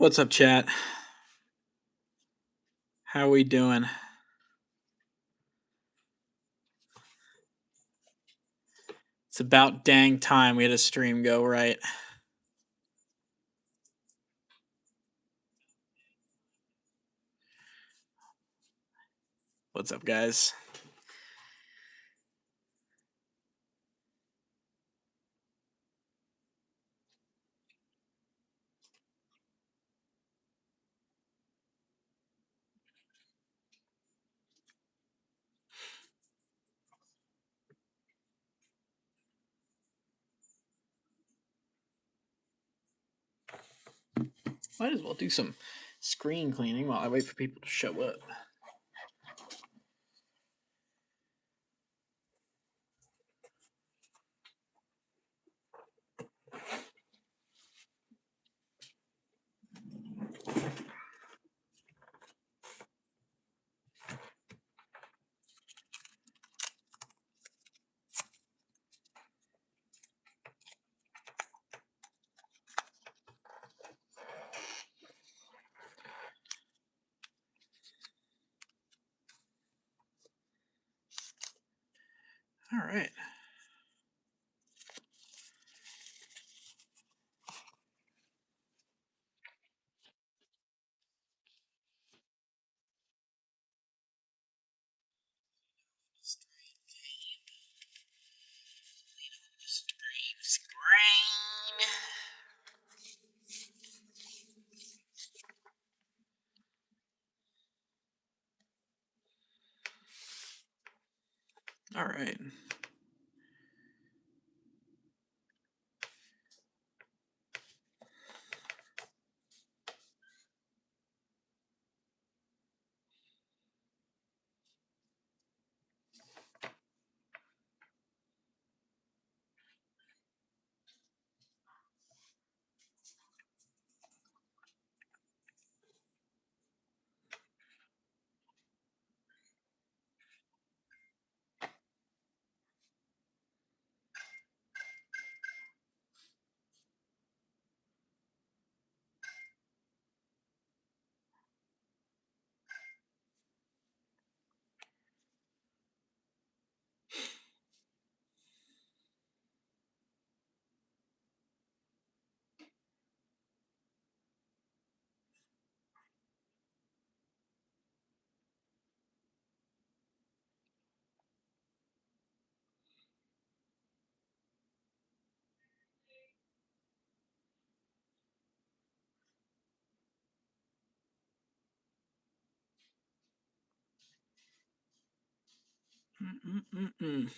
What's up, chat? How we doing? It's about dang time we had a stream go right. What's up, guys? Might as well do some screen cleaning while I wait for people to show up. All right. Screen. All right. Mm-mm-mm-mm.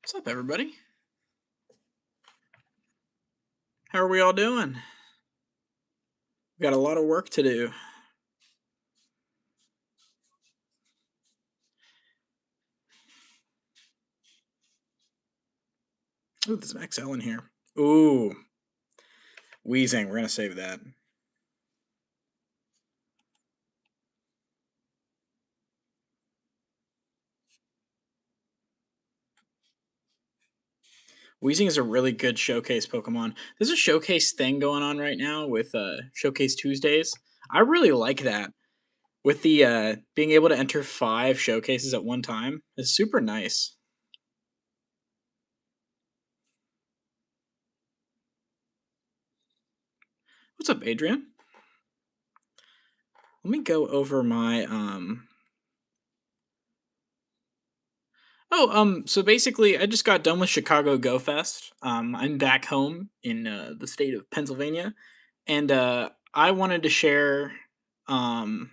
What's up, everybody? How are we all doing? We got a lot of work to do. Ooh, there's an XL in here. Ooh, wheezing. We're gonna save that. Weezing is a really good showcase Pokemon. There's a showcase thing going on right now with Showcase Tuesdays. I really like that. With the being able to enter 5 showcases at one time is super nice. What's up, Adrian? Let me go over my so basically I just got done with Chicago Go Fest. I'm back home in the state of Pennsylvania, and I wanted to share oh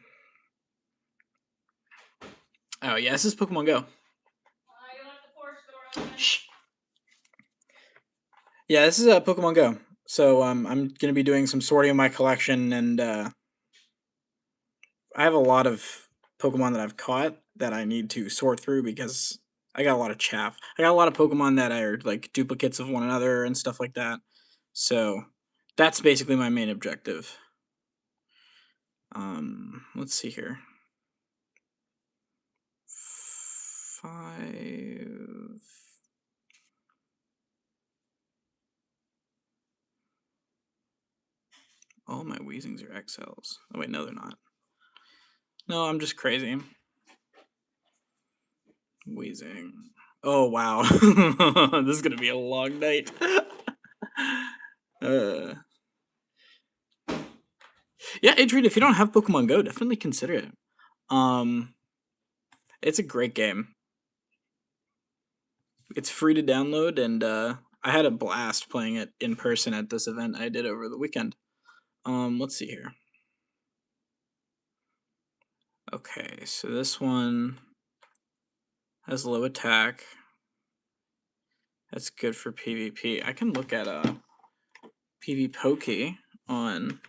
yeah, this is Pokemon Go. Shh. Yeah, this is Pokemon Go. So I'm gonna be doing some sorting of my collection, and I have a lot of Pokemon that I've caught that I need to sort through because I got a lot of chaff. I got a lot of Pokemon that are like duplicates of one another and stuff like that. So that's basically my main objective. Let's see here. 5. All my Weezings are XLs. Oh wait, no they're not. No, I'm just crazy. Weezing. Oh wow. This is gonna be a long night. Yeah, Adrian, if you don't have Pokemon Go, definitely consider it. It's a great game. It's free to download, and I had a blast playing it in person at this event I did over the weekend. Let's see here. Okay, so this one has low attack. That's good for PvP. I can look at PvPoke on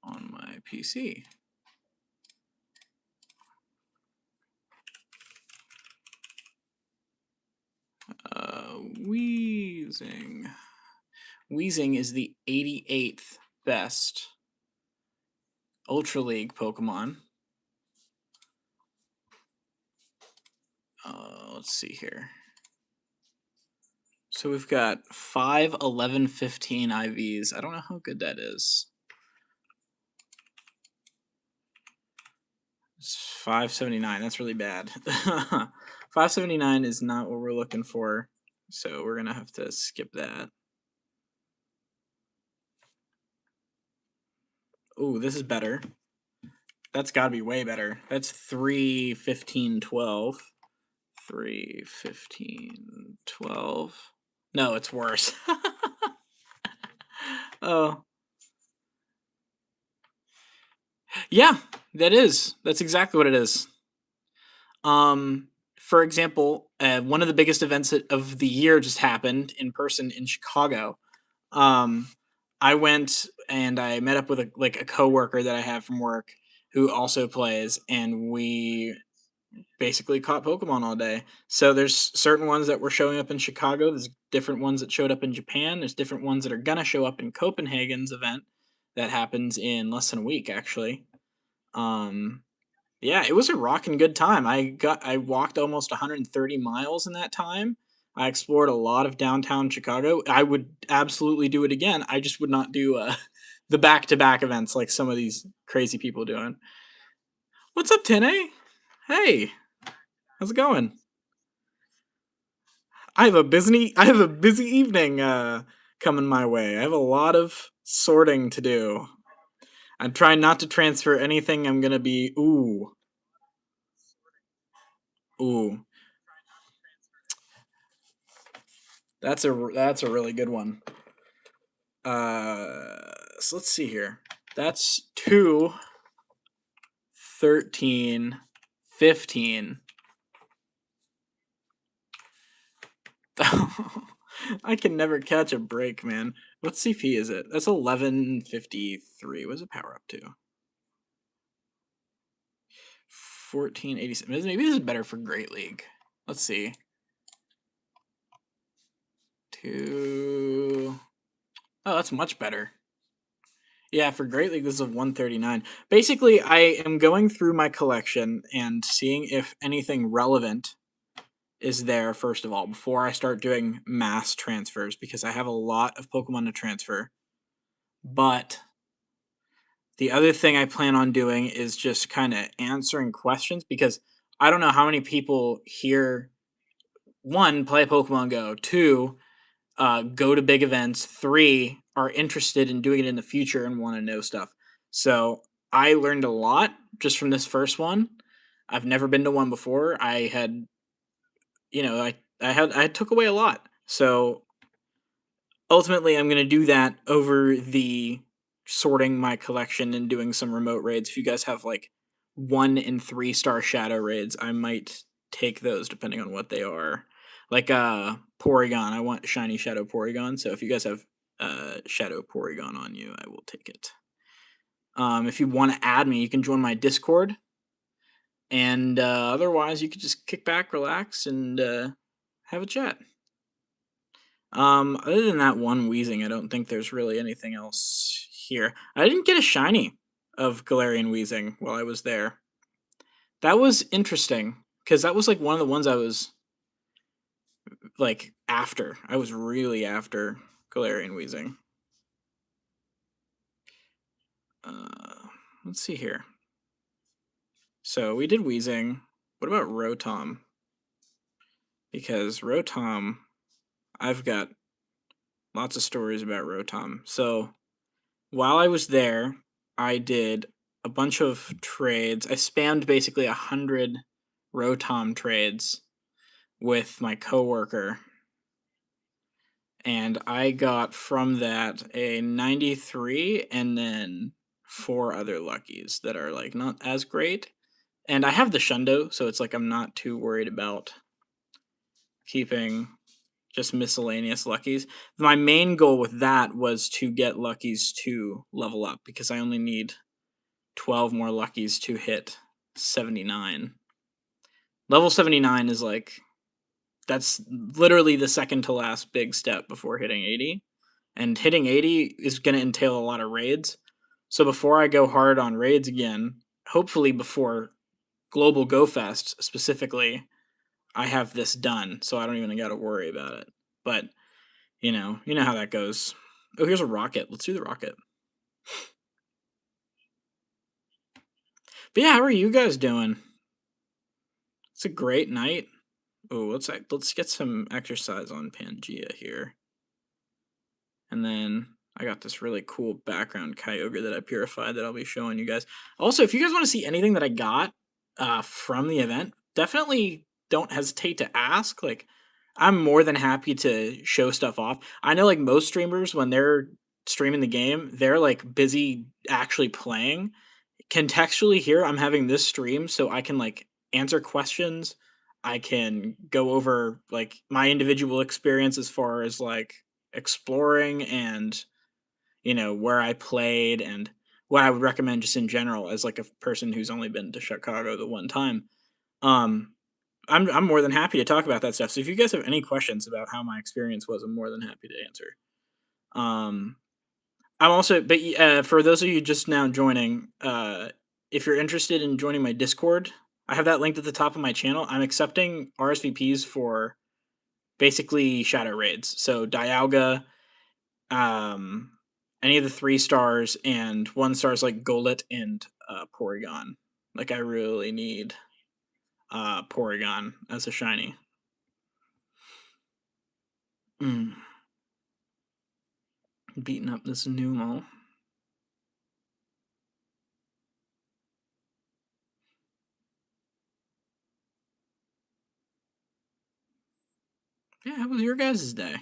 my PC. Weezing. Weezing is the 88th best Ultra League Pokemon. Let's see here. So we've got 5, 11, 15 IVs. I don't know how good that is. It's 579. That's really bad. 579 is not what we're looking for, so we're gonna have to skip that. Ooh, this is better. That's gotta be way better. That's 3, 15, 12. 3, 15, 12. No, it's worse. Oh. Yeah, that is. That's exactly what it is. For example, one of the biggest events of the year just happened in person in Chicago. I went and I met up with a coworker that I have from work who also plays, and we basically caught Pokemon all day. So there's certain ones that were showing up in Chicago. There's different ones that showed up in Japan. There's different ones that are gonna show up in Copenhagen's event that happens in less than a week, actually. Um, yeah, it was a rocking good time. I walked almost 130 miles in that time. I explored a lot of downtown Chicago. I would absolutely do it again. I just would not do the back-to-back events like some of these crazy people doing. What's up, Tene? Hey, how's it going? I have a busy evening coming my way. I have a lot of sorting to do. I'm trying not to transfer anything. I'm gonna be ooh. That's a really good one. So let's see here. That's 2, 13, 15. I can never catch a break, man. What CP is it? That's 1153. What's it power up to? 1487. Maybe this is better for Great League. Let's see. 2. Oh, that's much better. Yeah, for Great League, this is a 139. Basically, I am going through my collection and seeing if anything relevant is there, first of all, before I start doing mass transfers, because I have a lot of Pokemon to transfer. But the other thing I plan on doing is just kind of answering questions, because I don't know how many people here, one, play Pokemon Go, two, go to big events, three, are interested in doing it in the future and want to know stuff. So I learned a lot just from this first one. I've never been to one before. I had, I took away a lot. So ultimately, I'm going to do that over the sorting my collection and doing some remote raids. If you guys have like 1 and 3-star shadow raids, I might take those depending on what they are. Like Porygon, I want shiny shadow Porygon. So if you guys have shadow Porygon on you, I will take it. If you want to add me, you can join my Discord. And otherwise, you could just kick back, relax, and have a chat. Other than that one Weezing, I don't think there's really anything else here. I didn't get a shiny of Galarian Weezing while I was there. That was interesting because that was like one of the ones I was like after. I was really after Galarian Weezing. Let's see here. So we did Weezing. What about Rotom? Because Rotom, I've got lots of stories about Rotom. So while I was there, I did a bunch of trades. I spammed basically 100 Rotom trades with my coworker, and I got from that a 93 and then four other luckies that are like not as great. And I have the Shundo, so it's like I'm not too worried about keeping just miscellaneous luckies. My main goal with that was to get luckies to level up because I only need 12 more luckies to hit 79. Level 79 is like that's literally the second to last big step before hitting 80. And hitting 80 is going to entail a lot of raids. So before I go hard on raids again, hopefully before Global Go Fest specifically, I have this done, so I don't even got to worry about it. But you know how that goes. Oh, here's a rocket. Let's do the rocket. But yeah, how are you guys doing? It's a great night. Oh, let's get some exercise on Pangea here. And then I got this really cool background Kyogre that I purified that I'll be showing you guys. Also, if you guys want to see anything that I got from the event, definitely don't hesitate to ask. Like, I'm more than happy to show stuff off. I know, like, most streamers, when they're streaming the game, they're like busy actually playing. Contextually, here, I'm having this stream so I can like answer questions. I can go over like my individual experience as far as like exploring and where I played and what I would recommend just in general as like a person who's only been to Chicago the one time. Um, I'm more than happy to talk about that stuff. So if you guys have any questions about how my experience was, I'm more than happy to answer. Um, I'm also, but for those of you just now joining, if you're interested in joining my Discord, I have that linked at the top of my channel. I'm accepting RSVPs for basically shadow raids. So Dialga, um, any of the 3 stars, and 1 stars like Golett and Porygon. Like I really need Porygon as a shiny. Mm. Beating up this Numel. Yeah, how was your guys' day?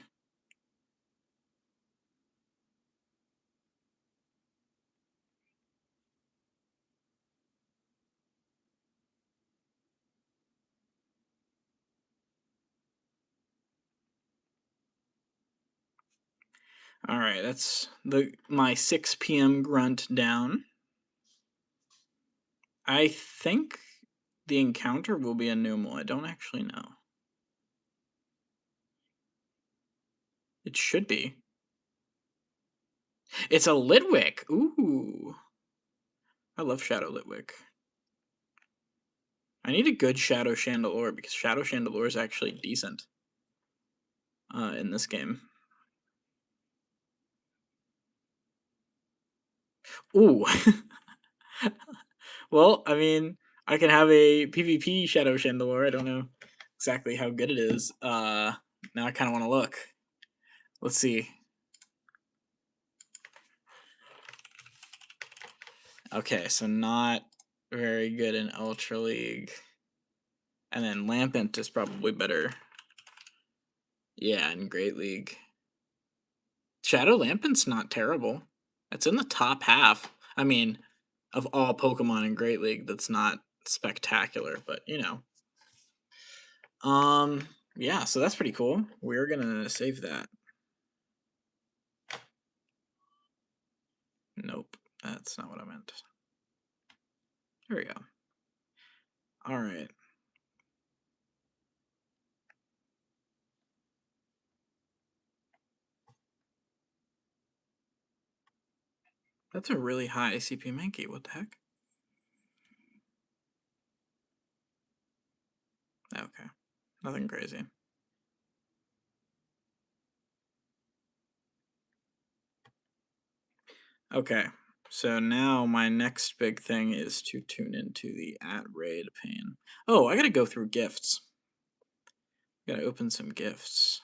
All right, that's my 6 p.m. grunt down. I think the encounter will be a Numel. I don't actually know. It should be. It's a Litwick. Ooh. I love Shadow Litwick. I need a good Shadow Chandelure because Shadow Chandelure is actually decent in this game. Ooh. Well, I mean, I can have a PvP Shadow Chandelure. I don't know exactly how good it is. Now I kind of want to look. Let's see. Okay, so not very good in Ultra League. And then Lampent is probably better. Yeah, in Great League. Shadow Lampent's not terrible. It's in the top half. I mean, of all Pokemon in Great League, that's not spectacular, but yeah, so that's pretty cool. We're gonna save that. Nope, that's not what I meant. There we go. All right. That's a really high CP Mankey. What the heck? Okay. Nothing crazy. Okay. So now my next big thing is to tune into the at raid pane. Oh, I gotta go through gifts. Gotta open some gifts.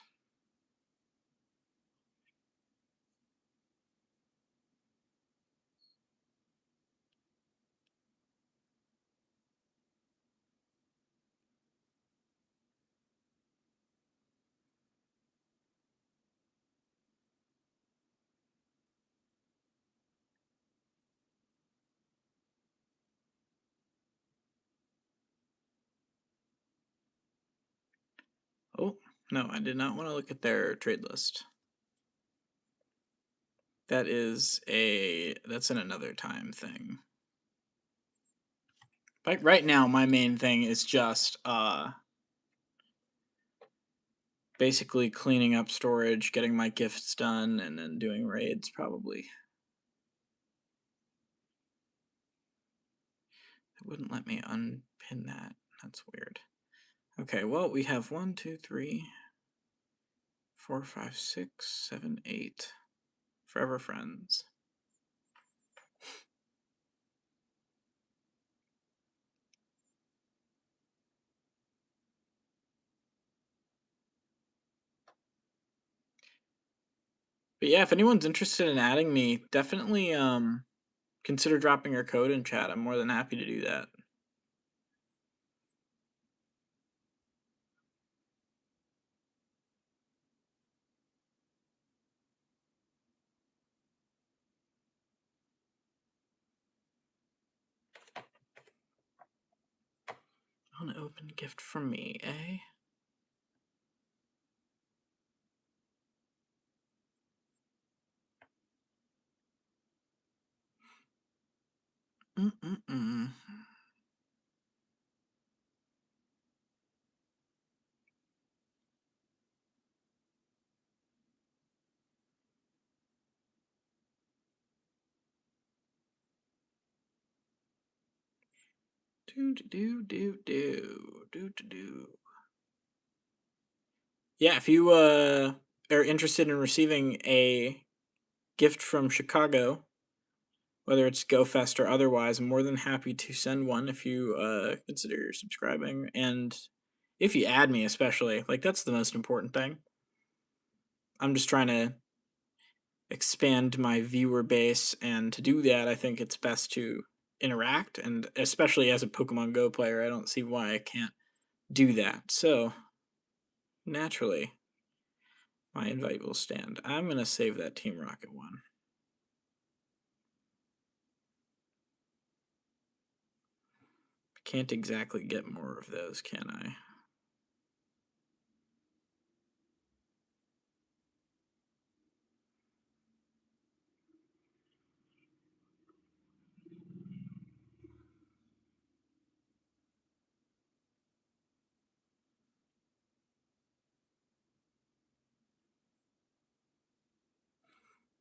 Oh, no, I did not want to look at their trade list. That's an another time thing. Like right now, my main thing is just basically cleaning up storage, getting my gifts done, and then doing raids probably. It wouldn't let me unpin that. That's weird. Okay, well, we have 1, 2, 3, 4, 5, 6, 7, 8. Forever friends. But yeah, if anyone's interested in adding me, definitely consider dropping your code in chat. I'm more than happy to do that. An open gift from me, eh? Mm-mm-mm. Do do do do do do do. Yeah, if you are interested in receiving a gift from Chicago, whether it's GoFest or otherwise, I'm more than happy to send one if you consider subscribing and if you add me especially. Like that's the most important thing. I'm just trying to expand my viewer base, and to do that, I think it's best to interact, and especially as a Pokemon Go player, I don't see why I can't do that. So, naturally, my invite will stand. I'm going to save that Team Rocket one. Can't exactly get more of those, can I?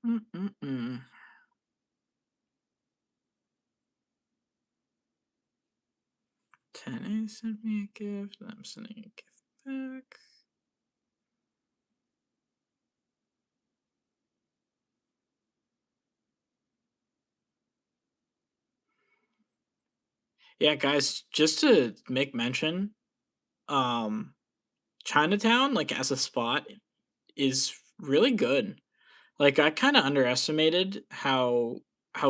Mm-mm-mm. Tenny sent me a gift. I'm sending a gift back. Yeah, guys, just to make mention, um, Chinatown, like as a spot, is really good. Like I kind of underestimated how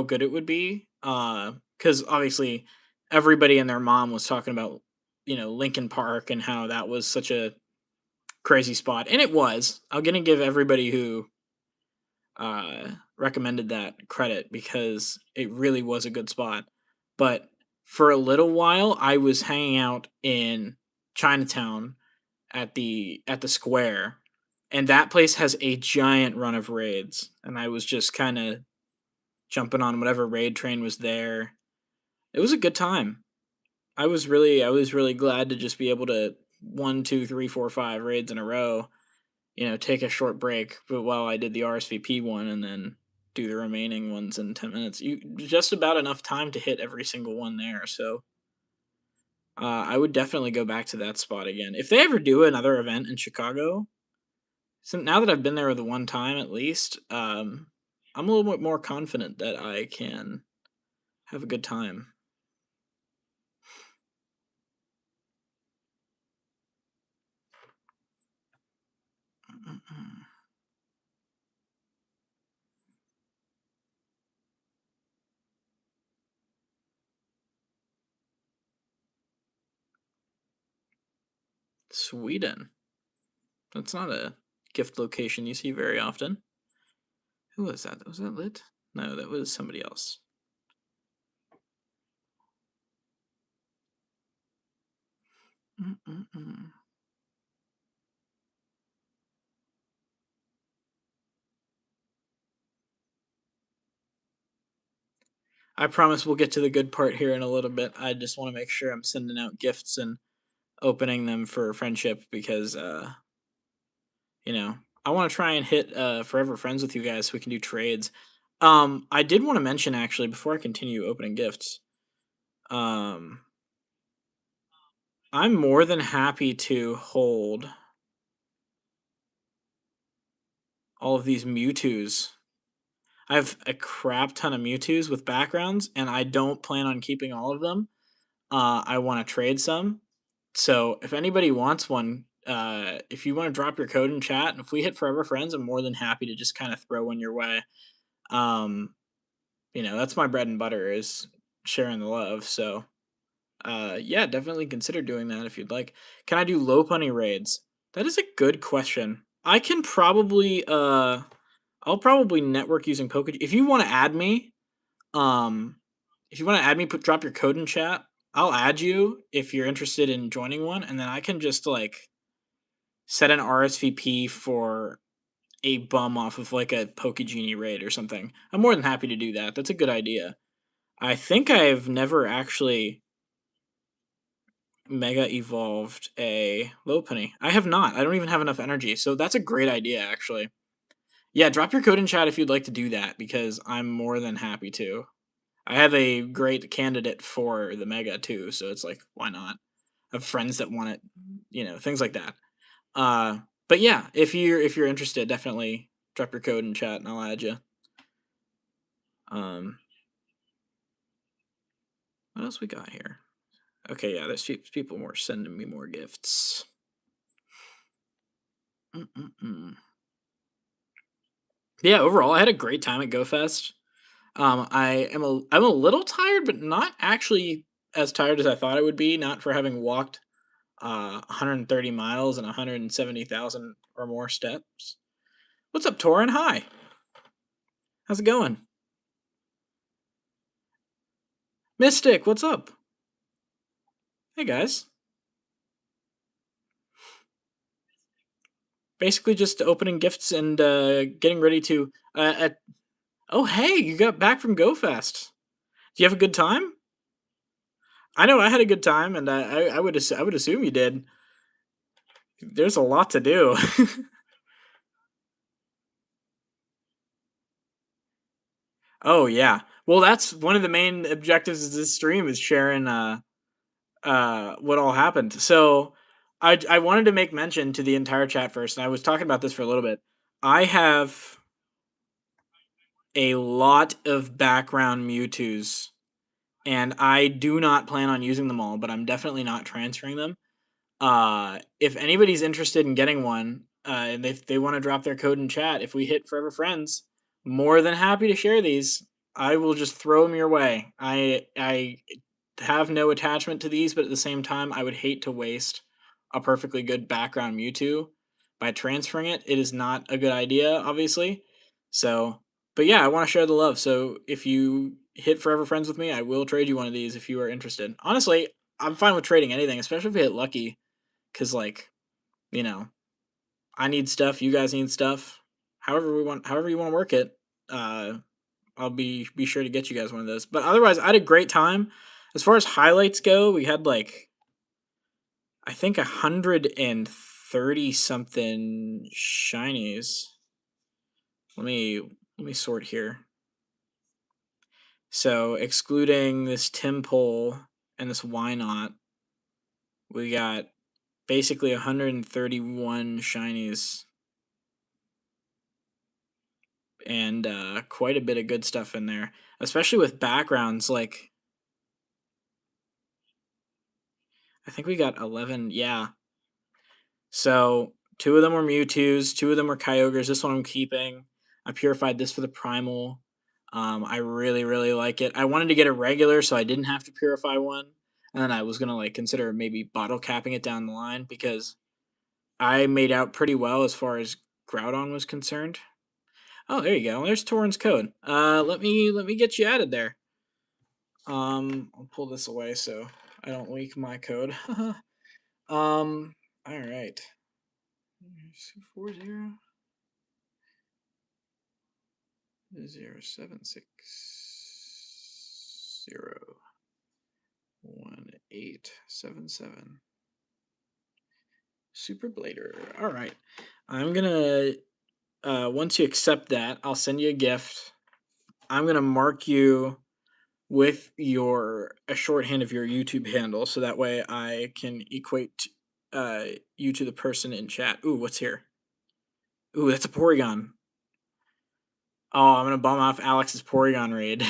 good it would be. Cuz obviously everybody and their mom was talking about, Lincoln Park and how that was such a crazy spot. And it was. I'm going to give everybody who recommended that credit because it really was a good spot. But for a little while I was hanging out in Chinatown at the square, and that place has a giant run of raids, and I was just kind of jumping on whatever raid train was there. It was a good time. I was really glad to just be able to 1, 2, 3, 4, 5 raids in a row. Take a short break, but while I did the RSVP one, and then do the remaining ones in 10 minutes. You just about enough time to hit every single one there. So I would definitely go back to that spot again. If they ever do another event in Chicago, so now that I've been there the one time at least, I'm a little bit more confident that I can have a good time. Mm-mm-mm. Sweden. That's not a gift location you see very often. Who was that? Was that Lit? No, that was somebody else. Mm-mm-mm. I promise we'll get to the good part here in a little bit. I just want to make sure I'm sending out gifts and opening them for friendship because you know, I want to try and hit forever friends with you guys so we can do trades. I did want to mention actually before I continue opening gifts. Um I'm more than happy to hold all of these Mewtwo's. I have a crap ton of Mewtwo's with backgrounds and I don't plan on keeping all of them. I want to trade some. So if anybody wants one, if you want to drop your code in chat, and if we hit forever friends, I'm more than happy to just kind of throw one your way. Um, that's my bread and butter is sharing the love. So yeah, definitely consider doing that if you'd like. Can I do low bunny raids? That is a good question. I can probably I'll probably network using Poke. If you want to add me, um, if you want to add me, drop your code in chat. I'll add you if you're interested in joining one, and then I can just like set an RSVP for a bum off of like a Pokegenie raid or something. I'm more than happy to do that. That's a good idea. I think I've never actually mega evolved a Lopunny. I have not. I don't even have enough energy, so that's a great idea actually. Yeah, drop your code in chat if you'd like to do that because I'm more than happy to. I have a great candidate for the mega too, so it's like why not? I have friends that want it, things like that. Uh, but yeah, if you're interested, definitely drop your code in chat and I'll add you. Um, what else we got here? Okay, yeah, there's people more sending me more gifts. Mm-mm-mm. Yeah, overall, I had a great time at GoFest. I'm a little tired, but not actually as tired as I thought I would be. Not for having walked 130 miles and 170,000 or more steps. What's up, Torin? Hi. How's it going? Mystic, what's up? Hey guys. Basically just opening gifts and getting ready to. Oh, hey, you got back from GoFest. Do you have a good time? I know I had a good time, and I would assume you did. There's a lot to do. Oh yeah. Well, that's one of the main objectives of this stream is sharing what all happened. So I wanted to make mention to the entire chat first, and I was talking about this for a little bit. I have a lot of background Mewtwo's, and I do not plan on using them all, but I'm definitely not transferring them. If anybody's interested in getting one, and if they want to drop their code in chat, if we hit Forever Friends, more than happy to share these. I will just throw them your way. I have no attachment to these, but at the same time, I would hate to waste a perfectly good background Mewtwo by transferring it. It is not a good idea, obviously. So, but yeah, I want to share the love. So if you hit Forever Friends with me, I will trade you one of these if you are interested. Honestly, I'm fine with trading anything, especially if we hit lucky. Cause like, you know, I need stuff, you guys need stuff. However you want to work it, uh, I'll be sure to get you guys one of those. But otherwise, I had a great time. As far as highlights go, we had like I think 130 something shinies. Let me sort here. So excluding this Timpole and this Why Not, We got basically 131 shinies and quite a bit of good stuff in there, especially with backgrounds. Like, I think we got 11. Yeah. So two of them were Mewtwo's, two of them were Kyogres. This one I'm keeping. I purified this for the primal. I really, really like it. I wanted to get a regular so I didn't have to purify one. And then I was gonna like consider maybe bottle capping it down the line because I made out pretty well as far as Groudon was concerned. Oh, there you go. There's Torrent's code. Let me get you added there. I'll pull this away so I don't leak my code. All right. 40 076 01877 Super Blader. All right. I'm gonna once you accept that, I'll send you a gift. I'm gonna mark you with a shorthand of your YouTube handle, so that way I can equate you to the person in chat. Ooh, what's here? Ooh, that's a Porygon. Oh, I'm gonna bum off Alex's Porygon raid.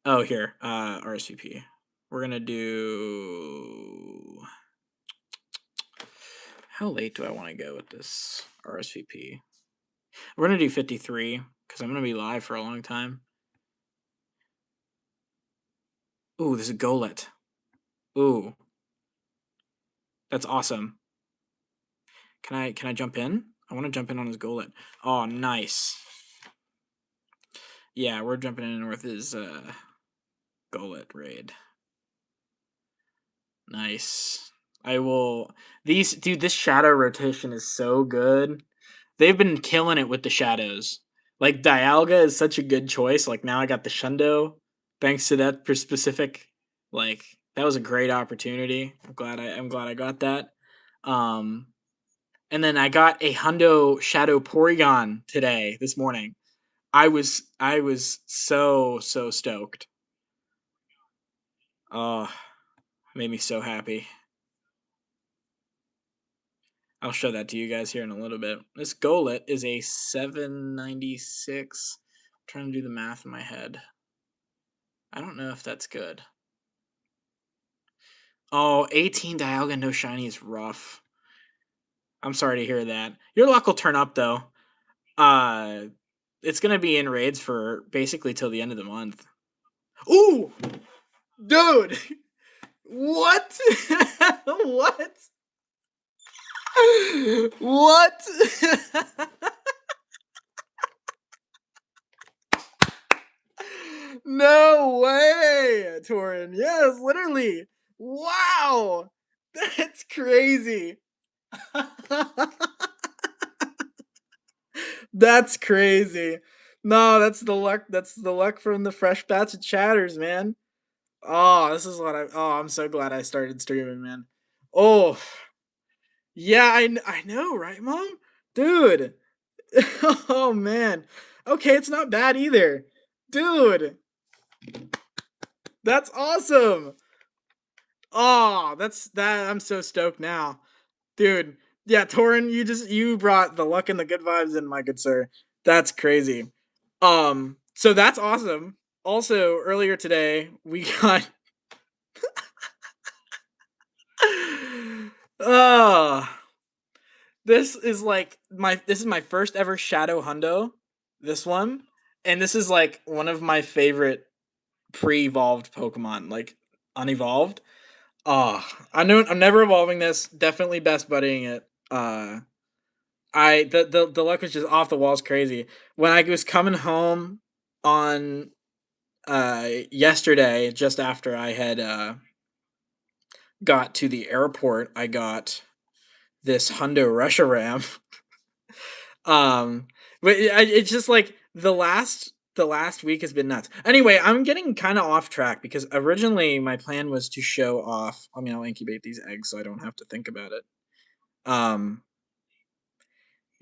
Oh, here, RSVP. We're gonna do. How late do I want to go with this RSVP? We're gonna do 53 because I'm gonna be live for a long time. Ooh, this is Golett. Ooh, that's awesome. Can I jump in? I want to jump in on his Golett. Oh, nice. Yeah, we're jumping in with his Golett raid. Nice. I will. Dude, this shadow rotation is so good. They've been killing it with the shadows. Like Dialga is such a good choice. Like now I got the Shundo, thanks to that specific. Like that was a great opportunity. I'm glad I got that. Um, and then I got a Hundo Shadow Porygon this morning. I was so stoked. Oh, made me so happy. I'll show that to you guys here in a little bit. This Golett is a 796. I'm trying to do the math in my head. I don't know if that's good. Oh, 18 Dialga no shiny is rough. I'm sorry to hear that. Your luck will turn up though. Uh it's gonna be in raids for basically till the end of the month. Ooh! Dude! What? What? What? No way, Torin. Yes, literally. Wow. That's crazy. That's crazy. No, that's the luck. That's the luck from the fresh batch of chatters, man. Oh, this is what I'm so glad I started streaming, man. Oh, yeah, I know, right, Mom? Dude. Oh man. Okay, it's not bad either. Dude, that's awesome. Oh, I'm so stoked now. Dude. Yeah, Torin, you brought the luck and the good vibes in, my good sir. That's crazy. So that's awesome. Also, earlier today, we got oh, this is my first ever Shadow Hundo. This one. And this is like one of my favorite pre-evolved Pokemon, like unevolved. I'm never evolving this. Definitely best buddying it. The luck was just off the walls crazy. When I was coming home on yesterday, just after I had got to the airport, I got this Hundo Russia Ram. But it's just like the last week has been nuts. Anyway, I'm getting kind of off track because originally my plan was to show off. I mean, I'll incubate these eggs so I don't have to think about it. Um,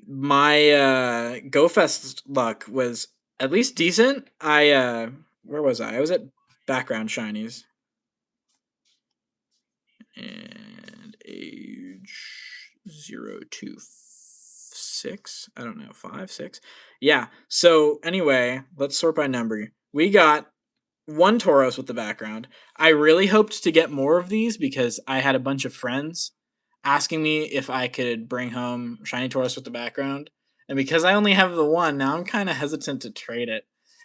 my GoFest luck was at least decent. Where was I? I was at background shinies. 026. I don't know, 5, 6. Yeah. So anyway, let's sort by number. We got one Tauros with the background. I really hoped to get more of these because I had a bunch of friends asking me if I could bring home shiny Tauros with the background, and because I only have the one, now I'm kind of hesitant to trade it.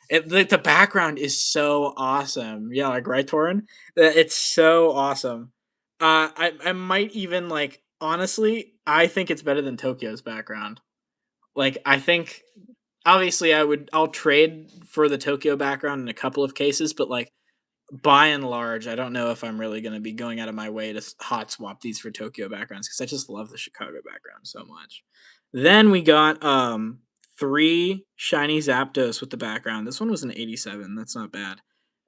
The background is so awesome. Yeah, like right, Torin. It's so awesome. I might even like honestly. I think it's better than Tokyo's background. Like I think obviously I'll trade for the Tokyo background in a couple of cases, but like by and large, I don't know if I'm really going to be going out of my way to hot swap these for Tokyo backgrounds because I just love the Chicago background so much. Then we got 3 shiny Zapdos with the background. This one was an 87. That's not bad.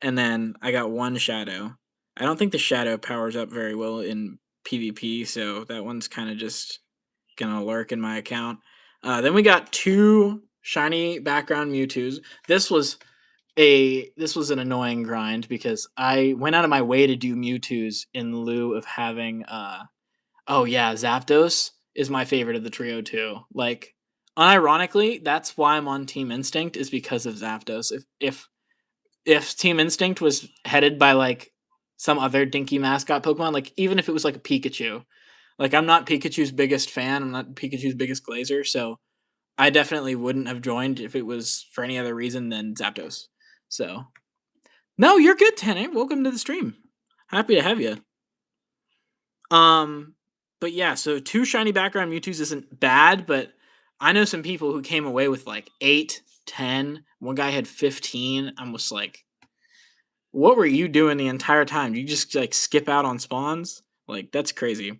And then I got 1 Shadow. I don't think the Shadow powers up very well in PvP, so that one's kind of just gonna lurk in my account. Then we got 2 shiny background Mewtwo's. This was an annoying grind because I went out of my way to do Mewtwo's in lieu of having oh yeah, Zapdos is my favorite of the trio too. Like unironically, that's why I'm on Team Instinct is because of Zapdos. If Team Instinct was headed by like some other dinky mascot Pokemon, like even if it was like a Pikachu, like I'm not Pikachu's biggest fan, I'm not Pikachu's biggest glazer, so I definitely wouldn't have joined if it was for any other reason than Zapdos. So no, you're good, Tanner. Welcome to the stream. Happy to have you. Um, but yeah, so 2 shiny background Mewtwo's isn't bad, but I know some people who came away with like 8, 10. One guy had 15. I'm just like, what were you doing the entire time? Did you just like skip out on spawns? Like that's crazy.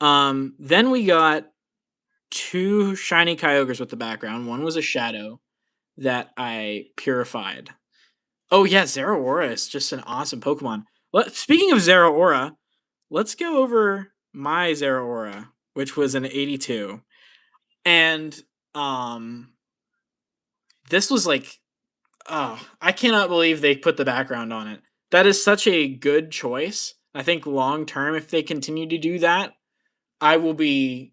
Then we got 2 shiny Kyogres with the background. One was a Shadow that I purified. Oh yeah, Zeraora is just an awesome Pokemon. Speaking of Zeraora, let's go over my Zeraora, which was an 82. And this was like I cannot believe they put the background on it. That is such a good choice. I think long term if they continue to do that, I will be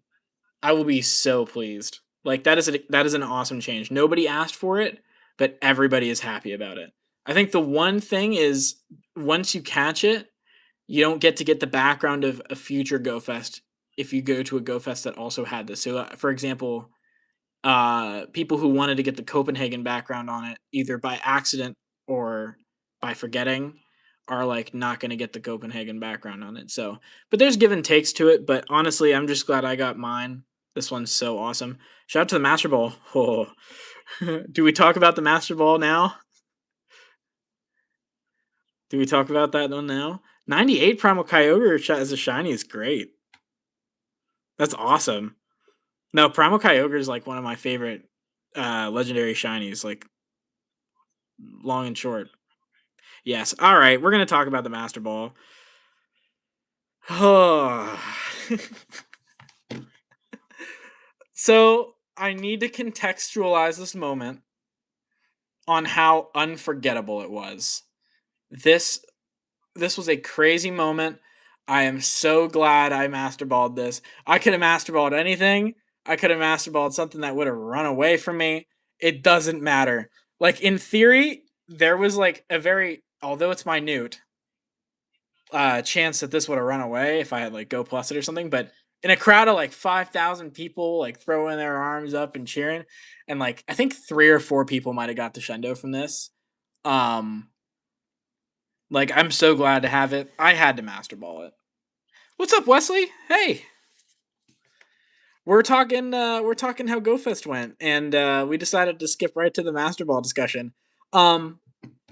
so pleased. Like that is an awesome change. Nobody asked for it, but everybody is happy about it. I think the one thing is once you catch it, you don't get to get the background of a future GoFest if you go to a GoFest that also had this. So, for example, people who wanted to get the Copenhagen background on it, either by accident or by forgetting, are like not going to get the Copenhagen background on it. So, but there's give and takes to it. But honestly, I'm just glad I got mine. This one's so awesome. Shout out to the Master Ball. Oh. Do we talk about the Master Ball now? Do we talk about that one now? 98 Primal Kyogre as a shiny is great. That's awesome. No, Primal Kyogre is like one of my favorite legendary shinies, like long and short. Yes. All right, we're gonna talk about the Master Ball. So I need to contextualize this moment on how unforgettable it was. This was a crazy moment. I am so glad I masterballed this. I could have masterballed anything. I could have masterballed something that would have run away from me. It doesn't matter. Like in theory, there was like a very, although it's minute, chance that this would have run away if I had like Go Plus it or something. But in a crowd of like 5,000 people, like throwing their arms up and cheering, and like I think 3 or 4 people might have got the Shendo from this. Like I'm so glad to have it. I had to master ball it. What's up, Wesley? Hey. We're talking how GoFest went, and we decided to skip right to the Master Ball discussion.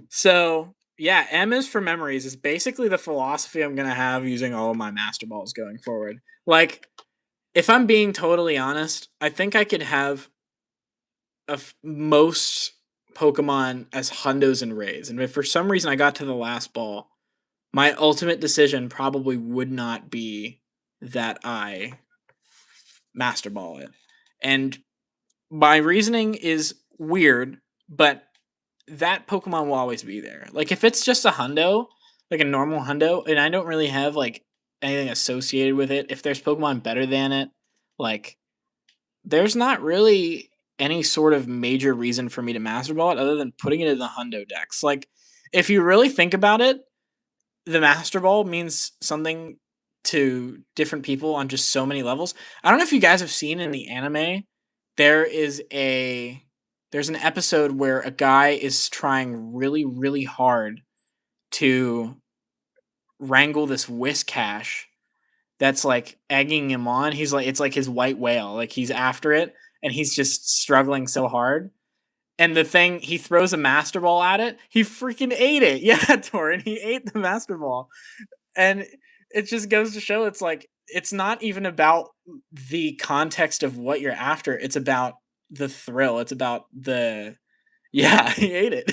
So yeah, M is for memories is basically the philosophy I'm gonna have using all of my Master Balls going forward. Like, if I'm being totally honest, I think I could have most Pokemon as Hundos and Rays, and if for some reason I got to the last ball, my ultimate decision probably would not be that I Master Ball it. And my reasoning is weird, but that Pokemon will always be there. Like if it's just a Hundo, like a normal Hundo, and I don't really have like anything associated with it, if there's Pokemon better than it, like there's not really any sort of major reason for me to master ball it other than putting it in the hundo decks. Like if you really think about it, the master ball means something to different people on just so many levels. I don't know if you guys have seen in the anime, there is a there's an episode where a guy is trying really, really hard to wrangle this Whiscash that's like egging him on. He's like it's like his white whale. Like he's after it and he's just struggling so hard. And the thing he throws a master ball at it, he freaking ate it. Yeah, Torin, he ate the master ball. And it just goes to show it's like it's not even about the context of what you're after. It's about the thrill. It's about the yeah, he ate it.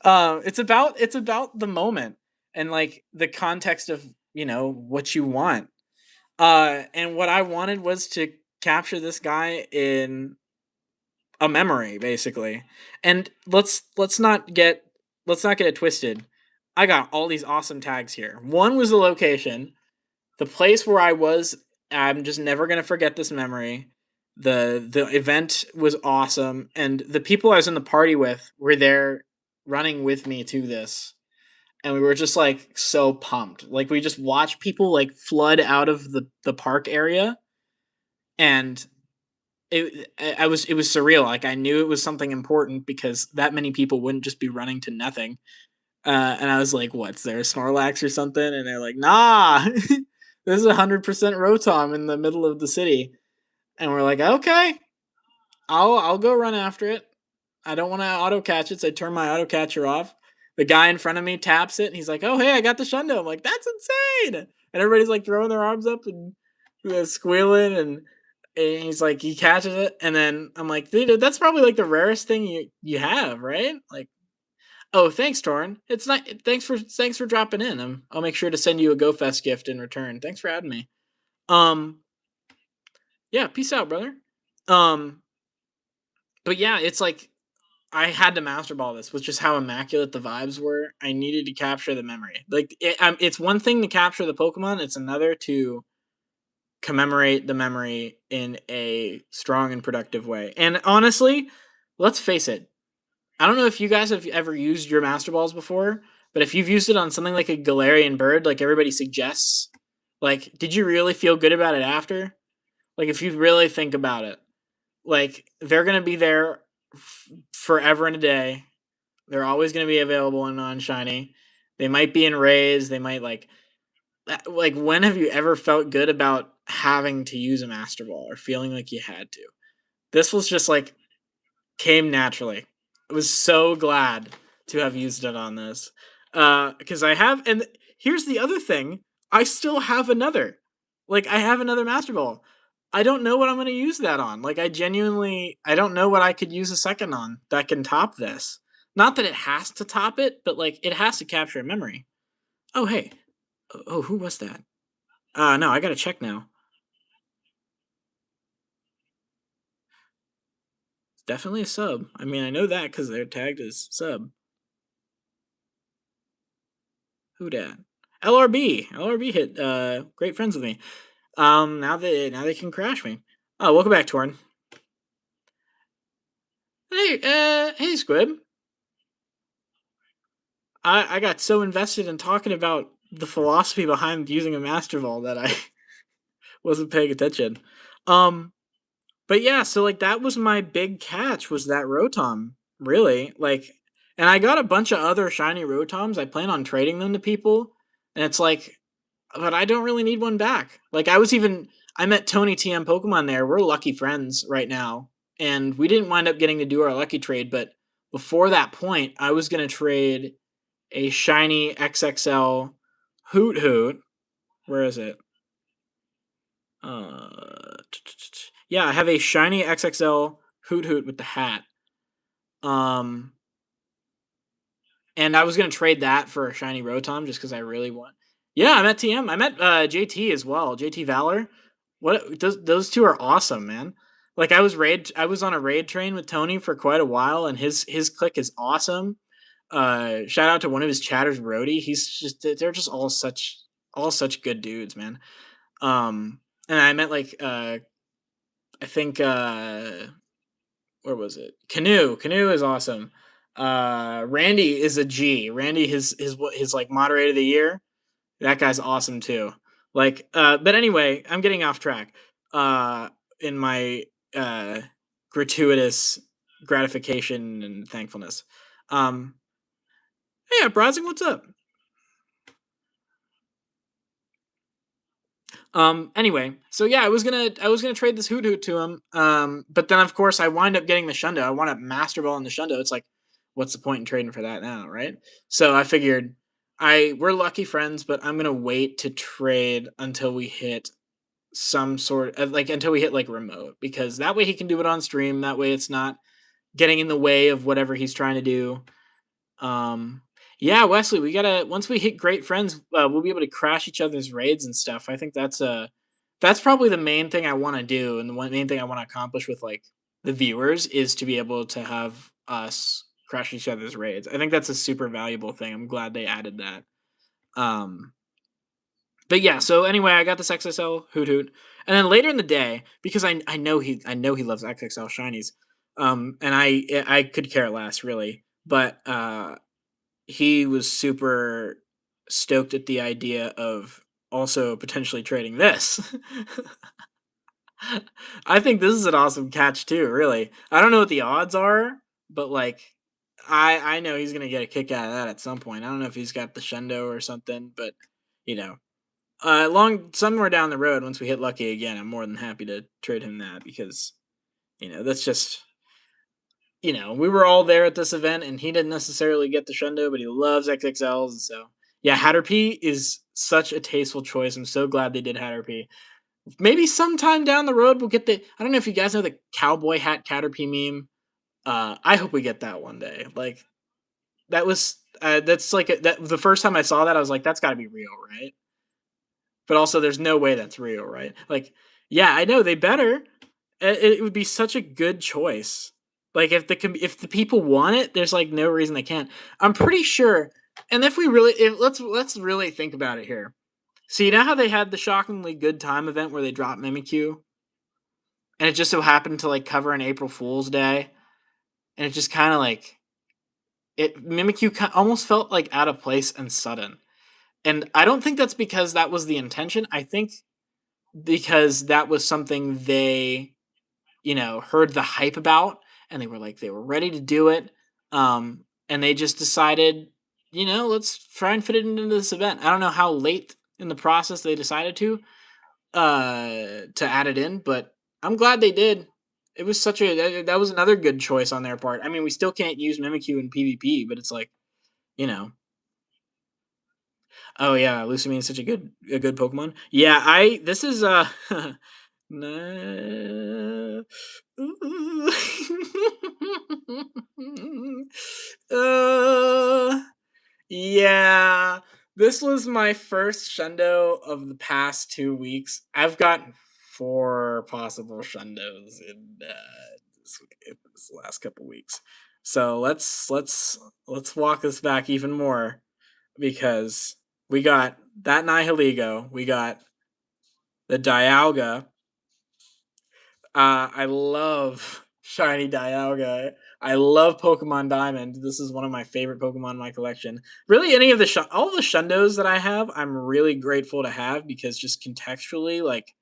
It's about the moment and like the context of what you want. And what I wanted was to capture this guy in a memory, basically. And let's not get it twisted. I got all these awesome tags here. One was the location, the place where I was. I'm just never gonna forget this memory. The event was awesome, and the people I was in the party with were there running with me to this, and we were just like so pumped. Like we just watched people like flood out of the park area, and it was surreal. Like I knew it was something important because that many people wouldn't just be running to nothing. And I was like, "What's there, Snorlax or something?" And they're like, "Nah, this is 100% Rotom in the middle of the city." And we're like, "Okay, I'll go run after it. I don't want to auto catch it, so I turn my auto catcher off." The guy in front of me taps it, and he's like, "Oh hey, I got the Shundo." I'm like, "That's insane!" And everybody's like throwing their arms up and squealing, and he's like, he catches it, and then I'm like, "Dude, that's probably like the rarest thing you have, right?" Like, "Oh, thanks, Torn. It's not. Thanks for dropping in. I'll make sure to send you a GoFest gift in return. Thanks for having me." Um, yeah, peace out, brother. Um, but yeah, it's like I had to master ball this with just how immaculate the vibes were. I needed to capture the memory. Like it's one thing to capture the Pokemon; it's another to commemorate the memory in a strong and productive way. And honestly, let's face it. I don't know if you guys have ever used your master balls before, but if you've used it on something like a Galarian bird, like everybody suggests, like, did you really feel good about it after? Like, if you really think about it, like, they're gonna be there forever and a day. They're always gonna be available in non-shiny. They might be in rays. They might like. When have you ever felt good about having to use a master ball or feeling like you had to? This was just like came naturally. I was so glad to have used it on this. Because I have, and here's the other thing: I still have another. Like I have another Master Ball. I don't know what I'm going to use that on. Like I don't know what I could use a second on that can top this. Not that it has to top it, but like it has to capture a memory. Oh hey, oh who was that? No, I gotta check now. It's definitely a sub. I mean, I know that because they're tagged as sub. Who dat? LRB. LRB hit great friends with me. Now they can crash me. Oh, welcome back, Torn. Hey Squib. I got so invested in talking about the philosophy behind using a Master Ball that I wasn't paying attention. Um but yeah, so like that was my big catch was that Rotom. Really. Like and I got a bunch of other shiny Rotoms. I plan on trading them to people. And it's like but I don't really need one back. Like I met Tony TM Pokemon there. We're lucky friends right now. And we didn't wind up getting to do our lucky trade, but before that point, I was gonna trade a shiny XXL Hoot Hoot. Where is it? Yeah, I have a shiny XXL Hoot Hoot with the hat. Um and I was gonna trade that for a shiny Rotom just because I really want. Yeah, I met TM. I met JT as well. JT Valor. What those two are awesome, man. Like I was on a raid train with Tony for quite a while, and his click is awesome. Shout out to one of his chatters, Brody. He's just they're just all such good dudes, man. And I met like I think where was it? Canoe. Canoe is awesome. Randy is a G. Randy his like moderator of the year. That guy's awesome too. Like but anyway, I'm getting off track. Uh in my uh gratuitous gratification and thankfulness. Um hey, Uprising, what's up? Anyway, so yeah, I was gonna trade this Hoot Hoot to him. But then of course I wind up getting the Shundo. I wound up Master Ball in the Shundo. It's like, what's the point in trading for that now, right? So I figured we're lucky friends, but I'm gonna wait to trade until we hit some sort of like until we hit like remote, because that way he can do it on stream. That way it's not getting in the way of whatever he's trying to do. Um, yeah, Wesley, we gotta once we hit great friends, we'll be able to crash each other's raids and stuff. I think that's probably the main thing I want to do, and the one main thing I want to accomplish with like the viewers is to be able to have us crash each other's raids. I think that's a super valuable thing. I'm glad they added that. Um, but yeah, so anyway, I got this XXL Hoot Hoot, and then later in the day, because I know he loves XXL shinies, and I could care less really, but he was super stoked at the idea of also potentially trading this. I think this is an awesome catch too, really. I don't know what the odds are, but like I know he's gonna get a kick out of that at some point. I don't know if he's got the Shendo or something, but you know. Long somewhere down the road, once we hit lucky again, I'm more than happy to trade him that, because that's just we were all there at this event, and he didn't necessarily get the Shundo, but he loves XXLs. And so, yeah, Hatterpie is such a tasteful choice. I'm so glad they did Hatterpie. Maybe sometime down the road we'll get the. I don't know if you guys know the cowboy hat Caterpie meme. I hope we get that one day. Like that's like that. The first time I saw that, I was like, that's got to be real, right? But also, there's no way that's real, right? Like, yeah, I know they better. It would be such a good choice. Like if the people want it, there's like no reason they can't. I'm pretty sure. And if we really let's really think about it here. So you know how they had the shockingly good time event where they dropped Mimikyu, and it just so happened to like cover an April Fool's Day, and it just kind of like it Mimikyu almost felt like out of place and sudden. And I don't think that's because that was the intention. I think because that was something they heard the hype about, and they were ready to do it. And they just decided, let's try and fit it into this event. I don't know how late in the process they decided to add it in, but I'm glad they did. It was that was another good choice on their part. I mean, we still can't use Mimikyu in PvP, but it's like, you know, oh yeah, Lusamine is such a good Pokemon. Yeah, I this is nah. uh, yeah. This was my first Shundo of the past 2 weeks. I've gotten 4 possible Shundos in this last couple weeks. So let's walk this back even more, because we got that Nihiligo, we got the Dialga. I love shiny Dialga. I love Pokemon Diamond. This is one of my favorite Pokemon in my collection. Really, any of all the Shundos that I have, I'm really grateful to have, because just contextually, like,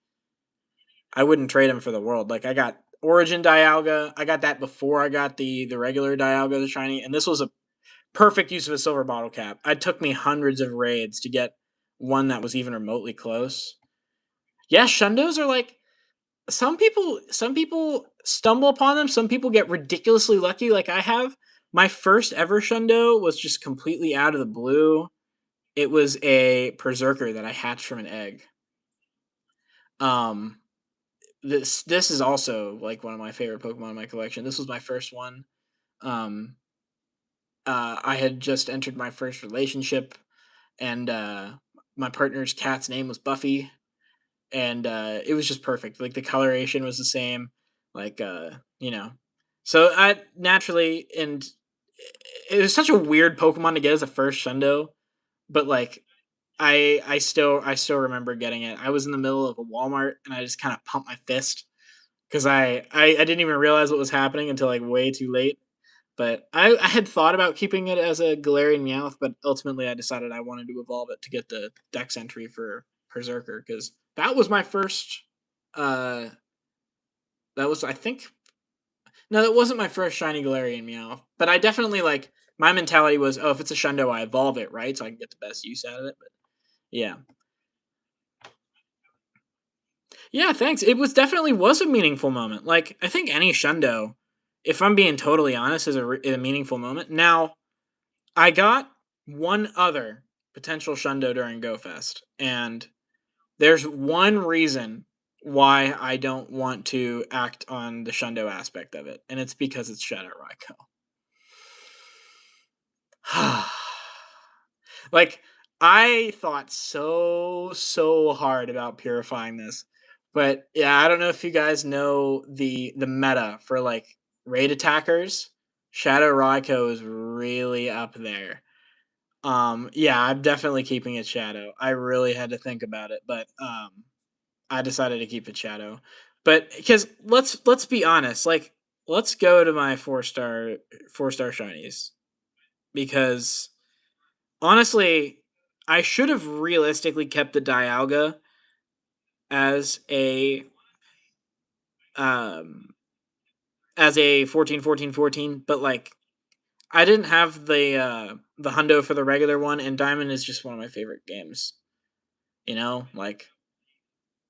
I wouldn't trade them for the world. Like, I got Origin Dialga. I got that before I got the regular Dialga, the shiny, and this was a perfect use of a silver bottle cap. It took me hundreds of raids to get one that was even remotely close. Yeah, Shundos are like, some people stumble upon them. Some people get ridiculously lucky, like I have. My first ever Shundo was just completely out of the blue. It was a Berserker that I hatched from an egg. Um, this is also like one of my favorite Pokemon in my collection. This was my first one. Um, I had just entered my first relationship, and my partner's cat's name was Buffy, and it was just perfect. Like, the coloration was the same, like So I naturally, and it was such a weird Pokemon to get as a first Shundo, but like I still remember getting it. I was in the middle of a Walmart, and I just kind of pumped my fist, because I didn't even realize what was happening until like way too late. But I had thought about keeping it as a Galarian Meowth, but ultimately I decided I wanted to evolve it to get the Dex entry for Berserker because that was my first. Uh, that was I think no, that wasn't my first shiny Galarian Meowth, but I definitely like my mentality was, oh, if it's a Shundo, I evolve it, right, so I can get the best use out of it. But yeah, yeah, thanks. It was definitely was a meaningful moment. Like I think any Shundo, if I'm being totally honest, is a meaningful moment. Now I got one other potential Shundo during GoFest, and there's one reason why I don't want to act on the Shundo aspect of it, and it's because it's Shadow Raikou. Like, I thought so hard about purifying this, but yeah, I don't know if you guys know the meta for like raid attackers. Shadow Raikou is really up there. Yeah, I'm definitely keeping it Shadow. I really had to think about it, but I decided to keep it Shadow. But because let's be honest, like let's go to my four star shinies because honestly, I should have realistically kept the Dialga as a um as a 14, but like I didn't have the hundo for the regular one, and Diamond is just one of my favorite games. Like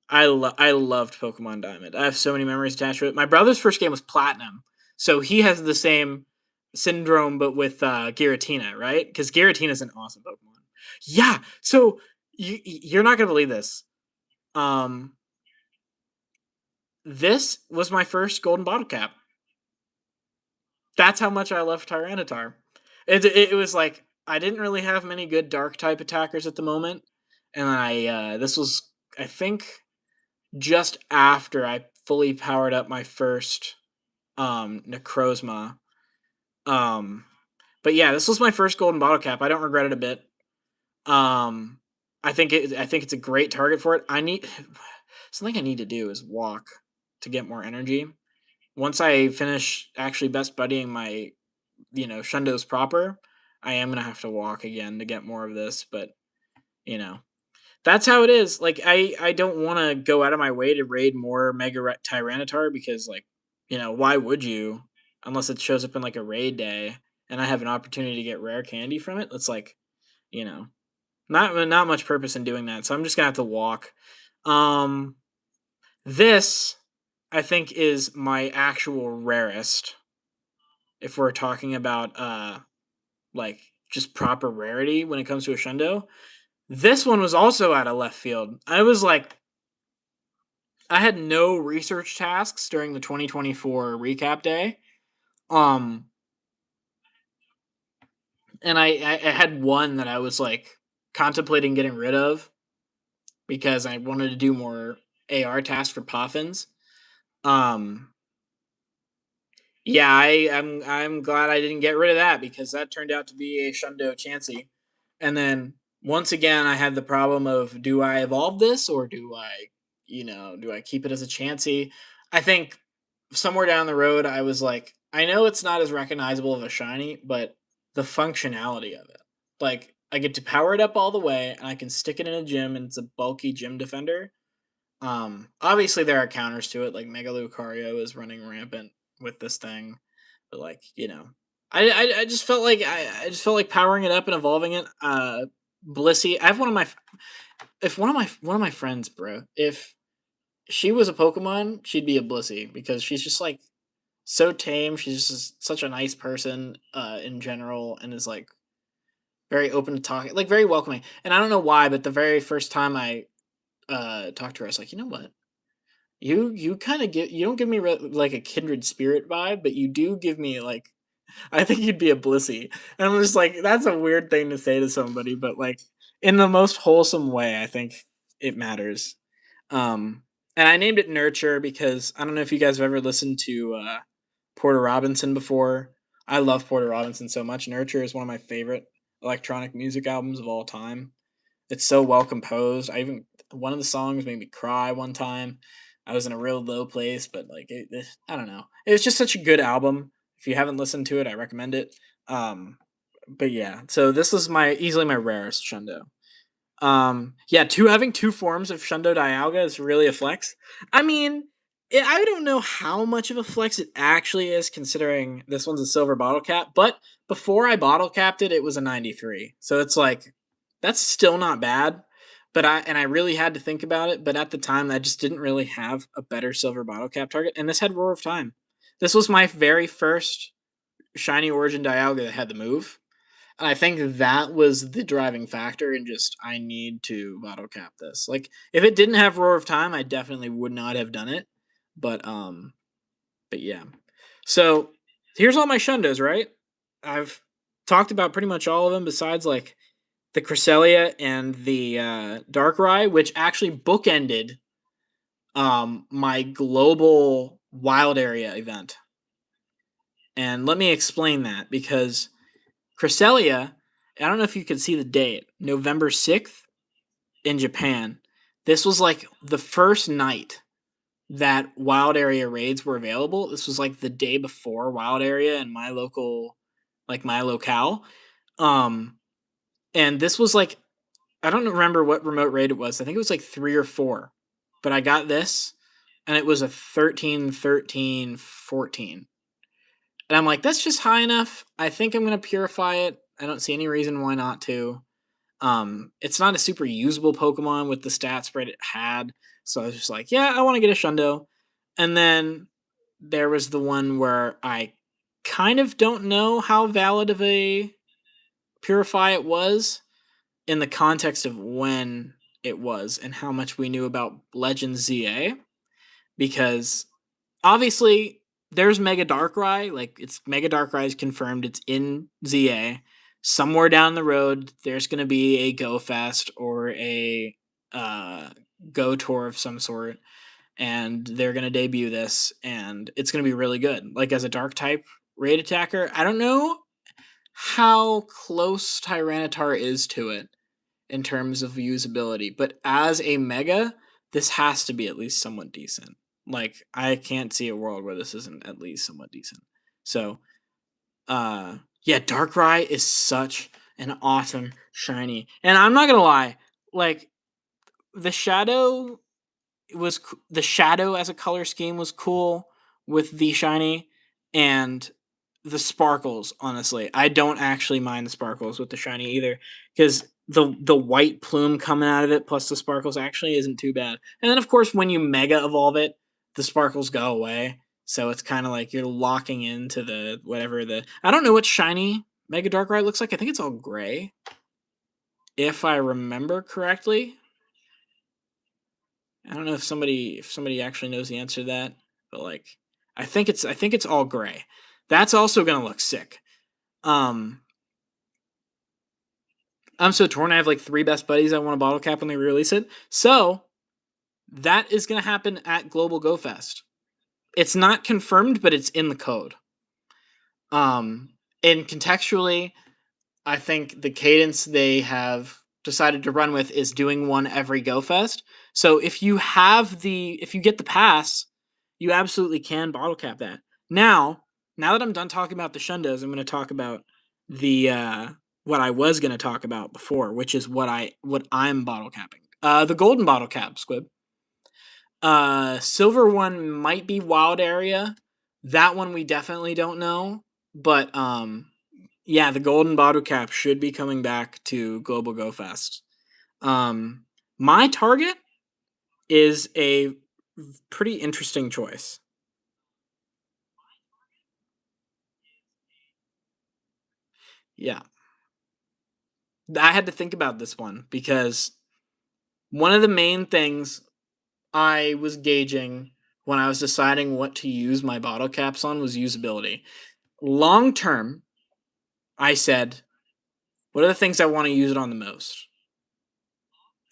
I loved Pokemon Diamond. I have so many memories attached to it. My brother's first game was Platinum, so he has the same syndrome, but with Giratina, right? Because Giratina is an awesome Pokemon. Yeah. So you're not gonna believe this. Um, this was my first Golden Bottle Cap. That's how much I love Tyranitar. It was like I didn't really have many good Dark type attackers at the moment, and this was I think just after I fully powered up my first Necrozma. Um, but yeah, this was my first Golden Bottle Cap. I don't regret it a bit. Um, I think it's a great target for it. I need something I need to do is walk to get more energy. Once I finish actually best buddying my Shundos proper, I am gonna have to walk again to get more of this. But you know that's how it is. Like I don't want to go out of my way to raid more Mega Tyranitar because like why would you unless it shows up in like a raid day and I have an opportunity to get rare candy from it. It's like you know not much purpose in doing that. So I'm just gonna have to walk. Um, this I think is my actual rarest if we're talking about like just proper rarity when it comes to a Shundo. This one was also out of left field. I was like I had no research tasks during the 2024 recap day. Um and I had one that I was like contemplating getting rid of because I wanted to do more AR tasks for Poffins. Um yeah, I'm glad I didn't get rid of that because that turned out to be a Shundo Chansey. And then once again I had the problem of do I evolve this or do I keep it as a Chansey? I think somewhere down the road I was like, I know it's not as recognizable of a shiny, but the functionality of it. Like I get to power it up all the way and I can stick it in a gym and it's a bulky gym defender. Obviously there are counters to it, like Mega Lucario is running rampant with this thing, but like I just felt like I just felt like powering it up and evolving it. Blissey, I have one of my if one of my friends, bro, if she was a Pokemon, she'd be a Blissey because she's just like so tame. She's just such a nice person in general, and is like very open to talking, like very welcoming. And I don't know why, but the very first time I talked to her, I was like, you know what? You kind of you don't give me like a kindred spirit vibe, but you do give me like I think you'd be a Blissey. And I'm just like that's a weird thing to say to somebody, but like in the most wholesome way, I think it matters. And I named it Nurture because I don't know if you guys have ever listened to Porter Robinson before. I love Porter Robinson so much. Nurture is one of my favorite electronic music albums of all time. It's so well composed. I even one of the songs made me cry one time. I was in a real low place, but like I don't know. It was just such a good album. If you haven't listened to it, I recommend it. Um, but yeah, so this was my easily my rarest Shundo. Yeah, having two forms of Shundo Dialga is really a flex. I mean, I don't know how much of a flex it actually is, considering this one's a silver bottle cap. But before I bottle capped it, it was a 93. So it's like that's still not bad. But I really had to think about it. But at the time, I just didn't really have a better silver bottle cap target, and this had Roar of Time. This was my very first shiny Origin Dialga that had the move. And I think that was the driving factor in just I need to bottle cap this. Like if it didn't have Roar of Time, I definitely would not have done it. But but yeah. So here's all my Shundos, right? I've talked about pretty much all of them besides like the Cresselia and the Darkrai, which actually bookended my global wild area event. And let me explain that because Cresselia, I don't know if you could see the date, November 6th in Japan. This was like the first night that wild area raids were available. This was like the day before wild area in my local, like my locale. Um, and this was like, I don't remember what remote raid it was. I think it was like 3 or 4, but I got this and it was a 13, 13, 14. And I'm like, that's just high enough. I think I'm going to purify it. I don't see any reason why not to. It's not a super usable Pokemon with the stat spread it had. So I was just like, yeah, I want to get a Shundo. And then there was the one where I kind of don't know how valid of a Purify it was in the context of when it was and how much we knew about Legends ZA. Because obviously there's Mega Darkrai, like it's Mega Darkrai is confirmed, it's in ZA. Somewhere down the road, there's going to be a Go Fest or a uh, Go Tour of some sort, and they're going to debut this, and it's going to be really good. Like as a Dark type raid attacker, I don't know how close Tyranitar is to it in terms of usability, but as a Mega, this has to be at least somewhat decent. Like I can't see a world where this isn't at least somewhat decent. So, yeah, Darkrai is such an awesome shiny, and I'm not gonna lie, like the shadow the shadow as a color scheme was cool with the shiny, and the sparkles. Honestly, I don't actually mind the sparkles with the shiny either, because the white plume coming out of it plus the sparkles actually isn't too bad. And then of course when you mega evolve it, the sparkles go away. So it's kind of like you're locking into the whatever the I don't know what shiny Mega Darkrai looks like. I think it's all gray, if I remember correctly. I don't know if somebody actually knows the answer to that, but like I think it's all gray. That's also gonna look sick. Um, I'm so torn. I have like 3 best buddies I want to bottle cap when they release it. So that is gonna happen at Global Go Fest. It's not confirmed, but it's in the code. And contextually, I think the cadence they have decided to run with is doing one every Go Fest. So if you get the pass, you absolutely can bottle cap that. Now that I'm done talking about the Shundos, I'm going to talk about the what I was going to talk about before, which is what I'm bottle capping. The golden bottle cap, Squib. Silver one might be wild area. That one we definitely don't know, but yeah, the golden bottle cap should be coming back to Global Go Fest. My target is a pretty interesting choice. Yeah, I had to think about this one because one of the main things I was gauging when I was deciding what to use my bottle caps on was usability. Long term, I said, what are the things I want to use it on the most?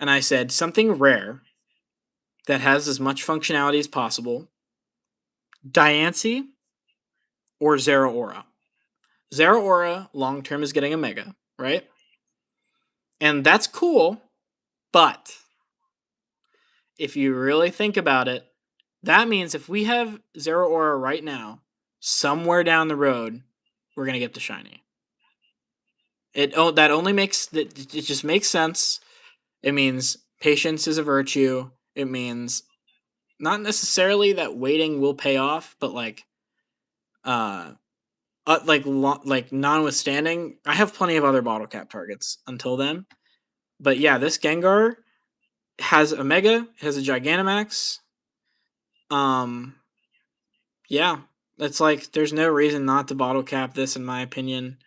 And I said something rare that has as much functionality as possible, Diancie or Zeraora. Zeraora long term is getting a mega, right? And that's cool, but if you really think about it, That means if we have Zero Aura right now, somewhere down the road, we're gonna get the shiny. That only makes it just makes sense. It means patience is a virtue. It means not necessarily that waiting will pay off, but uh, like notwithstanding, I have plenty of other bottle cap targets until then. But yeah, this Gengar has a Mega, has a Gigantamax. Um, yeah, it's like there's no reason not to bottle cap this, in my opinion.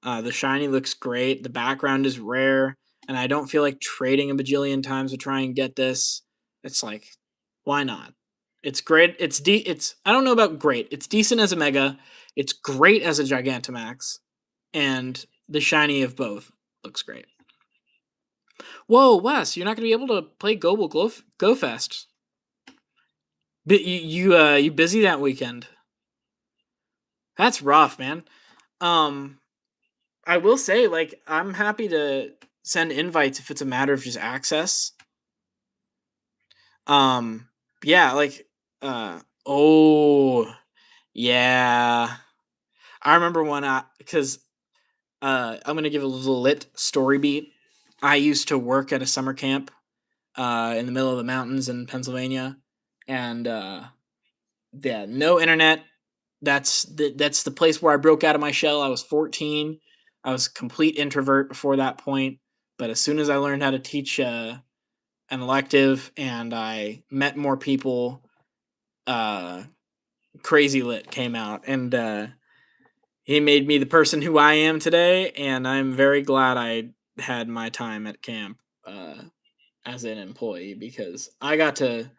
The shiny looks great. The background is rare, and I don't feel like trading a bajillion times to try and get this. It's like, why not? It's great. It's I don't know about great. It's decent as a Mega. It's great as a Gigantamax, and the shiny of both looks great. Whoa, Wes, you're not gonna be able to play Go Fest. But you busy that weekend? That's rough, man. Um, I will say, like, I'm happy to send invites if it's a matter of just access. Um, yeah, like, oh, yeah. I remember when because I'm gonna give a little lit story beat. I used to work at a summer camp, in the middle of the mountains in Pennsylvania, and yeah, no internet. That's the place where I broke out of my shell. I was 14. I was a complete introvert before that point, but as soon as I learned how to teach an elective and I met more people, uh, Crazy Lit came out, and he made me the person who I am today. And I'm very glad I had my time at camp as an employee, because I got to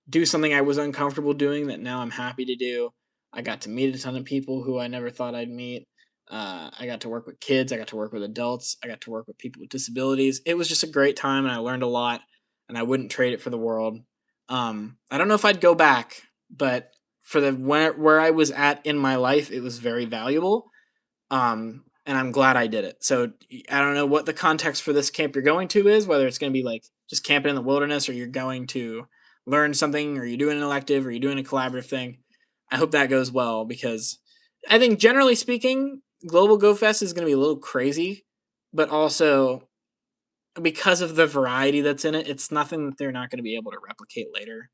do something I was uncomfortable doing that now I'm happy to do. I got to meet a ton of people who I never thought I'd meet. I got to work with kids. I got to work with adults. I got to work with people with disabilities. It was just a great time, and I learned a lot. And I wouldn't trade it for the world. I don't know if I'd go back, but for the where I was at in my life, it was very valuable. And I'm glad I did it. So I don't know what the context for this camp you're going to is, whether it's going to be like just camping in the wilderness, or you're going to learn something, or you're doing an elective, or you're doing a collaborative thing. I hope that goes well, because I think generally speaking, Global Go Fest is going to be a little crazy, but also because of the variety that's in it, it's nothing that they're not going to be able to replicate later.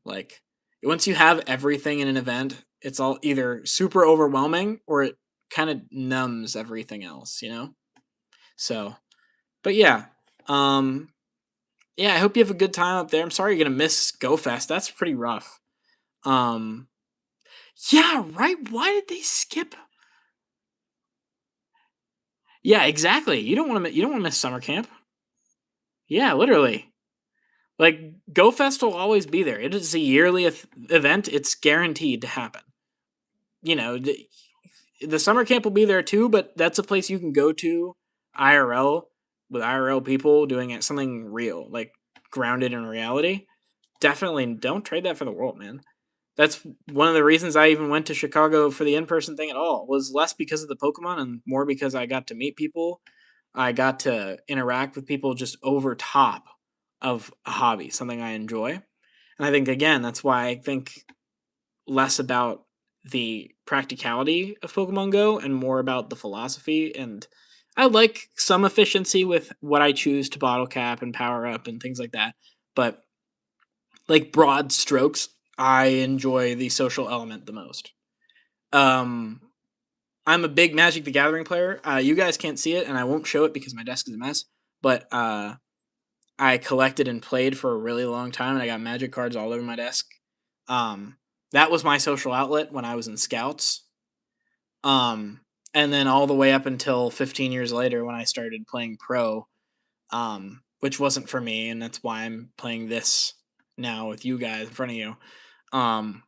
Like, once you have everything in an event, it's all either super overwhelming, or it kind of numbs everything else. So, but yeah. Um yeah, I hope you have a good time up there. I'm sorry you're going to miss Go Fest. That's pretty rough. Um yeah, right. Why did they skip? Yeah, exactly. You don't want to miss summer camp. Yeah, literally. Like, Go Fest will always be there. It is a yearly event. It's guaranteed to happen. You know, the summer camp will be there too, but that's a place you can go to IRL, with IRL people doing it, something real, like grounded in reality. Definitely don't trade that for the world, man. That's one of the reasons I even went to Chicago for the in-person thing at all, was less because of the Pokemon and more because I got to meet people. I got to interact with people just over top of a hobby, something I enjoy. And I think, again, that's why I think less about the practicality of Pokemon Go and more about the philosophy. And I like some efficiency with what I choose to bottle cap and power up and things like that. But like, broad strokes, I enjoy the social element the most. Um, I'm a big Magic the Gathering player. You guys can't see it, and I won't show it because my desk is a mess. But I collected and played for a really long time, and I got Magic cards all over my desk. Um, that was my social outlet when I was in Scouts. Um, and then all the way up until 15 years later when I started playing pro, which wasn't for me, and that's why I'm playing this now with you guys in front of you. Um,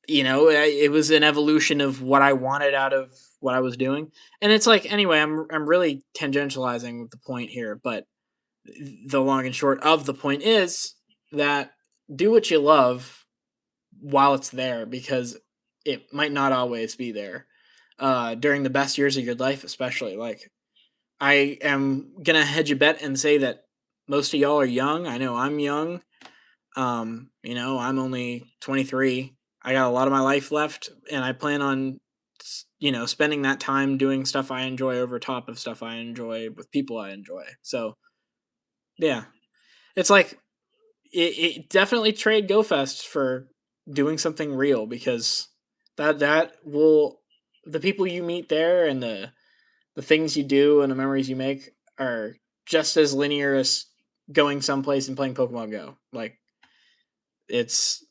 it was an evolution of what I wanted out of what I was doing, and it's like, anyway, I'm really tangentializing the point here, but the long and short of the point is that do what you love while it's there, because it might not always be there. During the best years of your life, especially, like, I am gonna hedge a bet and say that most of y'all are young. I know I'm young. I'm only 23. I got a lot of my life left, and I plan on, spending that time doing stuff I enjoy over top of stuff I enjoy with people I enjoy. So yeah, it's like it definitely trade GoFest for doing something real because that will the people you meet there and the things you do and the memories you make are just as linear as going someplace and playing Pokemon Go. Like it's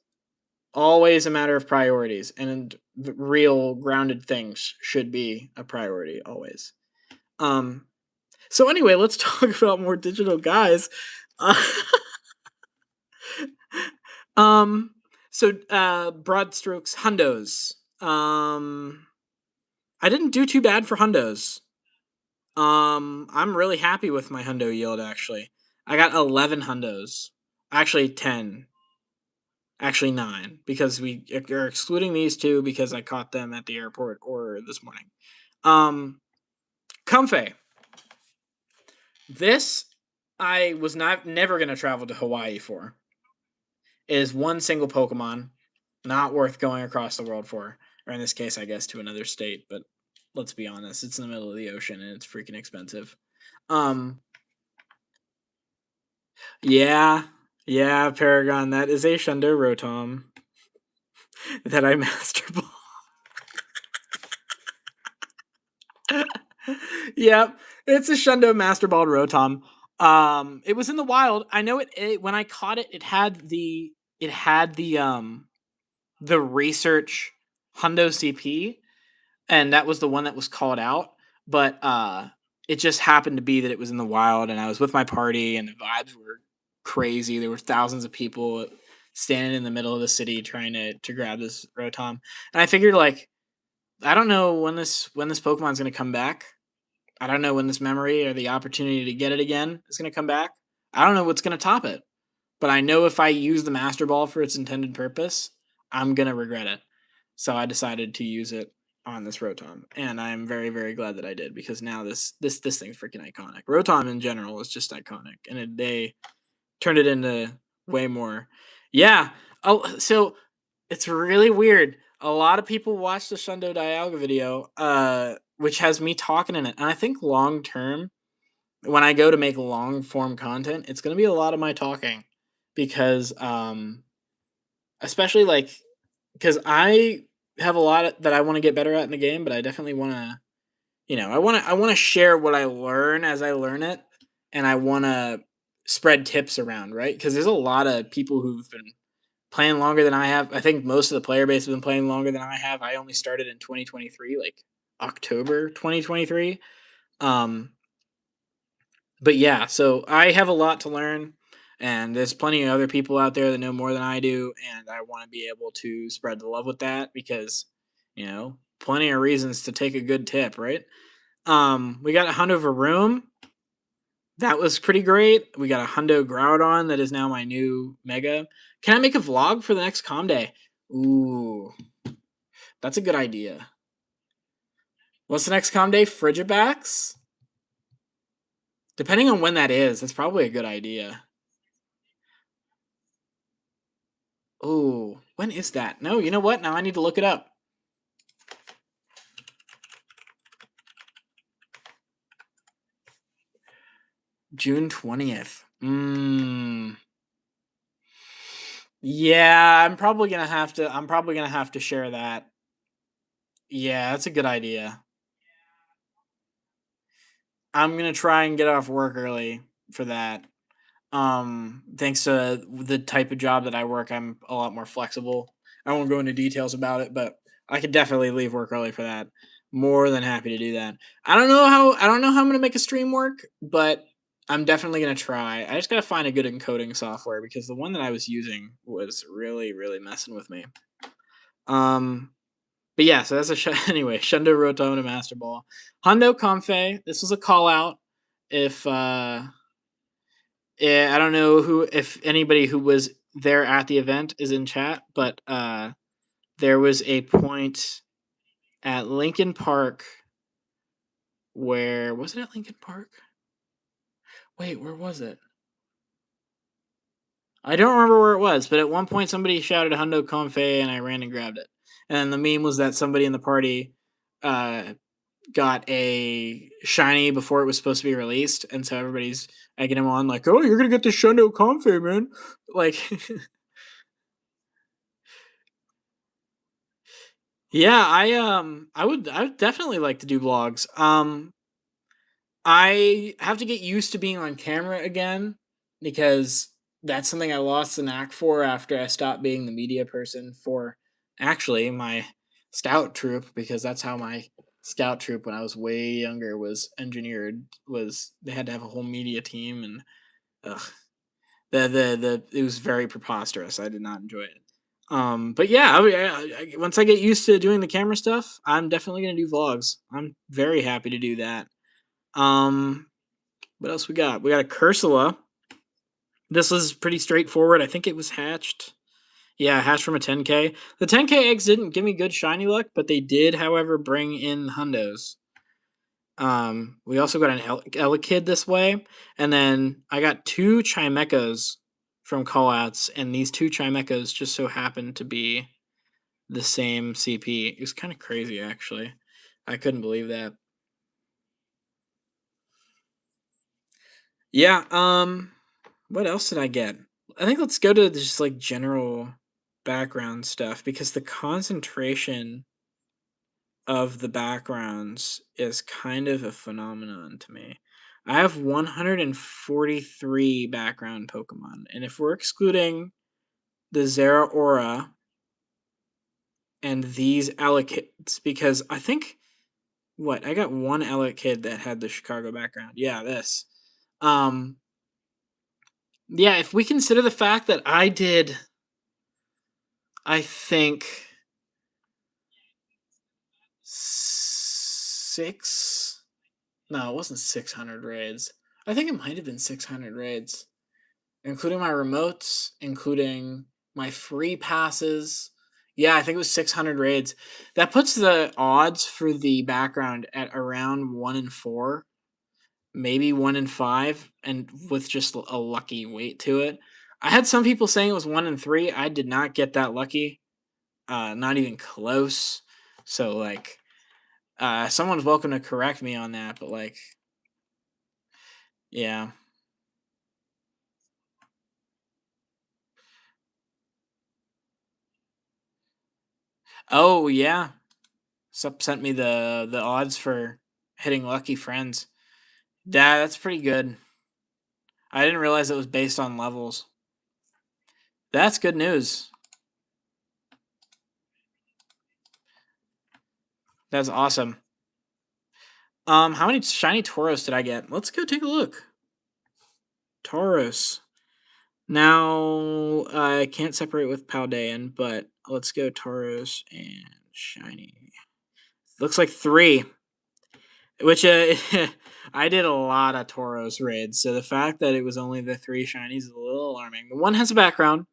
always a matter of priorities, and real grounded things should be a priority always. Um, so anyway, let's talk about more digital guys. Uh, um, broad strokes, hundos. I didn't do too bad for hundos. I'm really happy with my hundo yield actually. I got 11 hundos. Actually 10. Actually 9 because we are excluding these two because I caught them at the airport or this morning. Comfey. This I was not never going to travel to Hawaii for. It is one single Pokemon, not worth going across the world for. Or in this case, I guess to another state, but let's be honest, it's in the middle of the ocean and it's freaking expensive. Um yeah, yeah, Paragon, that is a Shundo Rotom that I master ball. Yep, it's a Shundo Master Ball Rotom. It was in the wild. I know it when I caught it, it had the research Hundo CP, and that was the one that was called out. But it just happened to be that it was in the wild, and I was with my party, and the vibes were crazy. There were thousands of people standing in the middle of the city trying to grab this Rotom, and I figured like I don't know when this Pokemon's gonna come back. I don't know when this memory or the opportunity to get it again is gonna come back. I don't know what's gonna top it. But I know if I use the Master Ball for its intended purpose, I'm gonna regret it. So I decided to use it on this Rotom, and I'm very very glad that I did because now this thing's freaking iconic. Rotom in general is just iconic, and they turned it into way more. Yeah. Oh, so it's really weird. A lot of people watch the Shundo Dialga video, which has me talking in it, and I think long term when I go to make long form content, it's gonna be a lot of my talking because especially like because I have a lot that I want to get better at in the game, but I definitely want to I want to share what I learn as I learn it, and I want to spread tips around, right? Because there's a lot of people who've been playing longer than I have. I think most of the player base has been playing longer than I have. I only started in 2023, like October 2023. Um, but yeah, so I have a lot to learn, and there's plenty of other people out there that know more than I do, and I want to be able to spread the love with that because, plenty of reasons to take a good tip, right? We got a Hundo Varoom. That was pretty great. We got a Hundo Groudon that is now my new Mega. Can I make a vlog for the next Com Day? Ooh, that's a good idea. What's the next Com Day? Frigibax? Depending on when that is, that's probably a good idea. Oh, when is that? No, you know what? Now I need to look it up. June 20th. Yeah, I'm probably gonna have to share that. Yeah, that's a good idea. I'm gonna try and get off work early for that. Thanks to the type of job that I work, I'm a lot more flexible. I won't go into details about it, but I could definitely leave work early for that. More than happy to do that. I don't know how I'm gonna make a stream work, but I'm definitely gonna try. I just gotta find a good encoding software because the one that I was using was really, really messing with me. Um, but yeah, so that's anyway. Shundo Rotom and Master Ball. Hundo Comfey. This was a call out. If Yeah, I don't know who if anybody who was there at the event is in chat, but there was a point at Lincoln Park where was it at Lincoln Park? Wait, where was it? I don't remember where it was, but at one point somebody shouted "Hundo Comfe" and I ran and grabbed it. And the meme was that somebody in the party uh, got a shiny before it was supposed to be released, and so everybody's egging him on like, "Oh, you're gonna get the Shundo Comfe, man!" Like, yeah, I would definitely like to do vlogs. I have to get used to being on camera again because that's something I lost the knack for after I stopped being the media person for actually my scout troop, because that's how my scout troop when I was way younger was engineered. Was they had to have a whole media team, and ugh, the it was very preposterous. I did not enjoy it. But yeah, once I get used to doing the camera stuff, I'm definitely gonna do vlogs. I'm very happy to do that. Um, what else we got? We got a Cursula. This was pretty straightforward. I think it was hatched. Yeah, hatched from a 10K. The 10K eggs didn't give me good shiny luck, but they did, however, bring in hundos. We also got an Elekid this way, and then I got two Chimechas from callouts, and these two Chimechas just so happened to be the same CP. It was kind of crazy, actually. I couldn't believe that. Yeah. What else did I get? I think let's go to just like general background stuff because the concentration of the backgrounds is kind of a phenomenon to me. I have 143 background Pokemon, and if we're excluding the Zeraora and these Elekid, because I think what I got one Elekid that had the Chicago background. Yeah, this. Um, yeah, if we consider the fact that I did, I think six. No, it wasn't 600 raids. I think it might have been 600 raids, including my remotes, including my free passes. Yeah, I think it was 600 raids. That puts the odds for the background at around 1 in 4, maybe 1 in 5, and with just a lucky weight to it. I had some people saying it was 1 in 3. I did not get that lucky. Not even close. So, like, someone's welcome to correct me on that, but like, yeah. Oh yeah. Sup sent me the odds for hitting lucky friends. That's pretty good. I didn't realize it was based on levels. That's good news. That's awesome. How many shiny Tauros did I get? Let's go take a look. Tauros. Now I can't separate with Paldean, but let's go Tauros and shiny. Looks like 3. Which I did a lot of Tauros raids, so the fact that it was only the 3 shinies is a little alarming. The one has a background,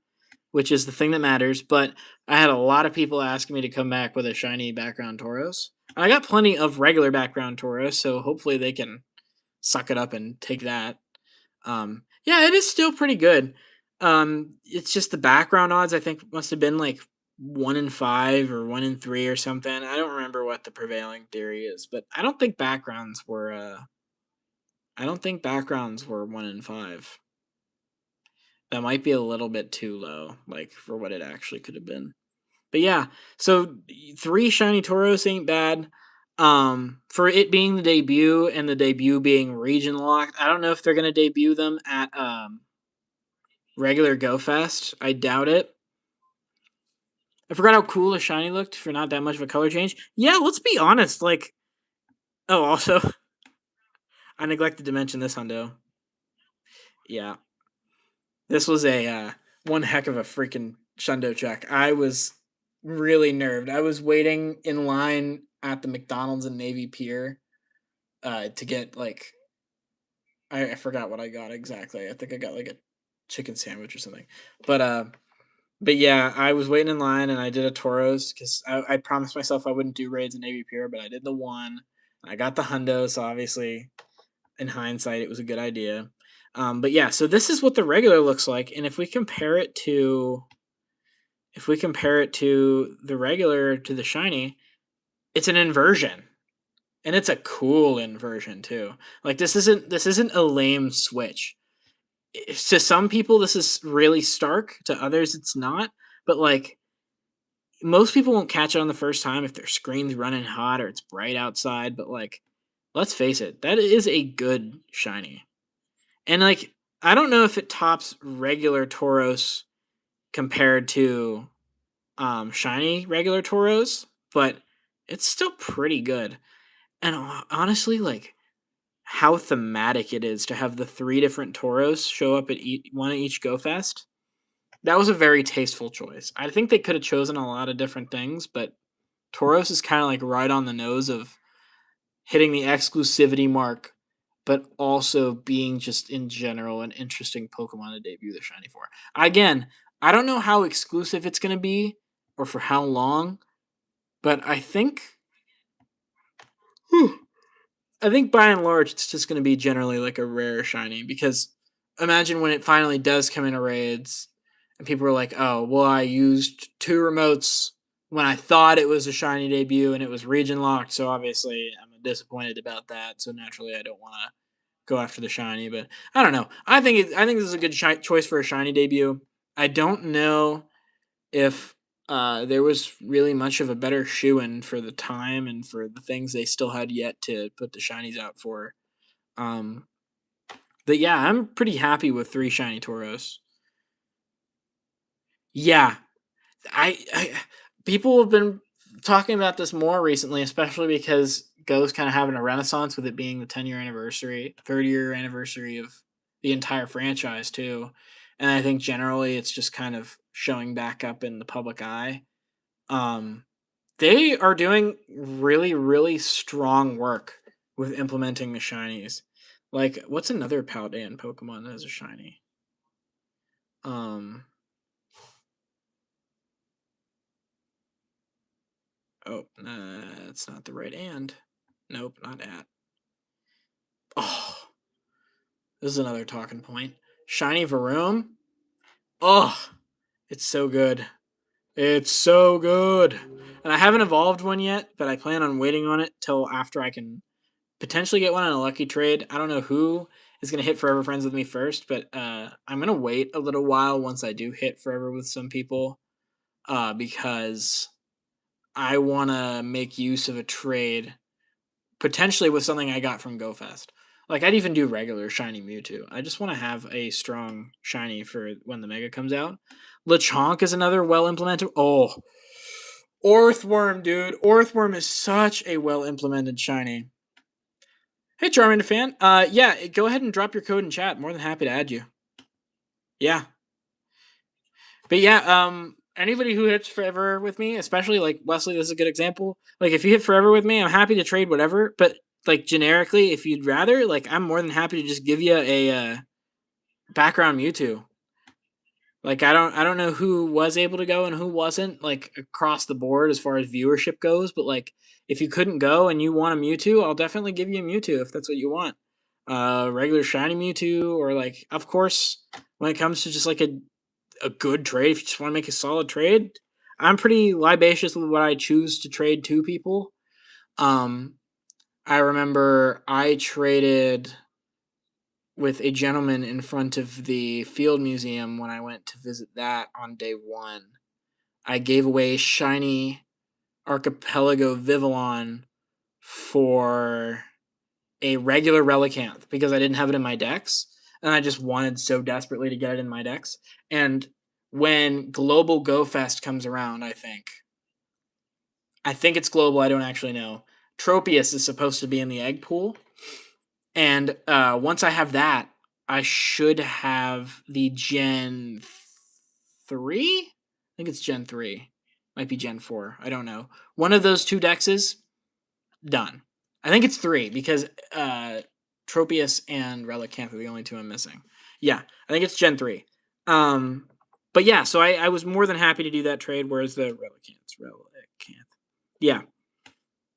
which is the thing that matters, but I had a lot of people asking me to come back with a shiny background Tauros. I got plenty of regular background Tauros, so hopefully they can suck it up and take that. Yeah, it is still pretty good. It's just the background odds I think must have been like 1 in 5 or 1 in 3 or something. I don't remember what the prevailing theory is, but I don't think backgrounds were 1 in 5. That might be a little bit too low, like for what it actually could have been. But yeah, so 3 shiny Tauros ain't bad. For it being the debut and the debut being region locked, I don't know if they're gonna debut them at regular Go Fest. I doubt it. I forgot how cool a shiny looked for not that much of a color change. Yeah, let's be honest. Like, oh, also, I neglected to mention this, Hundo. Yeah, this was a one heck of a freaking Shundo check. I was really nerved. I was waiting in line at the McDonald's in Navy Pier to get like I forgot what I got exactly. I think I got like a chicken sandwich or something. But uh but yeah, I was waiting in line and I did a Toros because I promised myself I wouldn't do raids in Navy Pier, but I did the one. I got the hundo, so obviously in hindsight it was a good idea. But yeah, so this is what the regular looks like, and if we compare it to the regular to the shiny, it's an inversion. And it's a cool inversion too. Like this isn't a lame switch. To some people this is really stark, to others it's not. But like most people won't catch it on the first time if their screen's running hot or it's bright outside, but like let's face it, that is a good shiny. And like I don't know if it tops regular Tauros compared to shiny regular Tauros, but it's still pretty good. And honestly, like how thematic it is to have the three different Tauros show up at one at each Go Fest. That was a very tasteful choice. I think they could have chosen a lot of different things, but Tauros is kind of like right on the nose of hitting the exclusivity mark, but also being just in general an interesting Pokemon to debut the shiny for. Again, I don't know how exclusive it's going to be or for how long, but I think by and large it's just going to be generally like a rare shiny, because imagine when it finally does come into raids and people are like, "Oh, well I used two remotes when I thought it was a shiny debut and it was region locked, so obviously I'm disappointed about that. So naturally I don't want to go after the shiny." But I don't know. I think this is a good choice for a shiny debut. I don't know if there was really much of a better shoe in for the time and for the things they still had yet to put the shinies out for. Um, but yeah, I'm pretty happy with three shiny Tauros. Yeah, I people have been talking about this more recently, especially because Go's kind of having a renaissance with it being the 10-year anniversary, 30-year anniversary of the entire franchise too. And I think generally it's just kind of showing back up in the public eye. Um, they are doing really, really strong work with implementing the shinies. Like, what's another Paldean Pokemon that has a shiny? Um, oh, that's not the right and. Nope, not at. Oh, this is another talking point. Shiny Varoom. Oh, it's so good. It's so good. And I haven't evolved one yet, but I plan on waiting on it till after I can potentially get one on a lucky trade. I don't know who is going to hit Forever Friends with me first, but I'm going to wait a little while once I do hit Forever with some people, because I want to make use of a trade potentially with something I got from GoFest. Like I'd even do regular shiny Mewtwo. I just want to have a strong shiny for when the Mega comes out. Lechonk is another well implemented. Oh, Orthworm, dude. Orthworm is such a well implemented shiny. Hey, Charmander fan. Yeah, go ahead and drop your code in chat. More than happy to add you. Yeah, but yeah, anybody who hits Forever with me, especially like Wesley, this is a good example. Like, if you hit Forever with me, I'm happy to trade whatever. But like generically, if you'd rather, like, I'm more than happy to just give you a background Mewtwo. Like, I don't know who was able to go and who wasn't, like across the board as far as viewership goes. But like, if you couldn't go and you want a Mewtwo, I'll definitely give you a Mewtwo if that's what you want. Regular shiny Mewtwo, or like, of course, when it comes to just like a good trade, if you just want to make a solid trade, I'm pretty libacious with what I choose to trade to people. Um, I remember I traded with a gentleman in front of the Field Museum when I went to visit that on day one. I gave away shiny Archipelago Vivillon for a regular Relicanth because I didn't have it in my decks, and I just wanted so desperately to get it in my decks. And when Global Go Fest comes around, I think it's global. I don't actually know. Tropius is supposed to be in the egg pool, and once I have that, I should have the Gen 3. I think it's Gen 3. Might be Gen 4. I don't know. One of those two dexes done. I think it's 3 because Tropius and Relicanth are the only two I'm missing. Yeah, I think it's Gen 3. Um, but yeah, so I was more than happy to do that trade. Where's the Relicanth? Yeah,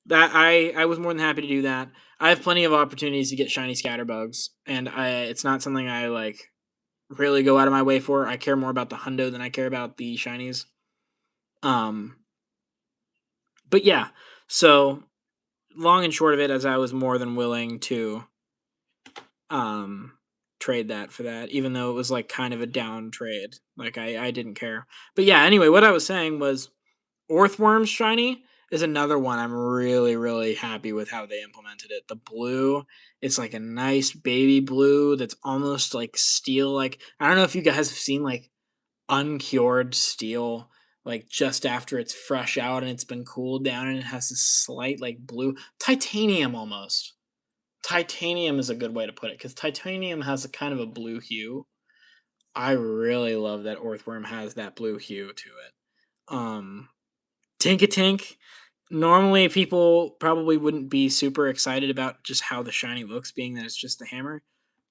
that I was more than happy to do that. I have plenty of opportunities to get shiny scatterbugs, and it's not something I like really go out of my way for. I care more about the hundo than I care about the shinies. Um, but yeah, so long and short of it, as I was more than willing to um trade that for that, even though it was like kind of a down trade. Like I didn't care. But yeah, anyway, what I was saying was Orthworm's shiny is another one I'm really, really happy with how they implemented it. The blue, it's like a nice baby blue that's almost like steel. Like, I don't know if you guys have seen like uncured steel, like just after it's fresh out and it's been cooled down and it has this slight like blue titanium almost. Titanium is a good way to put it because titanium has a kind of a blue hue. I really love that Orthworm has that blue hue to it. Tinkatink. Normally, people probably wouldn't be super excited about just how the shiny looks, being that it's just the hammer.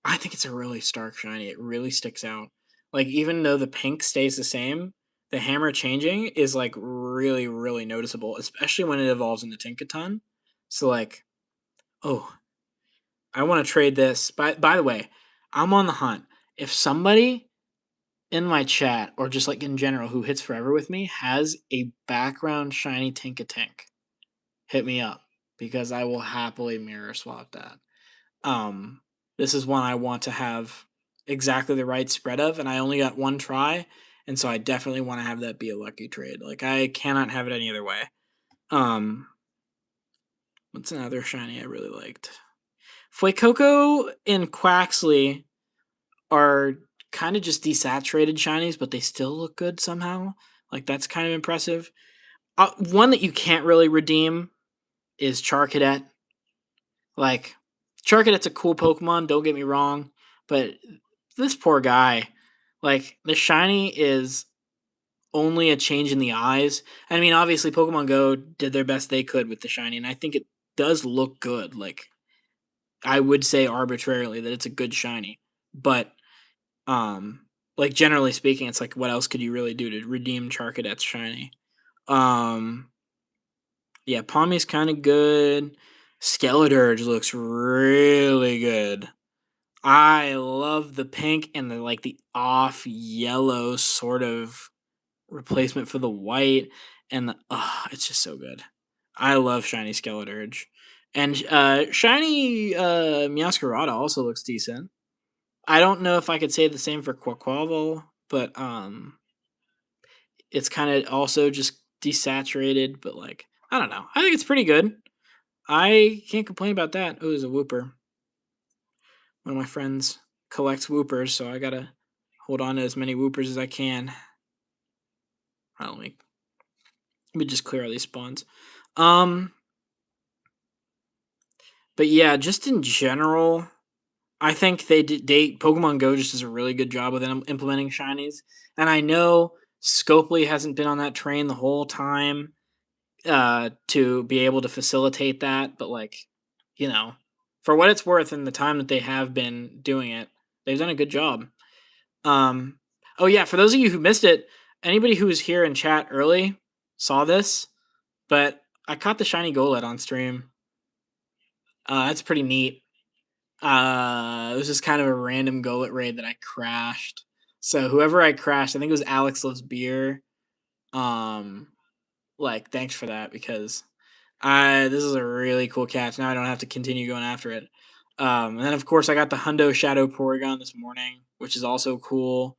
I think it's a really stark shiny. It really sticks out. Like, even though the pink stays the same, the hammer changing is like really, really noticeable, especially when it evolves into Tinkaton. So, like, oh, I want to trade this. By the way, I'm on the hunt. If somebody in my chat or just like in general who hits forever with me has a background shiny Tinkatink, hit me up because I will happily mirror swap that. Um, this is one I want to have exactly the right spread of, and I only got one try, and so I definitely want to have that be a lucky trade. Like I cannot have it any other way. Um, what's another shiny I really liked? Fuecoco and Quaxley are kind of just desaturated shinies, but they still look good somehow. Like that's kind of impressive. One that you can't really redeem is Charcadet. Like, Charcadet's a cool Pokemon, don't get me wrong, but this poor guy, like, the shiny is only a change in the eyes. I mean, obviously, Pokemon Go did their best they could with the shiny, and I think it does look good. Like, I would say arbitrarily that it's a good shiny, but, like, generally speaking, it's like, what else could you really do to redeem Charcadet's shiny? Um, yeah, Palmy's kind of good. Skeledirge looks really good. I love the pink and the like the off yellow sort of replacement for the white, and it's just so good. I love shiny Skeledirge. And shiny Meowscarada also looks decent. I don't know if I could say the same for Quaquaval, but it's kind of also just desaturated, but like I don't know. I think it's pretty good. I can't complain about that. Oh, there's a Wooper. One of my friends collects Woopers, so I gotta hold on to as many Woopers as I can. Let me just clear all these spawns. But yeah, just in general, I think they Pokemon Go just does a really good job with implementing shinies, and I know Scopely hasn't been on that train the whole time to be able to facilitate that, but like, you know, for what it's worth and the time that they have been doing it, they've done a good job. Um, oh yeah, for those of you who missed it, anybody who was here in chat early saw this, but I caught the shiny Golett on stream. That's pretty neat. It was just kind of a random Golett raid that I crashed. So whoever I crashed, I think it was Alex Loves Beer. Um, like thanks for that because this is a really cool catch. Now I don't have to continue going after it. And then of course I got the Hundo Shadow Porygon this morning, which is also cool.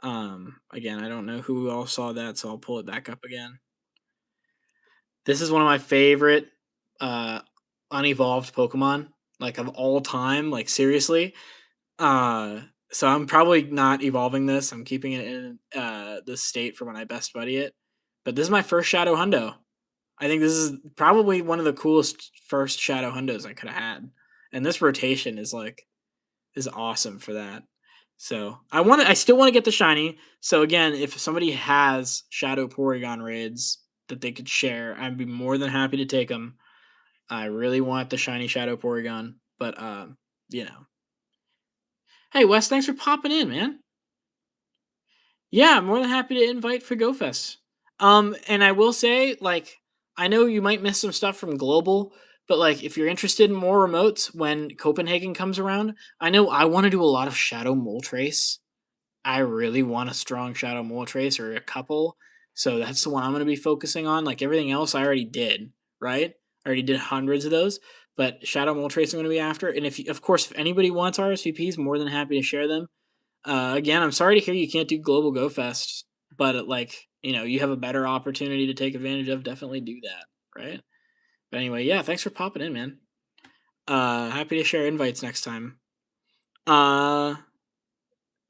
Again, I don't know who all saw that, so I'll pull it back up again. This is one of my favorite unevolved Pokemon, like of all time, like seriously. So I'm probably not evolving this. I'm keeping it in this state for when I best buddy it. But this is my first Shadow Hundo. I think this is probably one of the coolest first Shadow Hundos I could have had. And this rotation is awesome for that. So I still want to get the shiny. So again, if somebody has Shadow Porygon raids that they could share, I'd be more than happy to take them. I really want the shiny Shadow Porygon, but you know. Hey Wes, thanks for popping in, man. Yeah, I'm more than happy to invite for GoFest. And I will say, like, I know you might miss some stuff from Global, But like, if you're interested in more remotes when Copenhagen comes around, I know I want to do a lot of Shadow Mole Trace. I really want a strong Shadow Mole Trace or a couple. So that's the one I'm going to be focusing on. Like everything else, I already did, right? I already did hundreds of those, but Shadow Mole Trace I'm going to be after. And if, of course, if anybody wants RSVPs, more than happy to share them. Again, I'm sorry to hear you can't do Global Go Fest, but like, you have a better opportunity to take advantage of. Definitely do that, right? But anyway, yeah, thanks for popping in, man. Happy to share invites next time. Uh,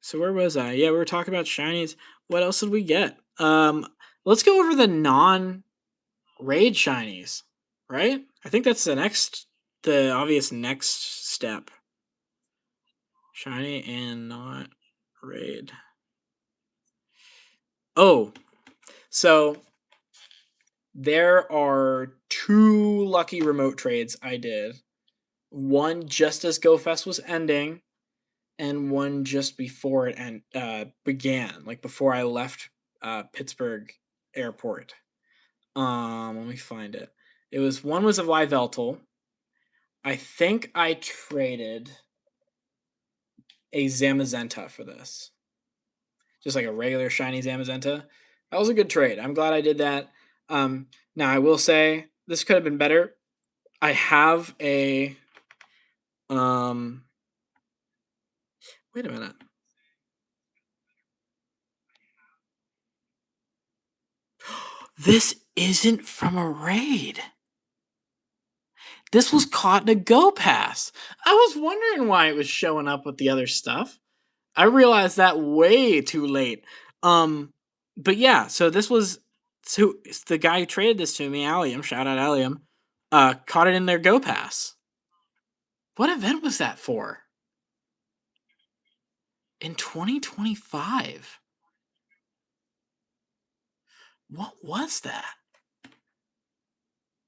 so where was I? Yeah, we were talking about shinies. What else did we get? Let's go over the non-raid shinies, right? I think that's the obvious next step. Shiny and not raid. Oh, so there are two lucky remote trades I did. One just as GoFest was ending, and one just before it began, like before I left Pittsburgh Airport. Let me find it. One was a Yveltal. I think I traded a Zamazenta for this, just like a regular shiny Zamazenta. That was a good trade. I'm glad I did that. Now I will say this could have been better. I have a wait a minute. This isn't from a raid. This was caught in a Go Pass. I was wondering why it was showing up with the other stuff. I realized that way too late. But yeah, so this was the guy who traded this to me, Allium. Shout out Allium. Caught it in their Go Pass. What event was that for? In 2025. What was that?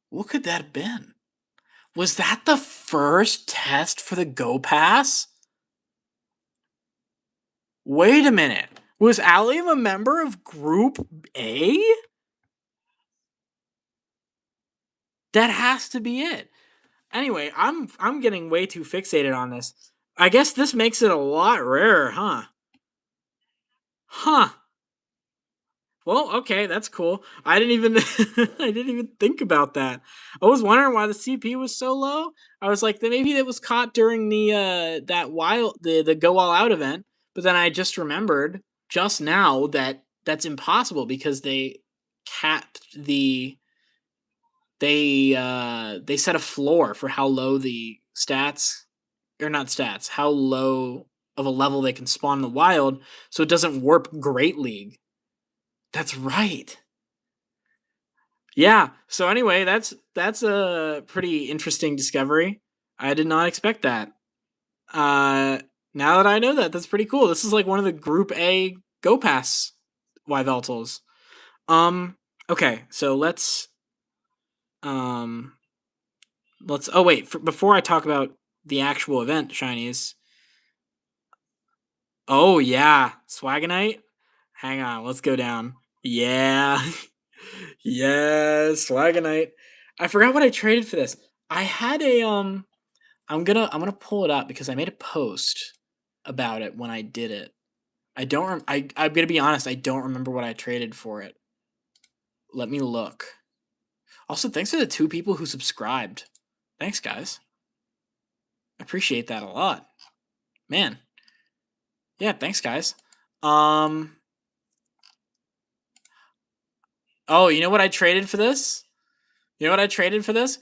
What could that have been? Was that the first test for the Go Pass? Wait a minute. Was Allium a member of Group A? That has to be it. Anyway, I'm getting way too fixated on this. I guess this makes it a lot rarer, huh? Huh. Well, okay, that's cool. I didn't even I didn't even think about that. I was wondering why the CP was so low. I was like, maybe it was caught during the Go All Out event, but then I just remembered just now that that's impossible because capped they set a floor for how low the stats, or not stats, how low of a level they can spawn in the wild, so it doesn't warp Great League. That's right. Yeah. So anyway, that's a pretty interesting discovery. I did not expect that. Now that I know that, that's pretty cool. This is like one of the Group A Go Pass Yveltals. Okay, so um let's. Oh wait, before I talk about the actual event, shinies. Oh yeah, Swagonite. Hang on, let's go down. Yeah, yeah, Swagonite. I forgot what I traded for this. I had a I'm gonna pull it up because I made a post about it when I did it. I don't. I'm gonna be honest. I don't remember what I traded for it. Let me look. Also, thanks to the two people who subscribed. Thanks, guys. I appreciate that a lot. Man. Yeah, thanks, guys. Um. Oh, you know what I traded for this? You know what I traded for this?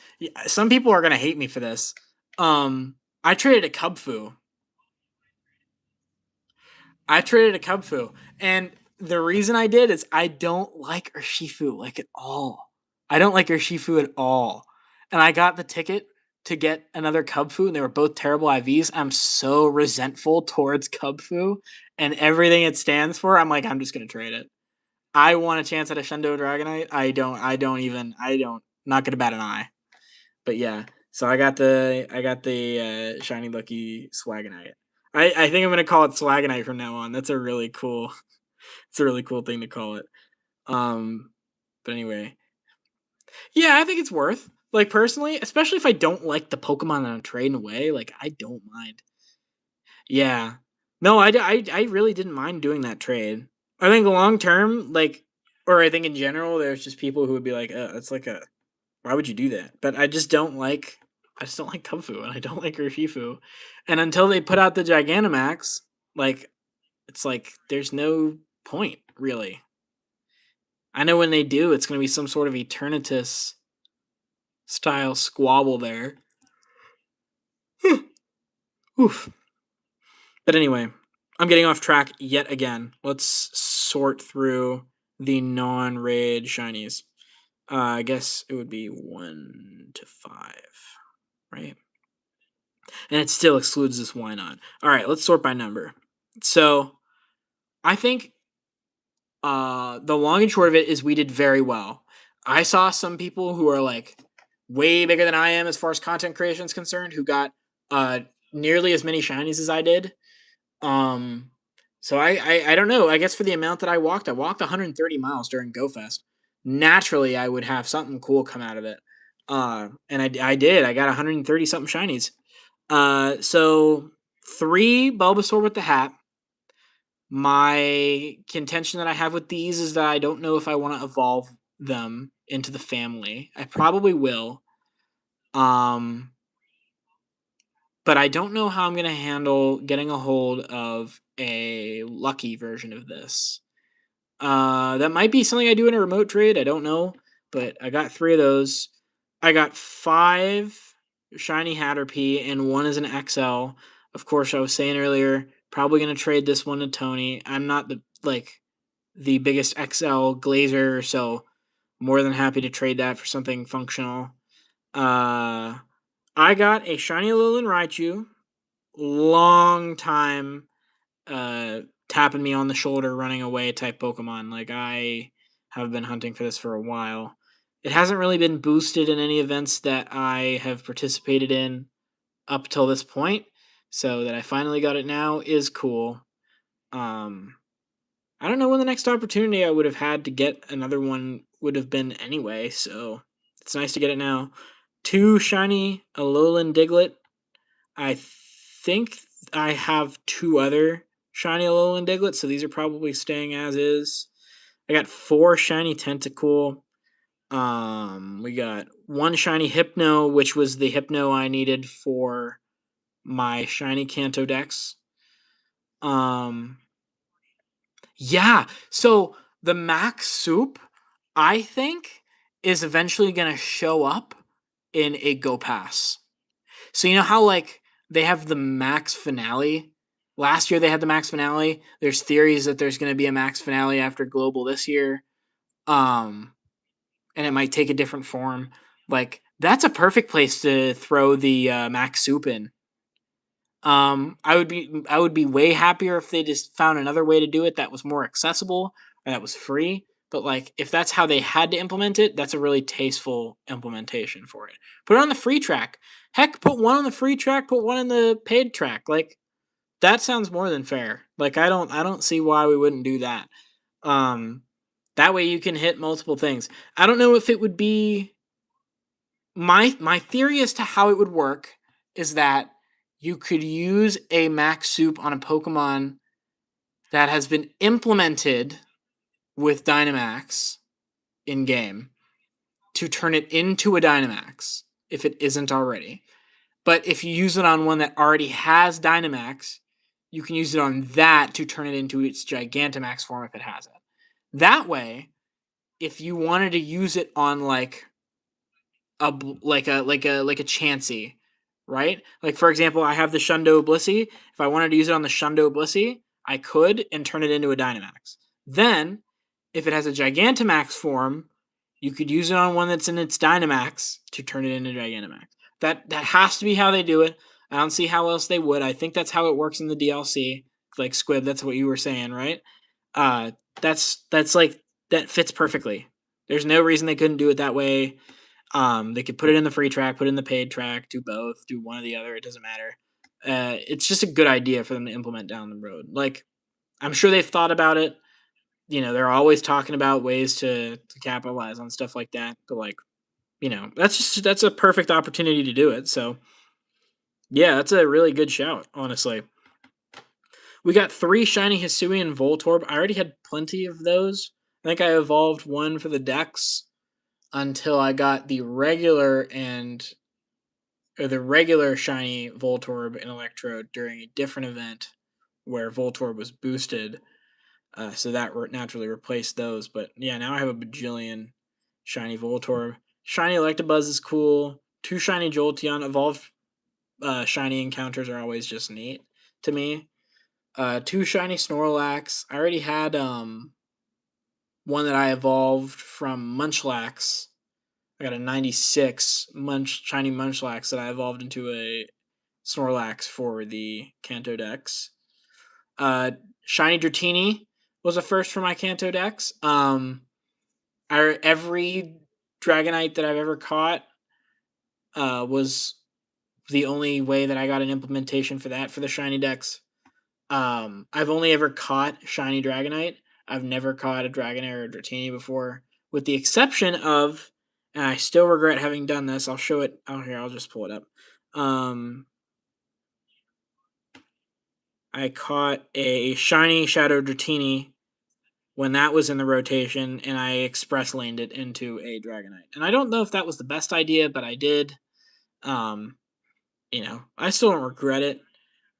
Some people are gonna hate me for this. I traded a Cubfu. I traded a Cubfu, and the reason I did is I don't like Urshifu like at all. I don't like Urshifu at all, and I got the ticket to get another Cubfu, and they were both terrible IVs. I'm so resentful towards Cubfu and everything it stands for. I'm like, I'm just gonna trade it. I want a chance at a Shundo Dragonite. Not gonna bat an eye. But yeah, so I got the shiny lucky Swagonite. I think I'm gonna call it Swagonite from now on. That's a really cool it's a really cool thing to call it. Um but anyway. Yeah, I think it's worth. Like, personally, especially if I don't like the Pokemon that I'm trading away, like, I don't mind. Yeah. No, I really didn't mind doing that trade. I think long term, like, or I think in general, there's just people who would be like, it's like a, why would you do that? But I just don't like Kung-Fu and I don't like Urshifu. And until they put out the Gigantamax, like, it's like, there's no point, really. I know when they do, it's going to be some sort of Eternatus style squabble there. Oof. But anyway, I'm getting off track yet again. Let's sort through the non-raid shinies. I guess it would be 1 to 5, right? And it still excludes this why not. All right, let's sort by number. So I think the long and short of it is we did very well. I saw some people who are like way bigger than I am as far as content creation is concerned who got uh nearly as many shinies as I did. Um, so I don't know. I guess for the amount that I walked 130 miles during GoFest. Naturally, I would have something cool come out of it. And I did. I got 130 something shinies. So 3 Bulbasaur with the hat. My contention that I have with these is that I don't know if I want to evolve them into the family. I probably will. Um, but I don't know how I'm going to handle getting a hold of a lucky version of this. That might be something I do in a remote trade. I don't know, but I got 3 of those. I got 5 shiny Hatterpie and 1 is an XL. Of course, I was saying earlier, probably going to trade this one to Tony. I'm not the biggest XL glazer, so more than happy to trade that for something functional. I got a shiny Alolan Raichu. Long time tapping me on the shoulder, running away type Pokemon. Like, I have been hunting for this for a while. It hasn't really been boosted in any events that I have participated in up till this point. So that I finally got it now is cool. Um, I don't know when the next opportunity I would have had to get another one would have been anyway, so it's nice to get it now. 2 shiny Alolan Diglett. I think I have 2 other shiny Alolan Diglett, so these are probably staying as is. I got 4 shiny Tentacool. We got 1 shiny Hypno, which was the Hypno I needed for my shiny Kanto Dex. Yeah, so the Max Soup, I think, is eventually going to show up in a Go Pass. So you know how like they have the Max Finale? Last year they had the Max Finale. There's theories that there's going to be a Max Finale after Global this year. Um and it might take a different form. Like that's a perfect place to throw the Max Soup in. I would be way happier if they just found another way to do it that was more accessible and that was free. But like if that's how they had to implement it, that's a really tasteful implementation for it. Put it on the free track. Heck, put 1 on the free track, put 1 in the paid track. Like that sounds more than fair. Like I don't see why we wouldn't do that. Um that way you can hit multiple things. I don't know if it would be my theory as to how it would work is that you could use a max soup on a Pokemon that has been implemented with Dynamax in game to turn it into a Dynamax if it isn't already. But if you use it on one that already has Dynamax, you can use it on that to turn it into its Gigantamax form if it has it. That way, if you wanted to use it on like a Chansey, right? Like for example, I have the Shundo Blissey. If I wanted to use it on the Shundo Blissey, I could and turn it into a Dynamax. Then, if it has a Gigantamax form, you could use it on one that's in its Dynamax to turn it into Gigantamax. That has to be how they do it. I don't see how else they would. I think that's how it works in the DLC. Like Squib, that's what you were saying, right? Uh, that's like that fits perfectly. There's no reason they couldn't do it that way. They could put it in the free track, put it in the paid track, do both, do one or the other. It doesn't matter. It's just a good idea for them to implement down the road. Like, I'm sure they've thought about it. You know, they're always talking about ways to capitalize on stuff like that. But like, that's a perfect opportunity to do it. So yeah, that's a really good shout, honestly. We got 3 shiny Hisuian Voltorb. I already had plenty of those. I think I evolved one for the Dex until I got the regular shiny Voltorb and Electrode during a different event where Voltorb was boosted. So that naturally replaced those. But yeah, now I have a bajillion shiny Voltorb. Shiny Electabuzz is cool. 2 shiny Jolteon. Evolved shiny encounters are always just neat to me. 2 shiny Snorlax. I already had one that I evolved from Munchlax. I got a 96 shiny Munchlax that I evolved into a Snorlax for the Kanto Dex. Uh, shiny Dratini was a first for my Kanto Dex. Every Dragonite that I've ever caught was the only way that I got an implementation for that for the shiny Dex. I've only ever caught shiny Dragonite. I've never caught a Dragonair or a Dratini before, with the exception of, and I still regret having done this. I'll show it. Oh, here, I'll just pull it up. I caught a shiny Shadow Dratini when that was in the rotation, and I express laned it into a Dragonite. And I don't know if that was the best idea, but I did. Um, I still don't regret it,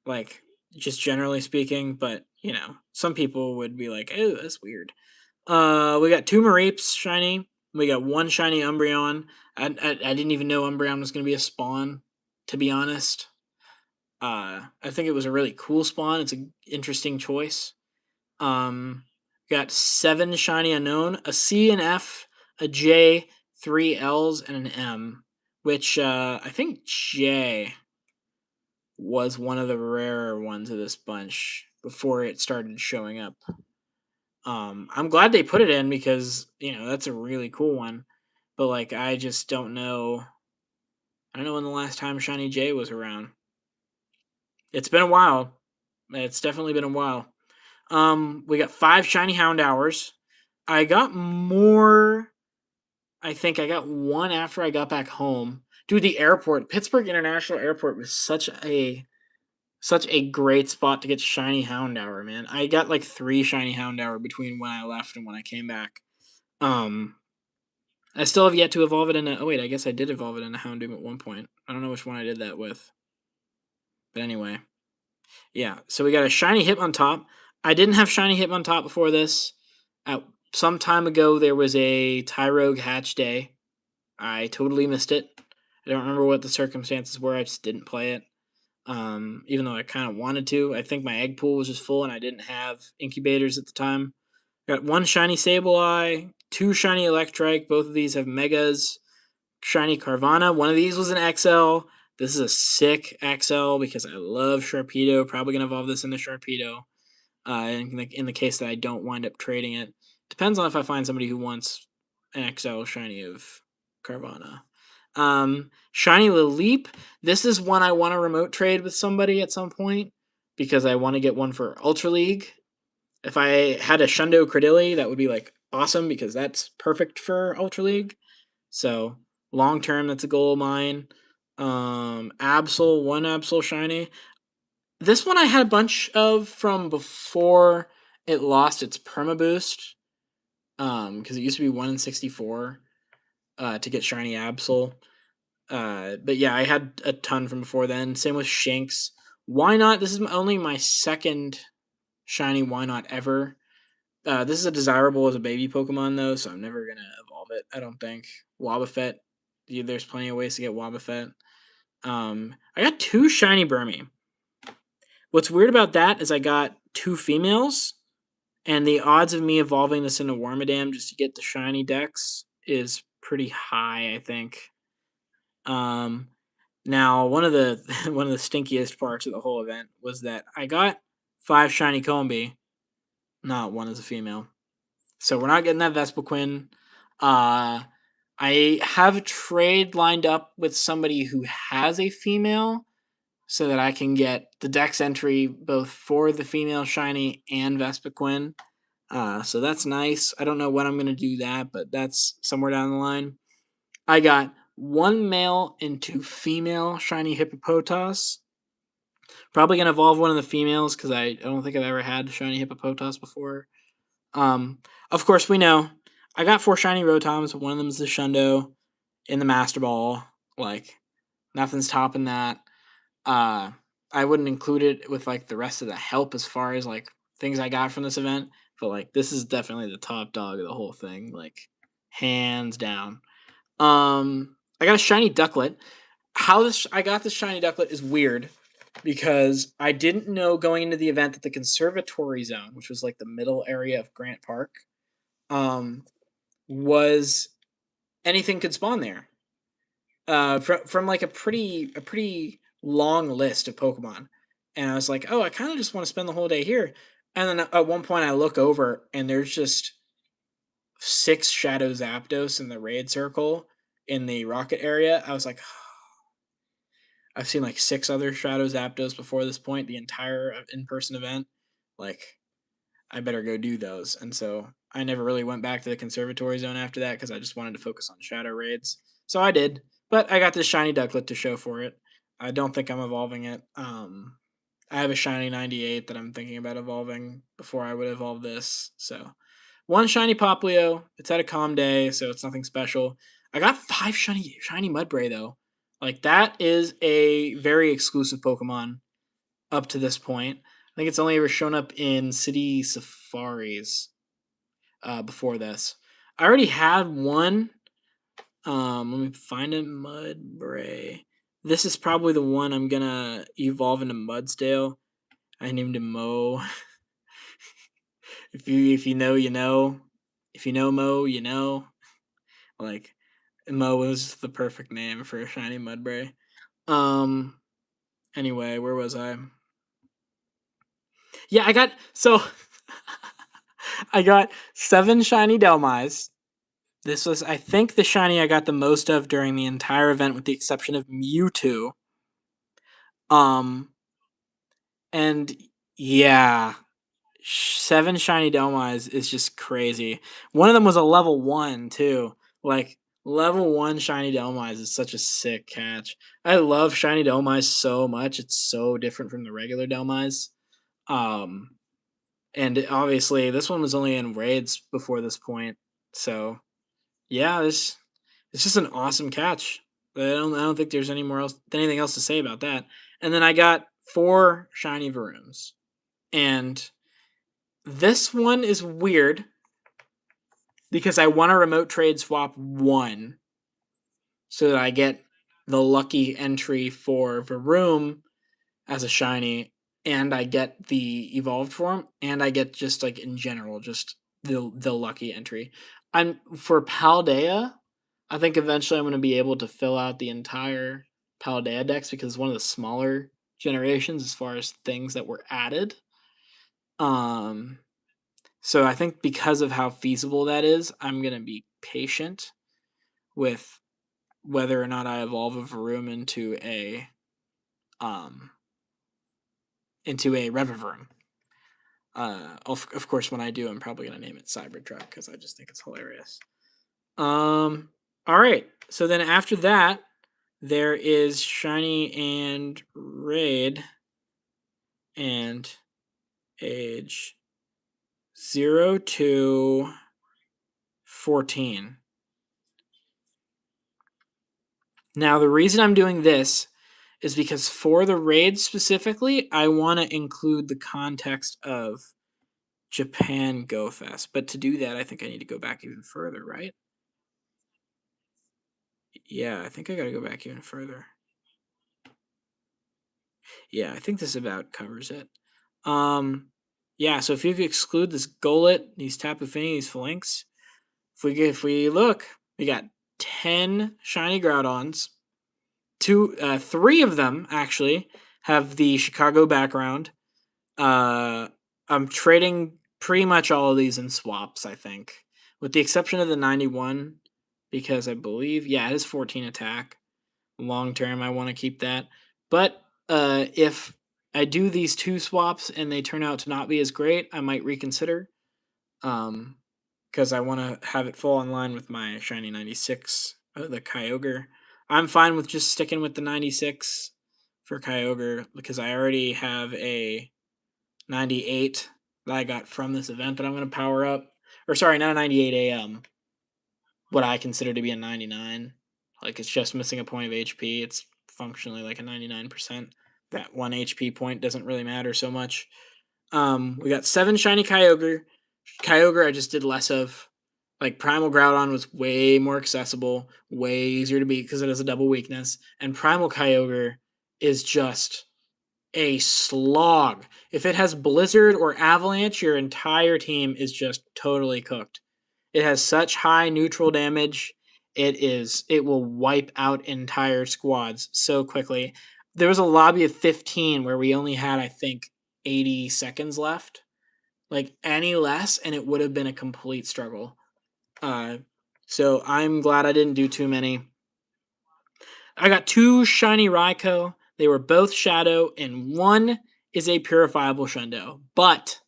like, just generally speaking, but, some people would be like, oh, that's weird. We got 2 Mareeps shiny. We got 1 shiny Umbreon. I didn't even know Umbreon was going to be a spawn, to be honest. I think it was a really cool spawn. It's an interesting choice. Got 7 shiny unknown, a C and F, a J, 3 L's, and an M. Which I think J was one of the rarer ones of this bunch before it started showing up. I'm glad they put it in because that's a really cool one. But like, I just don't know. I don't know when the last time Shiny J was around. It's been a while. It's definitely been a while. We got 5 shiny Houndours. I got more. I think I got 1 after I got back home. Dude, the airport, Pittsburgh International Airport, was such a great spot to get shiny Houndour, man. I got like 3 shiny Houndour between when I left and when I came back. I still have yet to evolve it in a. Oh wait, I guess I did evolve it in a Houndoom at one point. I don't know which one I did that with, but anyway. Yeah, so we got a shiny Hitmontop. I didn't have shiny Hitmontop before this. Some time ago, there was a Tyrogue Hatch Day. I totally missed it. I don't remember what the circumstances were. I just didn't play it. Even though I kind of wanted to. I think my egg pool was just full and I didn't have incubators at the time. Got 1 shiny Sableye, 2 shiny Electrike. Both of these have megas. Shiny Carvana. One of these was an XL. This is a sick XL because I love Sharpedo. Probably going to evolve this into Sharpedo in the case that I don't wind up trading it. Depends on if I find somebody who wants an XL shiny of Carvana. Shiny Laleep. This is one I want to remote trade with somebody at some point because I want to get one for Ultra League. If I had a Shundo Credilli, that would be like awesome because that's perfect for Ultra League. So long term, that's a goal of mine. Absol, 1 Absol shiny. This one I had a bunch of from before it lost its perma boost. Because it used to be 1 in 64 to get shiny Absol. But yeah, I had a ton from before then. Same with Shanks. Why not? This is only my second shiny Why Not ever. This is a desirable as a baby Pokemon though, so I'm never gonna evolve it. I don't think. Wobbuffet. There's plenty of ways to get Wobbuffet. I got 2 shiny Burmy. What's weird about that is I got 2 females, and the odds of me evolving this into Wormadam just to get the shiny Dex is pretty high, I think. Now one of the one of the stinkiest parts of the whole event was that I got 5 shiny Combi, not 1 as a female. So we're not getting that Vespiquen. I have a trade lined up with somebody who has a female so that I can get the Dex entry both for the female shiny and Vespiquen. So that's nice. I don't know when I'm going to do that, but that's somewhere down the line. I got one male and two female shiny hippopotas. Probably gonna evolve one of the females because I don't think I've ever had shiny hippopotas before. Um, of course, we know I got four shiny Rotoms. One of them is the Shundo in the Master Ball. Like, nothing's topping that. Uh, I wouldn't include it with like the rest of the help as far as like things I got from this event, but like this is definitely the top dog of the whole thing, like hands down. I got a shiny ducklet. How this I got this shiny ducklet is weird because I didn't know going into the event that the conservatory zone, which was like the middle area of Grant Park, um, was anything could spawn there. From like a pretty long list of Pokemon, and I was like, oh, I kind of just want to spend the whole day here. And then at one point, I look over and there's just six Shadow Zapdos in the raid circle in the rocket area. I was like, I've seen like six other Shadow Zapdos before this point, the entire in-person event. Like, I better go do those. And so I never really went back to the conservatory zone after that because I just wanted to focus on shadow raids. So I did, but I got this shiny ducklet to show for it. I don't think I'm evolving it. I have a shiny 98 that I'm thinking about evolving before I would evolve this. So one shiny Poplio. It's had a calm day, so it's nothing special. I got five shiny Mudbray though. Like that is a very exclusive Pokemon up to this point. I think it's only ever shown up in city safaris before this. I already had one. Let me find a Mudbray. This is probably the one I'm gonna evolve into Mudsdale. I named him Mo. If you know, you know. If you know Mo, you know. Like Mo was the perfect name for a shiny Mudbray. Um. Anyway, where was I? Yeah, I got so I got seven shiny Delmise. This was, I think, the shiny I got the most of during the entire event, with the exception of Mewtwo. Um, and yeah, seven shiny Delmise is just crazy. One of them was a level one too. Like level one shiny Delmise is such a sick catch. I love shiny Delmise so much. It's so different from the regular Delmise. Um, and obviously this one was only in raids before this point, so yeah, this it's just an awesome catch. I don't think there's anything else to say about that. And then I got four shiny Varooms. And this one is weird because I want to remote trade swap one so that I get the lucky entry for Varoom as a shiny, and I get the evolved form, and I get just like in general just the lucky entry. I'm for Paldea. I think eventually I'm going to be able to fill out the entire Paldea decks because it's one of the smaller generations as far as things that were added. Um, so I think because of how feasible that is, I'm going to be patient with whether or not I evolve a Varoom um into a Revivirm. Of course, when I do, I'm probably gonna name it Cybertruck because I just think it's hilarious. All right. So then after that, there is Shiny and Raid and age 0 to 14. Now the reason I'm doing this is because for the raid specifically, I want to include the context of Japan Go Fest. But to do that, I think I need to go back even further, right? Yeah, I think I gotta go back even further. Yeah, I think this about covers it. Yeah, so if you could exclude this Golett, these Tapu Fini, these Phalanx, if we look, we got 10 shiny Groudons. Three of them actually have the Chicago background. Uh, I'm trading pretty much all of these in swaps, I think, with the exception of the 91, because I believe, yeah, it is 14 attack. Long term, I want to keep that. But if I do these two swaps and they turn out to not be as great, I might reconsider. Because I want to have it fall in line with my shiny 96 the Kyogre. I'm fine with just sticking with the 96 for Kyogre because I already have a 98 that I got from this event that I'm going to power up. Or sorry, not a 98, what I consider to be a 99. Like it's just missing a point of HP. It's functionally like a 99%. That 1 HP point doesn't really matter so much. We got 7 shiny Kyogre. Kyogre I just did less of. Like Primal Groudon was way more accessible, way easier to beat because it has a double weakness. And Primal Kyogre is just a slog. If it has Blizzard or Avalanche, your entire team is just totally cooked. It has such high neutral damage. It will wipe out entire squads so quickly. There was a lobby of 15 where we only had I think 80 seconds left. Like any less and it would have been a complete struggle. So I'm glad I didn't do too many. I got 2 shiny Raikou. They were both Shadow, and one is a purifiable Shundo. But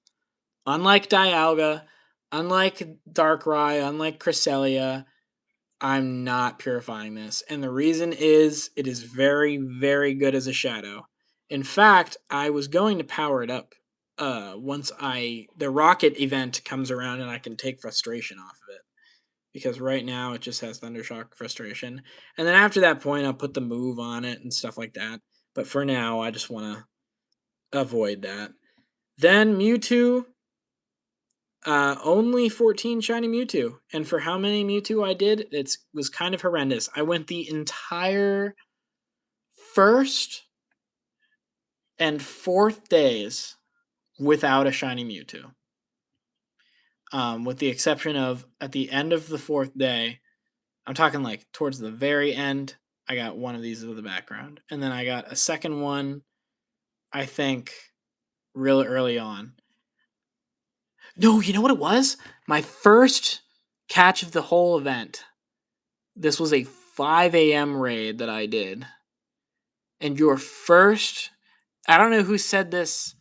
unlike Dialga, unlike Darkrai, unlike Cresselia, I'm not purifying this. And the reason is it is very, very good as a Shadow. In fact, I was going to power it up once the Rocket event comes around and I can take frustration off of it. Because right now it just has Thundershock frustration. And then after that point, I'll put the move on it and stuff like that. But for now, I just want to avoid that. Then Mewtwo, only 14 shiny Mewtwo. And for how many Mewtwo I did, it was kind of horrendous. I went the entire first and fourth days without a shiny Mewtwo. With the exception of at the end of the fourth day, I'm talking like towards the very end, I got one of these with the background. And then I got a second one, I think, real early on. No, you know what it was? My first catch of the whole event. This was a 5 a.m. raid that I did. And your first, I don't know who said this,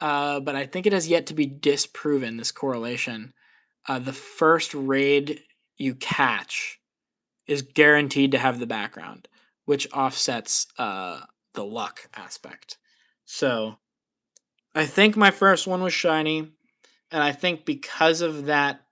but I think it has yet to be disproven, this correlation. The first raid you catch is guaranteed to have the background, which offsets the luck aspect. So I think my first one was shiny, and I think because of that,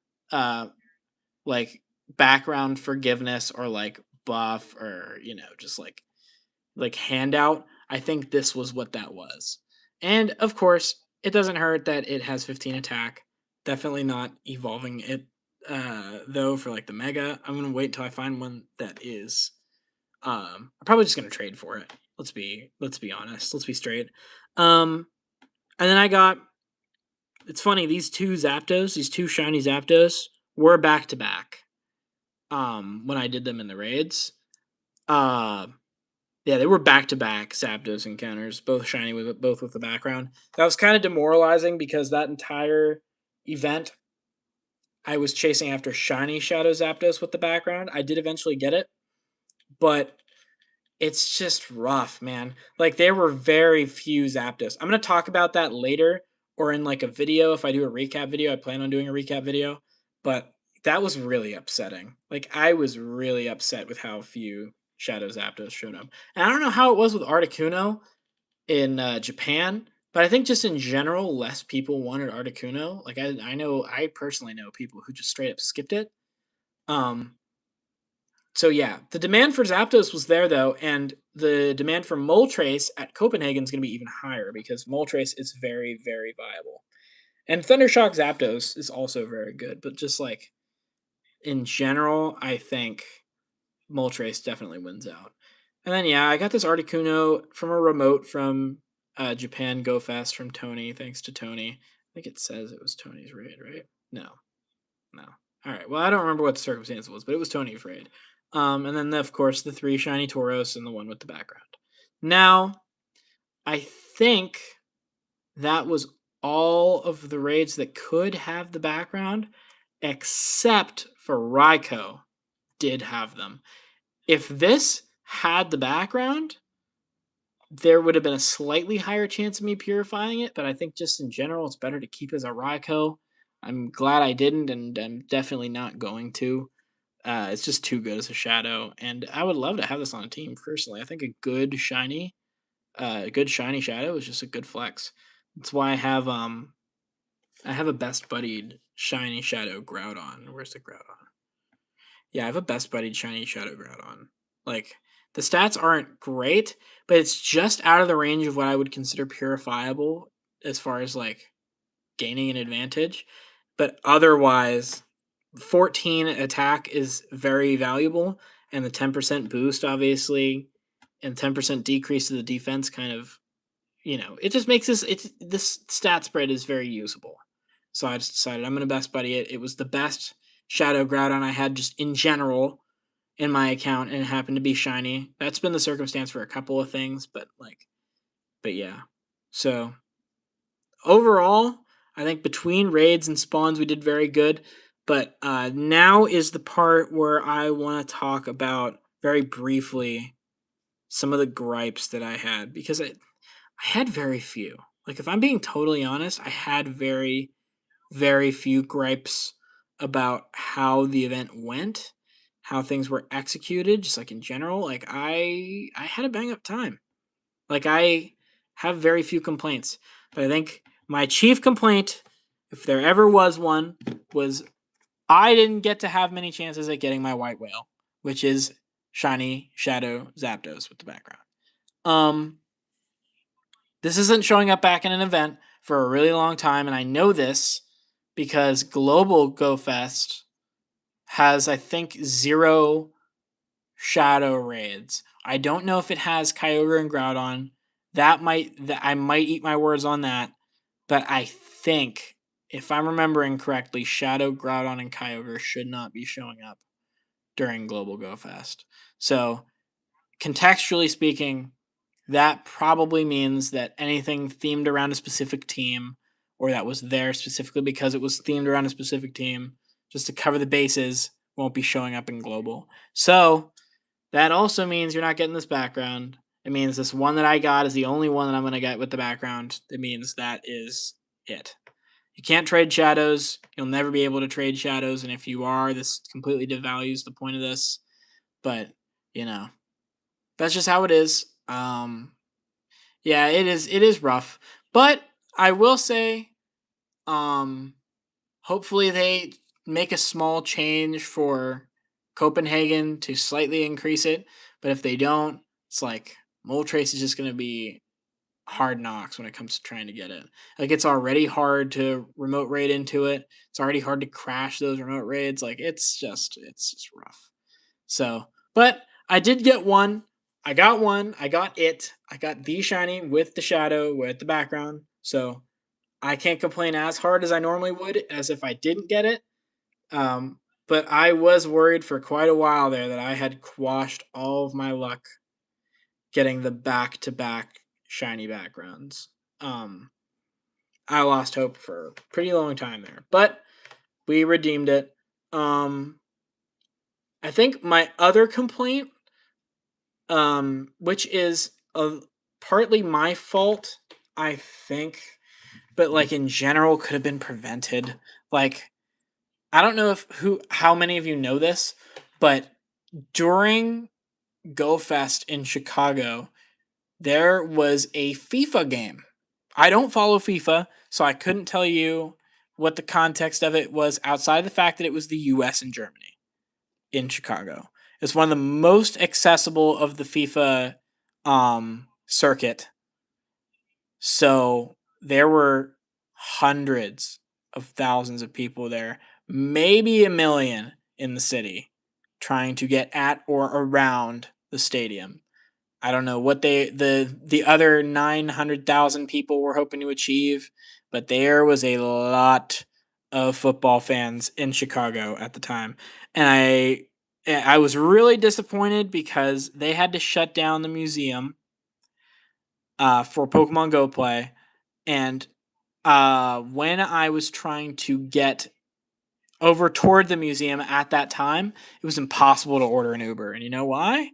like background forgiveness or like buff or just like handout, I think this was what that was. And of course, it doesn't hurt that it has 15 attack. Definitely not evolving it though for like the mega. I'm gonna wait until I find one that is. I'm probably just gonna trade for it. Let's be honest. Let's be straight. And then I got. It's funny, these two Zapdos, these two shiny Zapdos, were back to back. When I did them in the raids. Yeah, they were back to back Zapdos encounters, both shiny with the background. That was kind of demoralizing because that entire event I was chasing after shiny Shadow Zapdos with the background. I did eventually get it, but it's just rough, man. Like there were very few Zapdos. I'm gonna talk about that later or in like a video. If I do a recap video, I plan on doing a recap video. But that was really upsetting. Like I was really upset with how few Shadow Zapdos showed up. And I don't know how it was with Articuno in Japan, but I think just in general, less people wanted Articuno. Like I personally know people who just straight up skipped it. Um, so yeah, the demand for Zapdos was there though, and the demand for Moltres at Copenhagen is going to be even higher because Moltres is very, very viable, and Thundershock Zapdos is also very good. But just like in general, I think Moltres definitely wins out. And then yeah, I got this Articuno from a remote from Japan Go Fest from Tony. Thanks to Tony. I think it says it was Tony's raid, right? No. All right. Well, I don't remember what the circumstance was, but it was Tony's raid. And then of course the 3 shiny Tauros and the one with the background. Now, I think that was all of the raids that could have the background, except for Raikou did have them. If this had the background, there would have been a slightly higher chance of me purifying it, but I think just in general, it's better to keep as a Raikou. I'm glad I didn't, and I'm definitely not going to. It's just too good as a shadow, and I would love to have this on a team personally. I think a good shiny shadow is just a good flex. That's why I have a best buddied shiny shadow Groudon. Where's the Groudon? Yeah, I have a best buddied shiny shadow Groudon. Like the stats aren't great, but it's just out of the range of what I would consider purifiable as far as like gaining an advantage. But otherwise, 14 attack is very valuable, and the 10% boost, obviously, and 10% decrease to the defense kind of, it just makes this stat spread is very usable. So I just decided I'm going to best buddy it. It was the best Shadow Groudon I had just in general in my account, and it happened to be shiny. That's been the circumstance for a couple of things, but yeah. So overall, I think between raids and spawns, we did very good. But now is the part where I want to talk about very briefly some of the gripes that I had because I had very few. Like, if I'm being totally honest, I had very, very few gripes about how the event went, how things were executed, just like in general. Like, I had a bang up time. Like, I have very few complaints. But I think my chief complaint, if there ever was one, was I didn't get to have many chances at getting my white whale, which is shiny Shadow Zapdos with the background. This isn't showing up back in an event for a really long time, and I know this because Global Go Fest has, I think, 0 shadow raids. I don't know if it has Kyogre and Groudon. I might eat my words on that, but I think, if I'm remembering correctly, Shadow, Groudon, and Kyogre should not be showing up during Global Go Fest. So, contextually speaking, that probably means that anything themed around a specific team, or that was there specifically because it was themed around a specific team, just to cover the bases, won't be showing up in Global. So that also means you're not getting this background. It means this one that I got is the only one that I'm going to get with the background. It means that is it. You can't trade shadows. You'll never be able to trade shadows. And if you are, this completely devalues the point of this. But, that's just how it is. Yeah, it is rough. But I will say, um, hopefully they make a small change for Copenhagen to slightly increase it. But if they don't, it's like Moltres is just going to be hard knocks when it comes to trying to get it. Like, it's already hard to remote raid into it. It's already hard to crash those remote raids. Like, it's just rough. So, but I did get one. I got one. I got it. I got the shiny with the shadow with the background. So I can't complain as hard as I normally would as if I didn't get it. But I was worried for quite a while there that I had quashed all of my luck getting the back-to-back shiny backgrounds. I lost hope for a pretty long time there, but we redeemed it. I think my other complaint, which is partly my fault, I think, but like in general could have been prevented. Like, I don't know how many of you know this, but during GoFest in Chicago, there was a FIFA game. I don't follow FIFA, so I couldn't tell you what the context of it was outside of the fact that it was the US and Germany in Chicago. It's one of the most accessible of the FIFA circuit. So there were hundreds of thousands of people there, maybe a million in the city, trying to get at or around the stadium. I don't know what the other 900,000 people were hoping to achieve, but there was a lot of football fans in Chicago at the time. And I was really disappointed because they had to shut down the museum for Pokemon Go play. And when I was trying to get over toward the museum at that time, it was impossible to order an Uber. And you know why?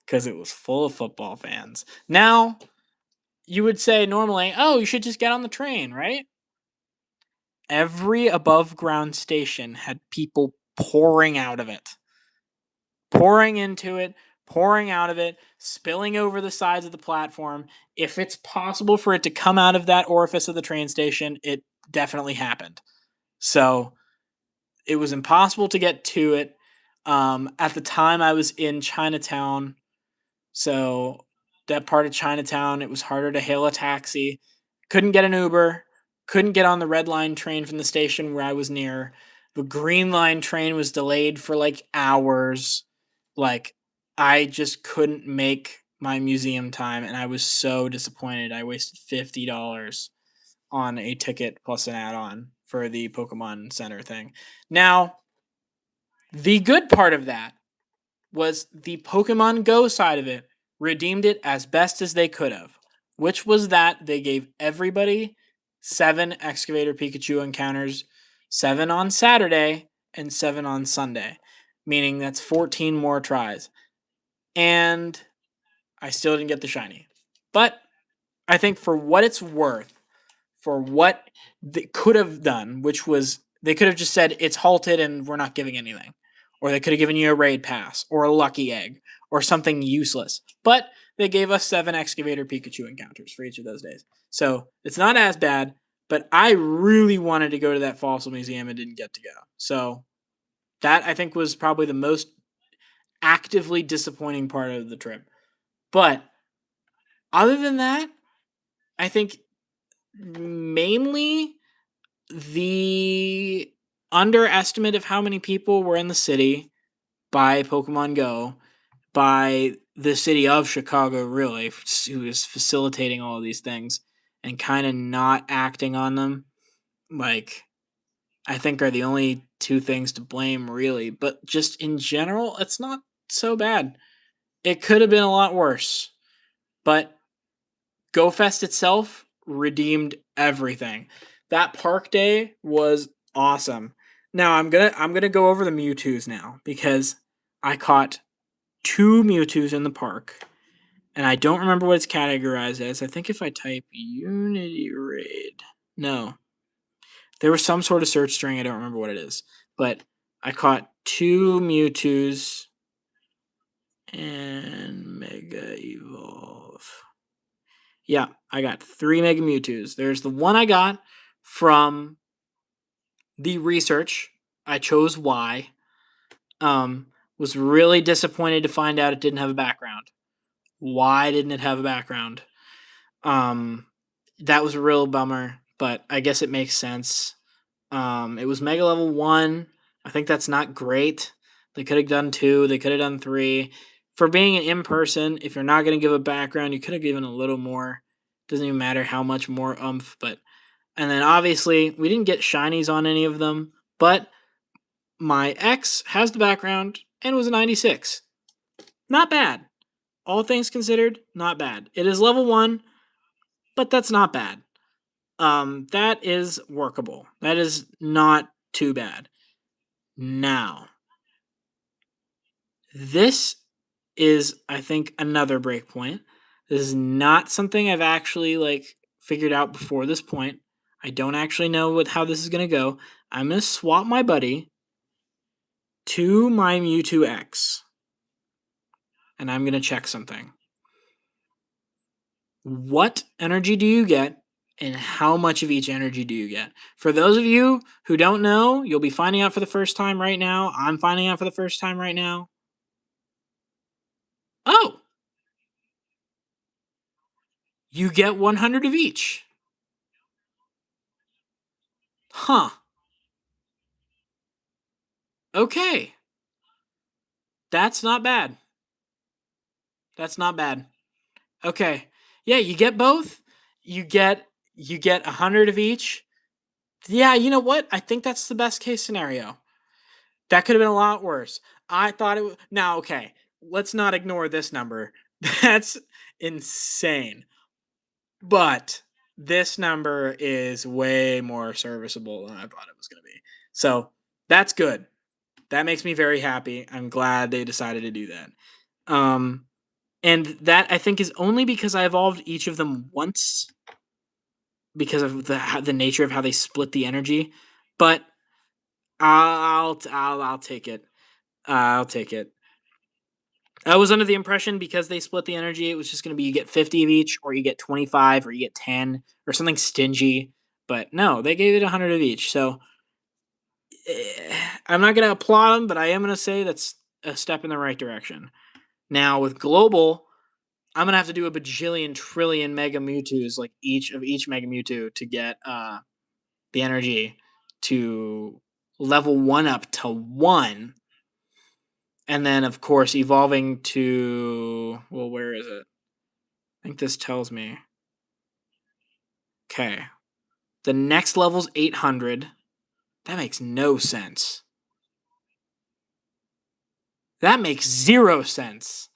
Because it was full of football fans. Now, you would say normally, oh, you should just get on the train, right? Every above ground station had people pouring out of it. Pouring into it, pouring out of it, spilling over the sides of the platform. If it's possible for it to come out of that orifice of the train station, it definitely happened. So it was impossible to get to it. At the time, I was in Chinatown. So that part of Chinatown, it was harder to hail a taxi. Couldn't get an Uber. Couldn't get on the red line train from the station where I was near. The green line train was delayed for like hours. Like, I just couldn't make my museum time, and I was so disappointed. I wasted $50 on a ticket plus an add-on for the Pokemon Center thing. Now, the good part of that was the Pokemon Go side of it redeemed it as best as they could have, which was that they gave everybody 7 Excavator Pikachu encounters, 7 on Saturday and 7 on Sunday, meaning that's 14 more tries. And I still didn't get the shiny. But I think for what it's worth, for what they could have done, which was they could have just said it's halted and we're not giving anything. Or they could have given you a raid pass or a lucky egg or something useless. But they gave us 7 Excavator Pikachu encounters for each of those days. So it's not as bad, but I really wanted to go to that fossil museum and didn't get to go. So that I think was probably the most actively disappointing part of the trip. But other than that, I think mainly the underestimate of how many people were in the city by Pokemon Go, by the city of Chicago, really, who is facilitating all of these things and kind of not acting on them, like, I think are the only two things to blame, really. But just in general, it's not so bad. It could have been a lot worse. But GoFest itself redeemed everything. That park day was awesome. Now I'm gonna go over the Mewtwo's now because I caught 2 Mewtwo's in the park, and I don't remember what it's categorized as. I think if I type Unity Raid, no, there was some sort of search string. I don't remember what it is, but I caught 2 Mewtwo's and Mega Evolve. Yeah, I got 3 Mega Mewtwo's. There's the one I got from the research. I chose Y. Was really disappointed to find out it didn't have a background. Why didn't it have a background? That was a real bummer, but I guess it makes sense. It was Mega Level 1. I think that's not great. They could have done 2. They could have done 3. For being an in-person, if you're not going to give a background, you could have given a little more. Doesn't even matter how much more oomph, but... And then obviously, we didn't get shinies on any of them, but my X has the background and was a 96. Not bad. All things considered, not bad. It is level 1, but that's not bad. That is workable. That is not too bad. Now, this is, I think, another breakpoint. This is not something I've actually figured out before this point. I don't actually know how this is gonna go. I'm gonna swap my buddy to my Mewtwo X, and I'm gonna check something. What energy do you get, and how much of each energy do you get? For those of you who don't know, you'll be finding out for the first time right now. I'm finding out for the first time right now. Oh, you get 100 of each. Huh. Okay. That's not bad. That's not bad. Okay. Yeah, you get both. You get 100 of each. Yeah, you know what? I think that's the best case scenario. That could have been a lot worse. I thought it was... Now, okay, let's not ignore this number. That's insane. But this number is way more serviceable than I thought it was going to be. So that's good. That makes me very happy. I'm glad they decided to do that. And that, I think, is only because I evolved each of them once because of the nature of how they split the energy. But I'll take it. I'll take it. I was under the impression because they split the energy, it was just going to be you get 50 of each, or you get 25, or you get 10, or something stingy. But no, they gave it 100 of each. So I'm not going to applaud them, but I am going to say that's a step in the right direction. Now with global, I'm going to have to do a bajillion trillion Mega Mewtwo's, like each Mega Mewtwo to get the energy to level 1 up to 1. And then, of course, evolving to, well, where is it? I think this tells me. Okay. The next level's 800. That makes no sense. That makes 0 sense.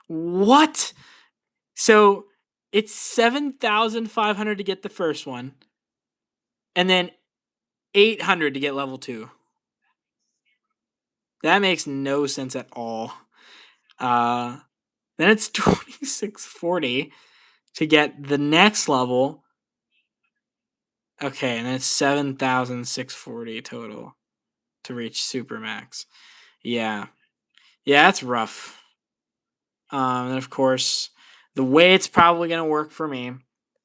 What? So it's 7,500 to get the first one, and then 800 to get level 2. That makes no sense at all. Then it's 2640 to get the next level. Okay, and then it's 7,640 total to reach super max. Yeah. Yeah, that's rough. And of course, the way it's probably going to work for me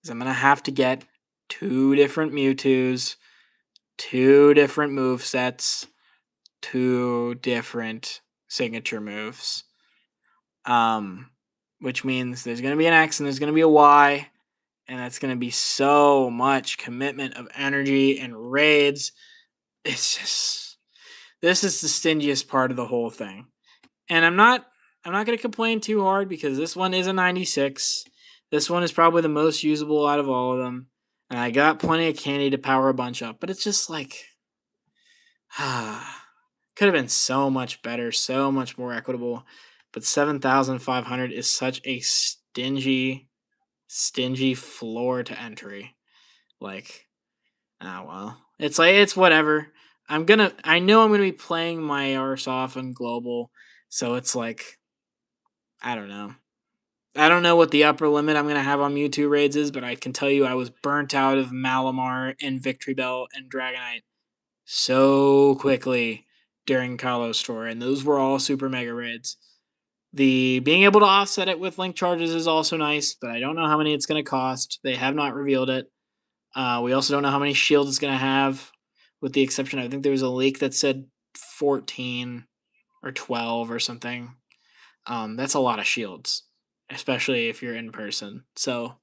is I'm going to have to get 2 different Mewtwo's, 2 different move sets, 2 different signature moves. Which means there's going to be an X and there's going to be a Y, and that's going to be so much commitment of energy and raids. It's just, this is the stingiest part of the whole thing. And I'm not going to complain too hard because this one is a 96. This one is probably the most usable out of all of them. And I got plenty of candy to power a bunch up, but it's just like could have been so much better, so much more equitable. But 7,500 is such a stingy floor to entry. Like, well. It's like, it's whatever. I know I'm gonna be playing my arse off on global, so it's like, I don't know. I don't know what the upper limit I'm gonna have on Mewtwo raids is, but I can tell you I was burnt out of Malamar and Victory Bell and Dragonite so quickly during Kalos Tour, and those were all super mega raids. The being able to offset it with link charges is also nice, but I don't know how many it's going to cost. They have not revealed it. We also don't know how many shields it's going to have, with the exception, I think there was a leak that said 14 or 12 or something. That's a lot of shields, especially if you're in person. So,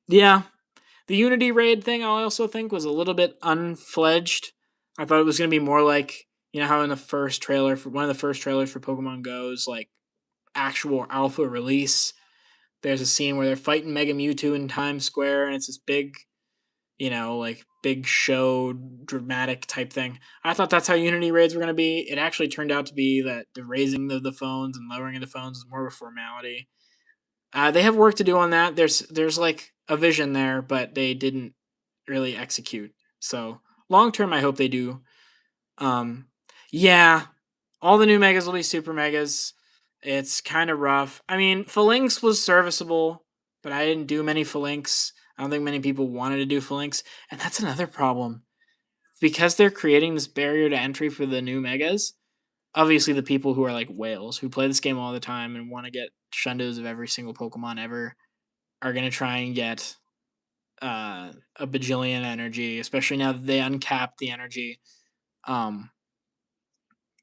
yeah. The Unity raid thing, I also think, was a little bit unfledged. I thought it was going to be more like, you know how in the first trailer, for one of the first trailers for Pokemon Go's, like, actual alpha release, there's a scene where they're fighting Mega Mewtwo in Times Square, and it's this big, like big show, dramatic type thing. I thought that's how Unity raids were going to be. It actually turned out to be that the raising of the phones and lowering of the phones is more of a formality. They have work to do on that. There's like a vision there, but they didn't really execute. So long term, I hope they do. Yeah, all the new megas will be super megas. It's kind of rough. I mean, Phalanx was serviceable, but I didn't do many Phalanx. I don't think many people wanted to do Phalanx, and that's another problem. Because they're creating this barrier to entry for the new megas, obviously the people who are like whales, who play this game all the time and want to get shundos of every single Pokemon ever, are going to try and get a bajillion energy, especially now that they uncap the energy.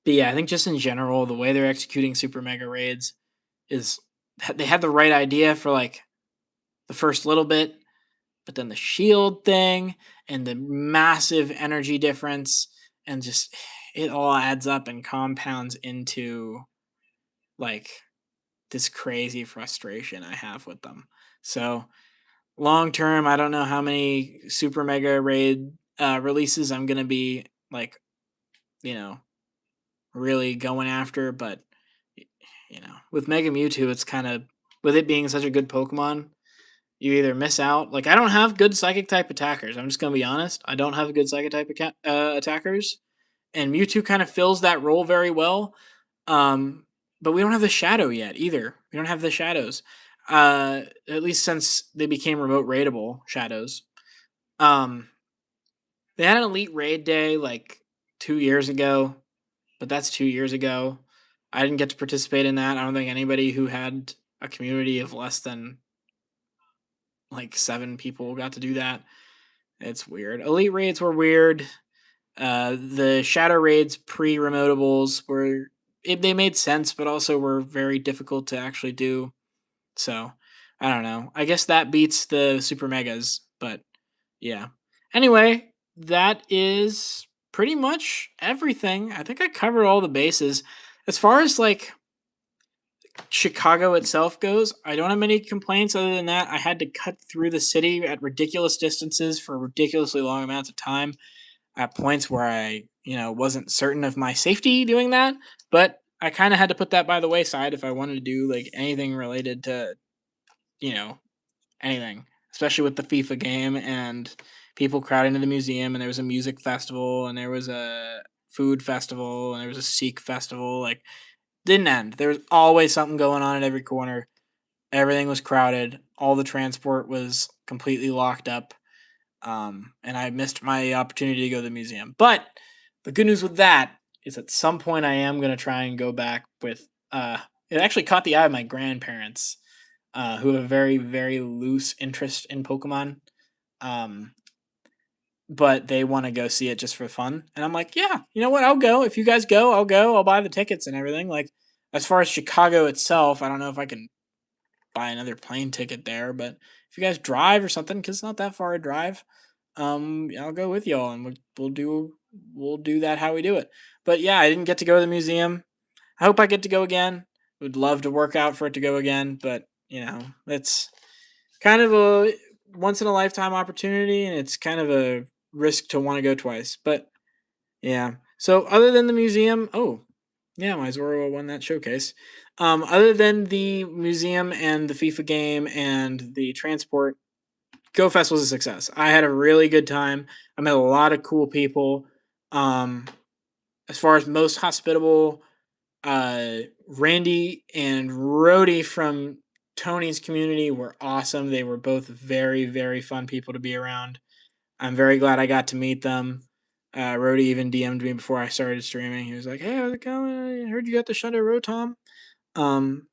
But yeah, I think just in general, the way they're executing super mega raids is they had the right idea for like the first little bit, but then the shield thing and the massive energy difference, and just it all adds up and compounds into like this crazy frustration I have with them. So long term, I don't know how many super mega raid releases I'm gonna be like, really going after, but with Mega Mewtwo, it's kind of, with it being such a good Pokemon, you either miss out. Like, I don't have good Psychic type attackers. I'm just gonna be honest. I don't have good Psychic type attackers, and Mewtwo kind of fills that role very well. But we don't have the Shadow yet either. We don't have the Shadows. At least since they became remote raidable Shadows. They had an Elite Raid Day like 2 years ago, but that's 2 years ago. I didn't get to participate in that. I don't think anybody who had a community of less than like 7 people got to do that. It's weird. Elite raids were weird. The shadow raids pre-remotables they made sense, but also were very difficult to actually do. So I don't know. I guess that beats the super megas, but yeah. Anyway, that is pretty much everything. I think I covered all the bases. As far as like Chicago itself goes, I don't have many complaints other than that I had to cut through the city at ridiculous distances for ridiculously long amounts of time at points where I, wasn't certain of my safety doing that, but I kind of had to put that by the wayside if I wanted to do like anything related to, you know, anything, especially with the FIFA game and people crowding to the museum and there was a music festival and there was a food festival and there was a Sikh festival. Like, didn't end. There was always something going on at every corner. Everything was crowded. All the transport was completely locked up. And I missed my opportunity to go to the museum. But the good news with that is at some point I am going to try and go back with. It actually caught the eye of my grandparents, who have a very, very loose interest in Pokemon. Um, but they want to go see it just for fun. And I'm like, yeah, you know what? I'll go. If you guys go, I'll go. I'll buy the tickets and everything. Like, as far as Chicago itself, I don't know if I can buy another plane ticket there, but if you guys drive or something, because it's not that far a drive, I'll go with y'all and we'll do that how we do it. But yeah, I didn't get to go to the museum. I hope I get to go again. Would love to work out for it to go again, but it's kind of a once in a lifetime opportunity, and it's kind of a risk to want to go twice. But yeah. So other than the museum, oh yeah, my Zoro won that showcase. Other than the museum and the FIFA game and the transport, GoFest was a success. I had a really good time. I met a lot of cool people. Um, as far as most hospitable, Randy and Rody from Tony's community were awesome. They were both very, very fun people to be around. I'm very glad I got to meet them. Rody even DM'd me before I started streaming. He was like, "Hey, how's it going? I heard you got the Shadow Rotom. Um,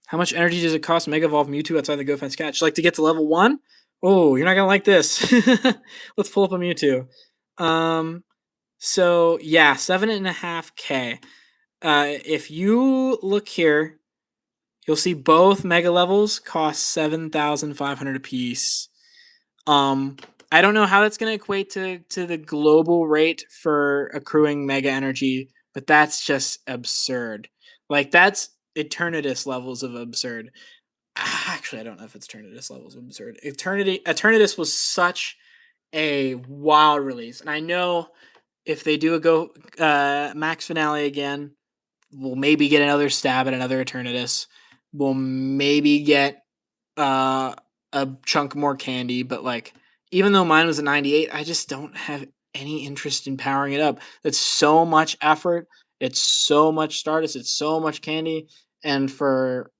how much energy does it cost to Mega Evolve Mewtwo outside the GoFest catch? Like to get to level 1? Oh, you're not gonna like this. Let's pull up a Mewtwo. Um, so yeah, 7.5K. If you look here, you'll see both Mega levels cost 7,500 apiece. Um, I don't know how that's going to equate to the global rate for accruing mega energy, but that's just absurd. Like that's Eternatus levels of absurd. Actually, I don't know if it's Eternatus levels of absurd. Eternatus was such a wild release, and I know if they do a go max finale again, we'll maybe get another stab at another Eternatus. We'll maybe get uh, a chunk more candy, but like even though mine was a 98, I just don't have any interest in powering it up. It's so much effort. It's so much Stardust. It's so much candy, and for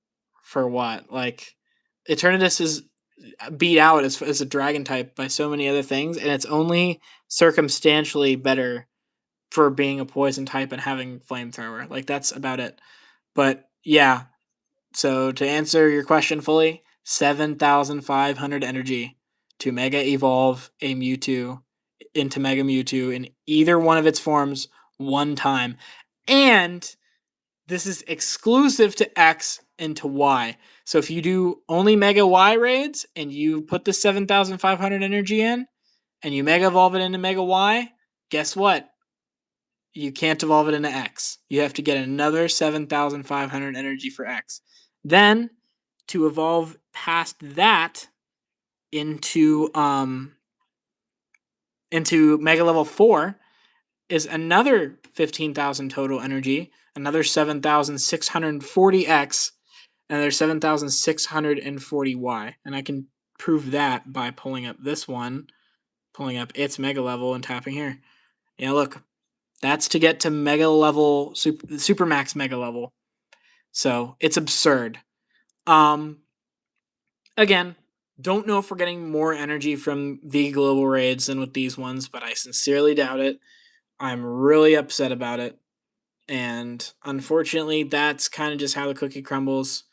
what? Like Eternatus is beat out as a dragon type by so many other things, and it's only circumstantially better for being a poison type and having flamethrower. Like that's about it. But yeah, so to answer your question fully, 7,500 energy to Mega Evolve a Mewtwo into Mega Mewtwo in either one of its forms one time. And this is exclusive to X and to Y. So if you do only Mega Y raids and you put the 7,500 energy in and you Mega Evolve it into Mega Y, guess what? You can't evolve it into X. You have to get another 7,500 energy for X. Then to evolve past that into Mega Level 4 is another 15,000 total energy, another 7,640X, another 7,640Y. And I can prove that by pulling up this one, pulling up its Mega Level and tapping here. Yeah, look. That's to get to Mega Level, Super Max Mega Level. So it's absurd. Um, Again, don't know if we're getting more energy from the global raids than with these ones, but I sincerely doubt it. I'm really upset about it. And unfortunately, that's kind of just how the cookie crumbles.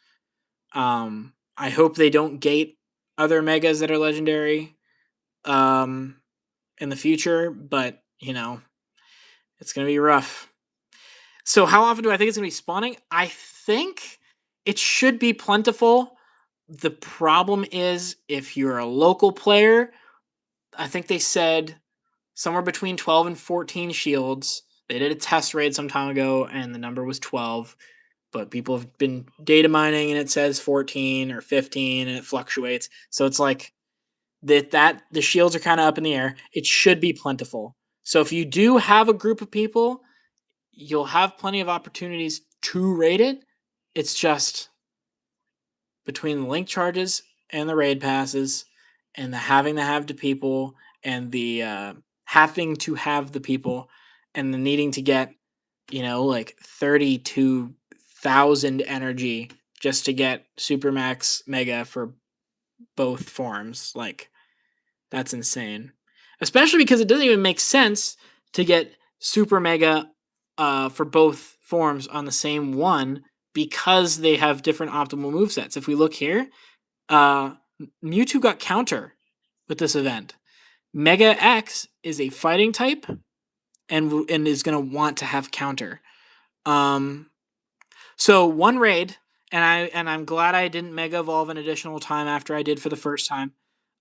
I hope they don't gate other megas that are legendary um, in the future, but it's gonna be rough. So how often do I think it's gonna be spawning? I think it should be plentiful. The problem is if you're a local player, I think they said somewhere between 12 and 14 shields. They did a test raid some time ago, and the number was 12. But people have been data mining, and it says 14 or 15, and it fluctuates. So it's like that the shields are kind of up in the air. It should be plentiful. So if you do have a group of people, you'll have plenty of opportunities to raid it. It's just between the link charges and the raid passes and the having to have the people and the having to have the people and the needing to get like 32,000 energy just to get supermax mega for both forms. Like, that's insane, especially because it doesn't even make sense to get super mega for both forms on the same one because they have different optimal movesets. If we look here, uh, Mewtwo got counter with this event. Mega X is a fighting type and is going to want to have counter. Um, so one raid, and I'm glad I didn't mega evolve an additional time after I did for the first time.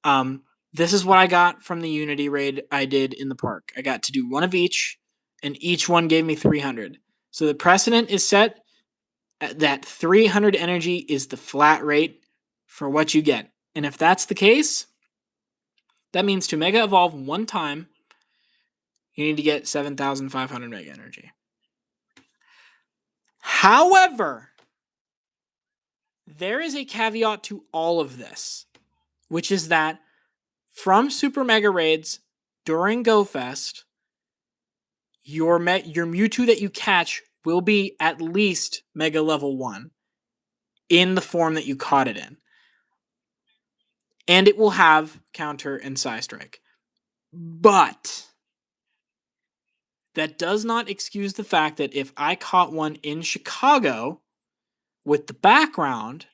Um, this is what I got from the Unity raid I did in the park. I got to do one of each, and each one gave me 300. So the precedent is set that 300 energy is the flat rate for what you get. And if that's the case, that means to mega evolve one time, you need to get 7,500 mega energy. However, there is a caveat to all of this, which is that from Super Mega Raids during GoFest, your Mewtwo that you catch will be at least Mega Level 1 in the form that you caught it in. And it will have Counter and Psystrike. But that does not excuse the fact that if I caught one in Chicago with the background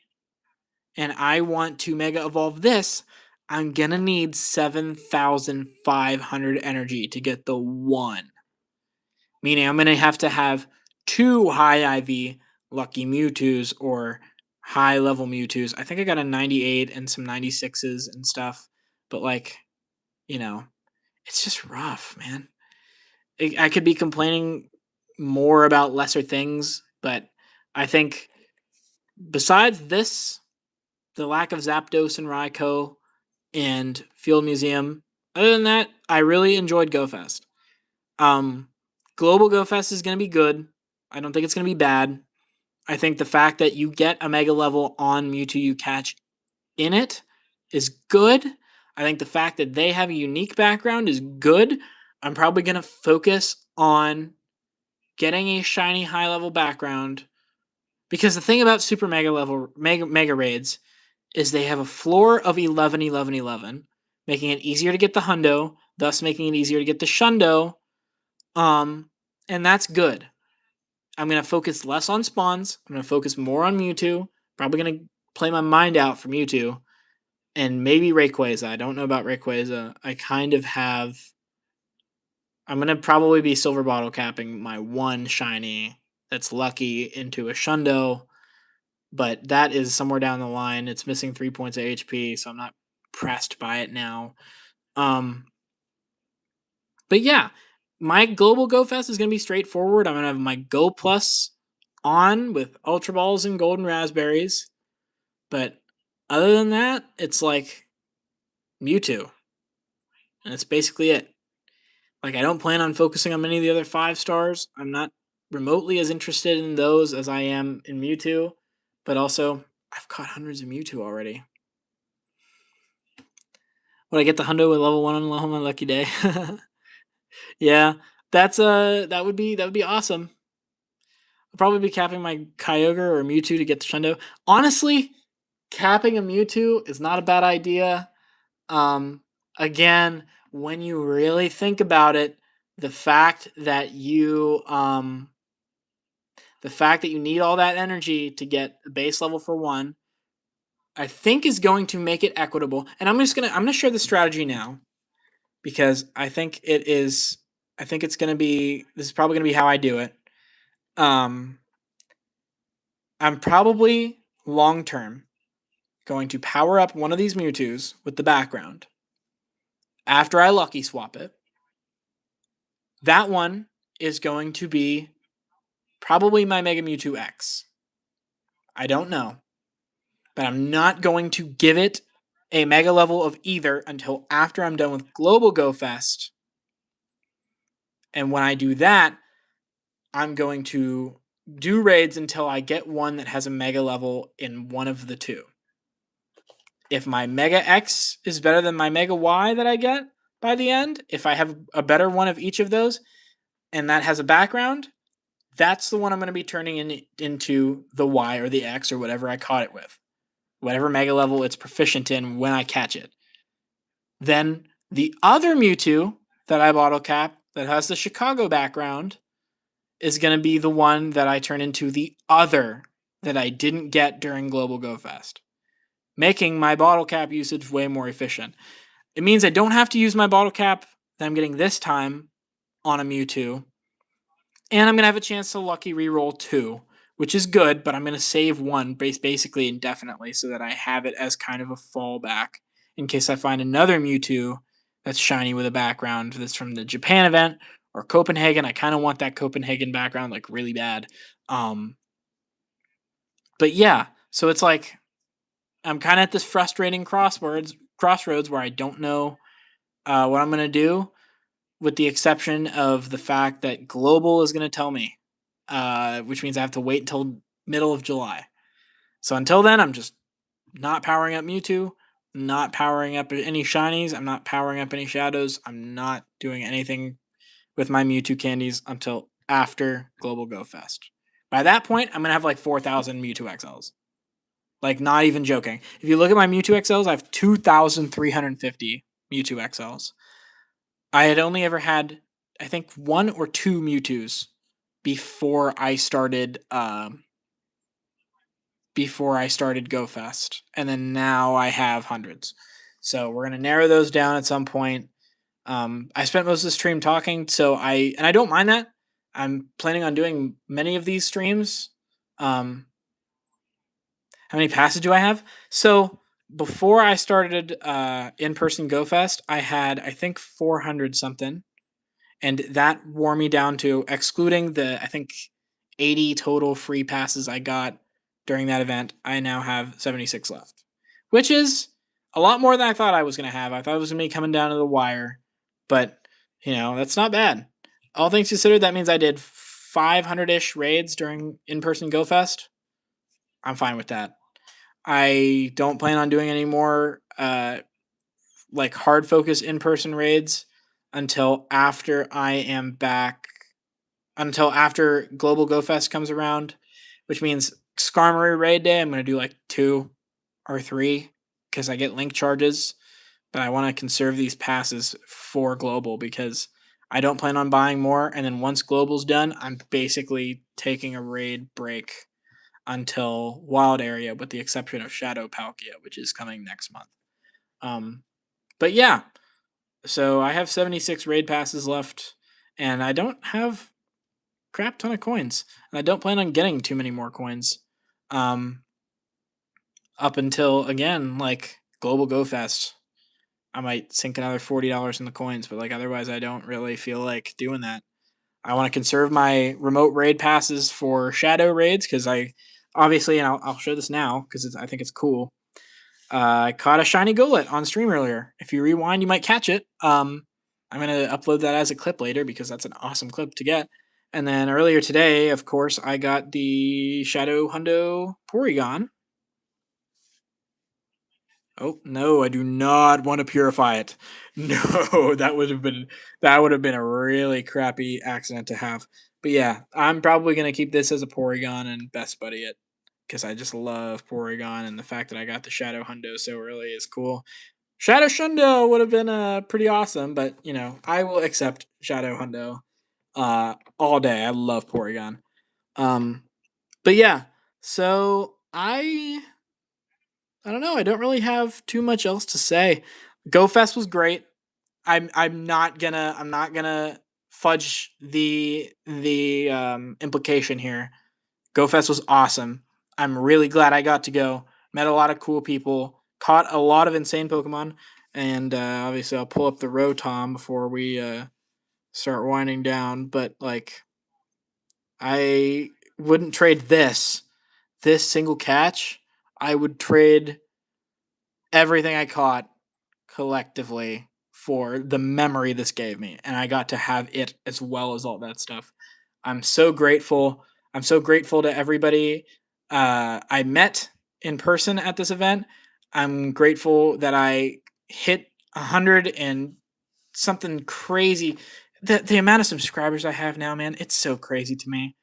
and I want to Mega Evolve this, I'm gonna need 7,500 energy to get the one. Meaning I'm gonna have to have two high IV Lucky Mewtwo's or high level Mewtwo's. I think I got a 98 and some 96s and stuff. But it's just rough, man. I could be complaining more about lesser things, but I think besides this, the lack of Zapdos and Raikou and Field Museum, other than that, I really enjoyed GoFest. Um, Global GoFest is going to be good. I don't think it's going to be bad. I think the fact that you get a Mega level on Mewtwo you catch in it is good. I think the fact that they have a unique background is good. I'm probably going to focus on getting a shiny high level background because the thing about super mega raids is they have a floor of 11 11 11, making it easier to get the hundo, thus making it easier to get the shundo. And that's good. I'm going to focus less on spawns. I'm going to focus more on Mewtwo. Probably going to play my mind out for Mewtwo. And maybe Rayquaza. I don't know about Rayquaza. I kind of have... I'm going to probably be silver bottle capping my one shiny that's lucky into a Shundo. But that is somewhere down the line. It's missing 3 points of HP, so I'm not pressed by it now. But yeah, my global Go Fest is going to be straightforward. I'm going to have my Go Plus on with Ultra Balls and Golden Raspberries. But other than that, it's like Mewtwo. And that's basically it. Like, I don't plan on focusing on many of the other 5 stars. I'm not remotely as interested in those as I am in Mewtwo. But also, I've caught hundreds of Mewtwo already. Would I get the hundo with level 1 on my lucky day? Yeah, that would be awesome. I'll probably be capping my Kyogre or Mewtwo to get the Shundo. Honestly, capping a Mewtwo is not a bad idea. Again, when you really think about it, the fact that you need all that energy to get a base level for one, I think is going to make it equitable. And I'm gonna share the strategy now because I think it's gonna be this is probably gonna be how I do it. Um, I'm probably long term going to power up one of these Mewtwo's with the background. After I lucky swap it, that one is going to be probably my Mega Mewtwo X. I don't know, but I'm not going to give it a Mega level of either until after I'm done with Global Go Fest. And when I do that, I'm going to do raids until I get one that has a Mega level in one of the two. If my Mega X is better than my Mega Y that I get by the end, if I have a better one of each of those, and that has a background, that's the one I'm going to be turning into the Y or the X or whatever I caught it with. Whatever Mega level it's proficient in when I catch it. Then the other Mewtwo that I bottle cap that has the Chicago background is going to be the one that I turn into the other that I didn't get during Global Go Fest, making my bottle cap usage way more efficient. It means I don't have to use my bottle cap that I'm getting this time on a Mewtwo, and I'm going to have a chance to lucky reroll 2, which is good, but I'm going to save 1 basically indefinitely so that I have it as kind of a fallback in case I find another Mewtwo that's shiny with a background that's from the Japan event or Copenhagen. I kind of want that Copenhagen background like really bad. But yeah, so it's like I'm kind of at this frustrating crossroads where I don't know what I'm going to do, with the exception of the fact that Global is going to tell me, which means I have to wait until middle of July. So until then, I'm just not powering up Mewtwo, not powering up any shinies, I'm not powering up any shadows, I'm not doing anything with my Mewtwo candies until after Global Go Fest. By that point, I'm going to have like 4,000 Mewtwo XLs. Like, not even joking. If you look at my Mewtwo XLs, I have 2,350 Mewtwo XLs. I had only ever had, I think, 1 or 2 Mewtwo's before I started GoFest, and then now I have hundreds. So we're gonna narrow those down at some point. I spent most of the stream talking, so I don't mind that. I'm planning on doing many of these streams. How many passes do I have? So before I started in-person GoFest, I had I think 400 something, and that wore me down to, excluding the I think 80 total free passes I got during that event, I now have 76 left, which is a lot more than I thought I was going to have. I thought it was going to be coming down to the wire, but that's not bad. All things considered, that means I did 500-ish raids during in-person GoFest. I'm fine with that. I don't plan on doing any more like hard focus in-person raids until after I am back, until after Global Go Fest comes around, which means Skarmory raid day I'm going to do like 2 or 3 because I get link charges, but I want to conserve these passes for Global because I don't plan on buying more, and then once Global's done, I'm basically taking a raid break until Wild Area, with the exception of Shadow Palkia, which is coming next month. But yeah, so I have 76 raid passes left, and I don't have crap ton of coins, and I don't plan on getting too many more coins. Up until, again, like Global Go Fest, I might sink another $40 in the coins, but like otherwise, I don't really feel like doing that. I want to conserve my remote raid passes for shadow raids because I obviously, and I'll show this now because I think it's cool. I caught a shiny Golett on stream earlier. If you rewind, you might catch it. I'm gonna upload that as a clip later because that's an awesome clip to get. And then earlier today, of course, I got the Shadow Hundo Porygon. Oh no, I do not want to purify it. No, that would have been a really crappy accident to have. But yeah, I'm probably gonna keep this as a Porygon and best buddy it because I just love Porygon, and the fact that I got the Shadow Hundo so early is cool. Shadow Shundo would have been pretty awesome, but I will accept Shadow Hundo all day. I love Porygon. Um, but yeah, so I don't know. I don't really have too much else to say. Go Fest was great. I'm not gonna fudge the implication here. Go Fest was awesome. I'm really glad I got to go. Met a lot of cool people. Caught a lot of insane Pokemon. And obviously, I'll pull up the Rotom before we start winding down. But like, I wouldn't trade this single catch. I would trade everything I caught collectively for the memory this gave me, and I got to have it as well as all that stuff. I'm so grateful. I'm so grateful to everybody I met in person at this event. I'm grateful that I hit 100 and something crazy. The amount of subscribers I have now, man, it's so crazy to me.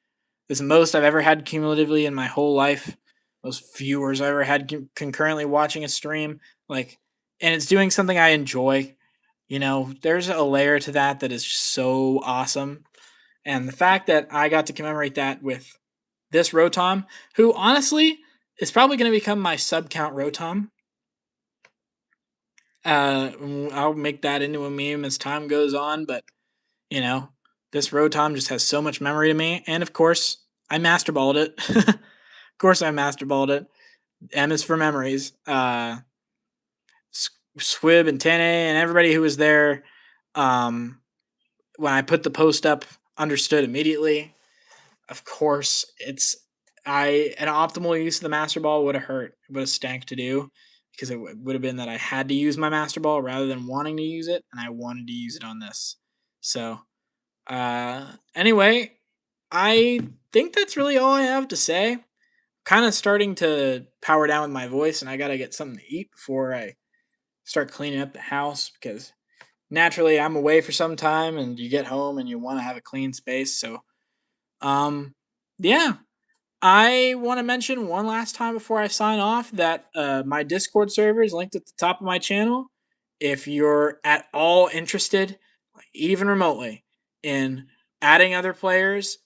It's the most I've ever had cumulatively in my whole life. Most viewers I ever had concurrently watching a stream. Like, and it's doing something I enjoy. There's a layer to that is just so awesome. And the fact that I got to commemorate that with this Rotom, who honestly is probably going to become my sub count Rotom. I'll make that into a meme as time goes on, but you know, this Rotom just has so much memory to me. And of course, I masterballed it. Of course, I masterballed it. M is for memories. Squib and Tene and everybody who was there, um, when I put the post up, understood immediately. Of course, an optimal use of the Master Ball would have hurt. It would have stank to do because it would have been that I had to use my Master Ball rather than wanting to use it, and I wanted to use it on this. So, anyway, I think that's really all I have to say. Kind of starting to power down with my voice, and I gotta get something to eat before I start cleaning up the house because naturally I'm away for some time, and you get home and you want to have a clean space. So, um, yeah, I want to mention one last time before I sign off that my Discord server is linked at the top of my channel. If you're at all interested, even remotely, in adding other players,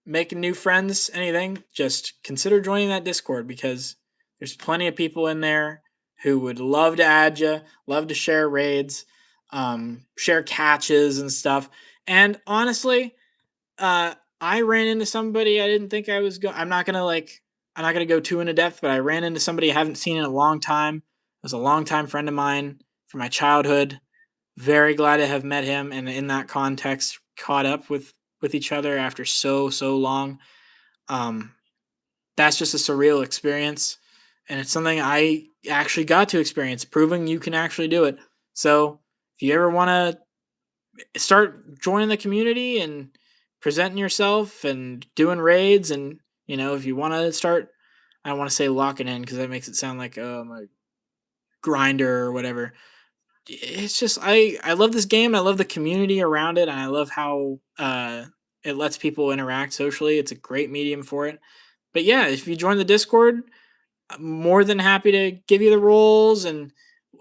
making new friends, anything, just consider joining that Discord because there's plenty of people in there who would love to add you, love to share raids, share catches and stuff. And honestly, I ran into somebody I didn't think I was going. I'm not gonna go too into depth, but I ran into somebody I haven't seen in a long time. It was a longtime friend of mine from my childhood. Very glad to have met him, and in that context, caught up with each other after so long. Um, that's just a surreal experience, and it's something I actually got to experience, proving you can actually do it. So, if you ever want to start joining the community and presenting yourself and doing raids, and if you want to start, I don't want to say locking in because that makes it sound like I'm a grinder or whatever. It's just I love this game. I love the community around it, and I love how it lets people interact socially. It's a great medium for it. But yeah, if you join the Discord, I'm more than happy to give you the roles, and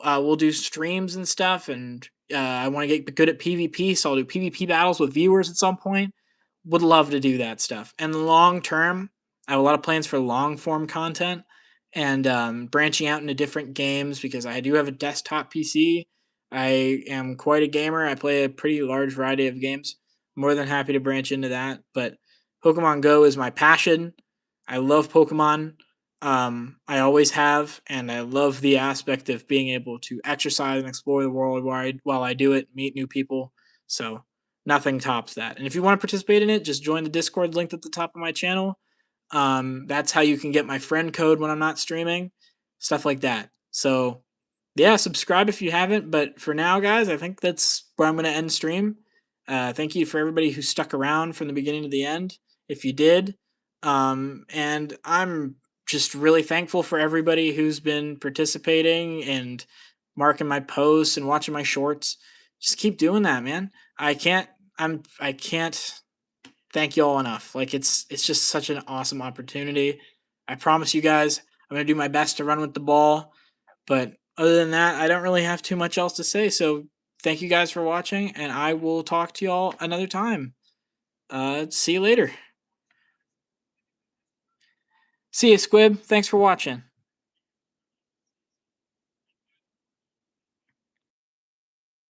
we'll do streams and stuff. And I want to get good at PvP, so I'll do PvP battles with viewers at some point. Would love to do that stuff. And long term, I have a lot of plans for long form content and branching out into different games because I do have a desktop PC. I am quite a gamer. I play a pretty large variety of games. More than happy to branch into that. But Pokemon Go is my passion. I love Pokemon. I always have, and I love the aspect of being able to exercise and explore the world while I do it, meet new people. So nothing tops that. And if you want to participate in it, just join the Discord linked at the top of my channel. That's how you can get my friend code when I'm not streaming, stuff like that. So yeah, subscribe if you haven't. But for now, guys, I think that's where I'm going to end stream. Thank you for everybody who stuck around from the beginning to the end. If you did, and I'm just really thankful for everybody who's been participating and marking my posts and watching my shorts. Just keep doing that, man. I can't thank you all enough. Like it's just such an awesome opportunity. I promise you guys, I'm gonna do my best to run with the ball, but Other than that, I don't really have too much else to say. So thank you guys for watching, and I will talk to y'all another time. See you later. See you, Squib. Thanks for watching.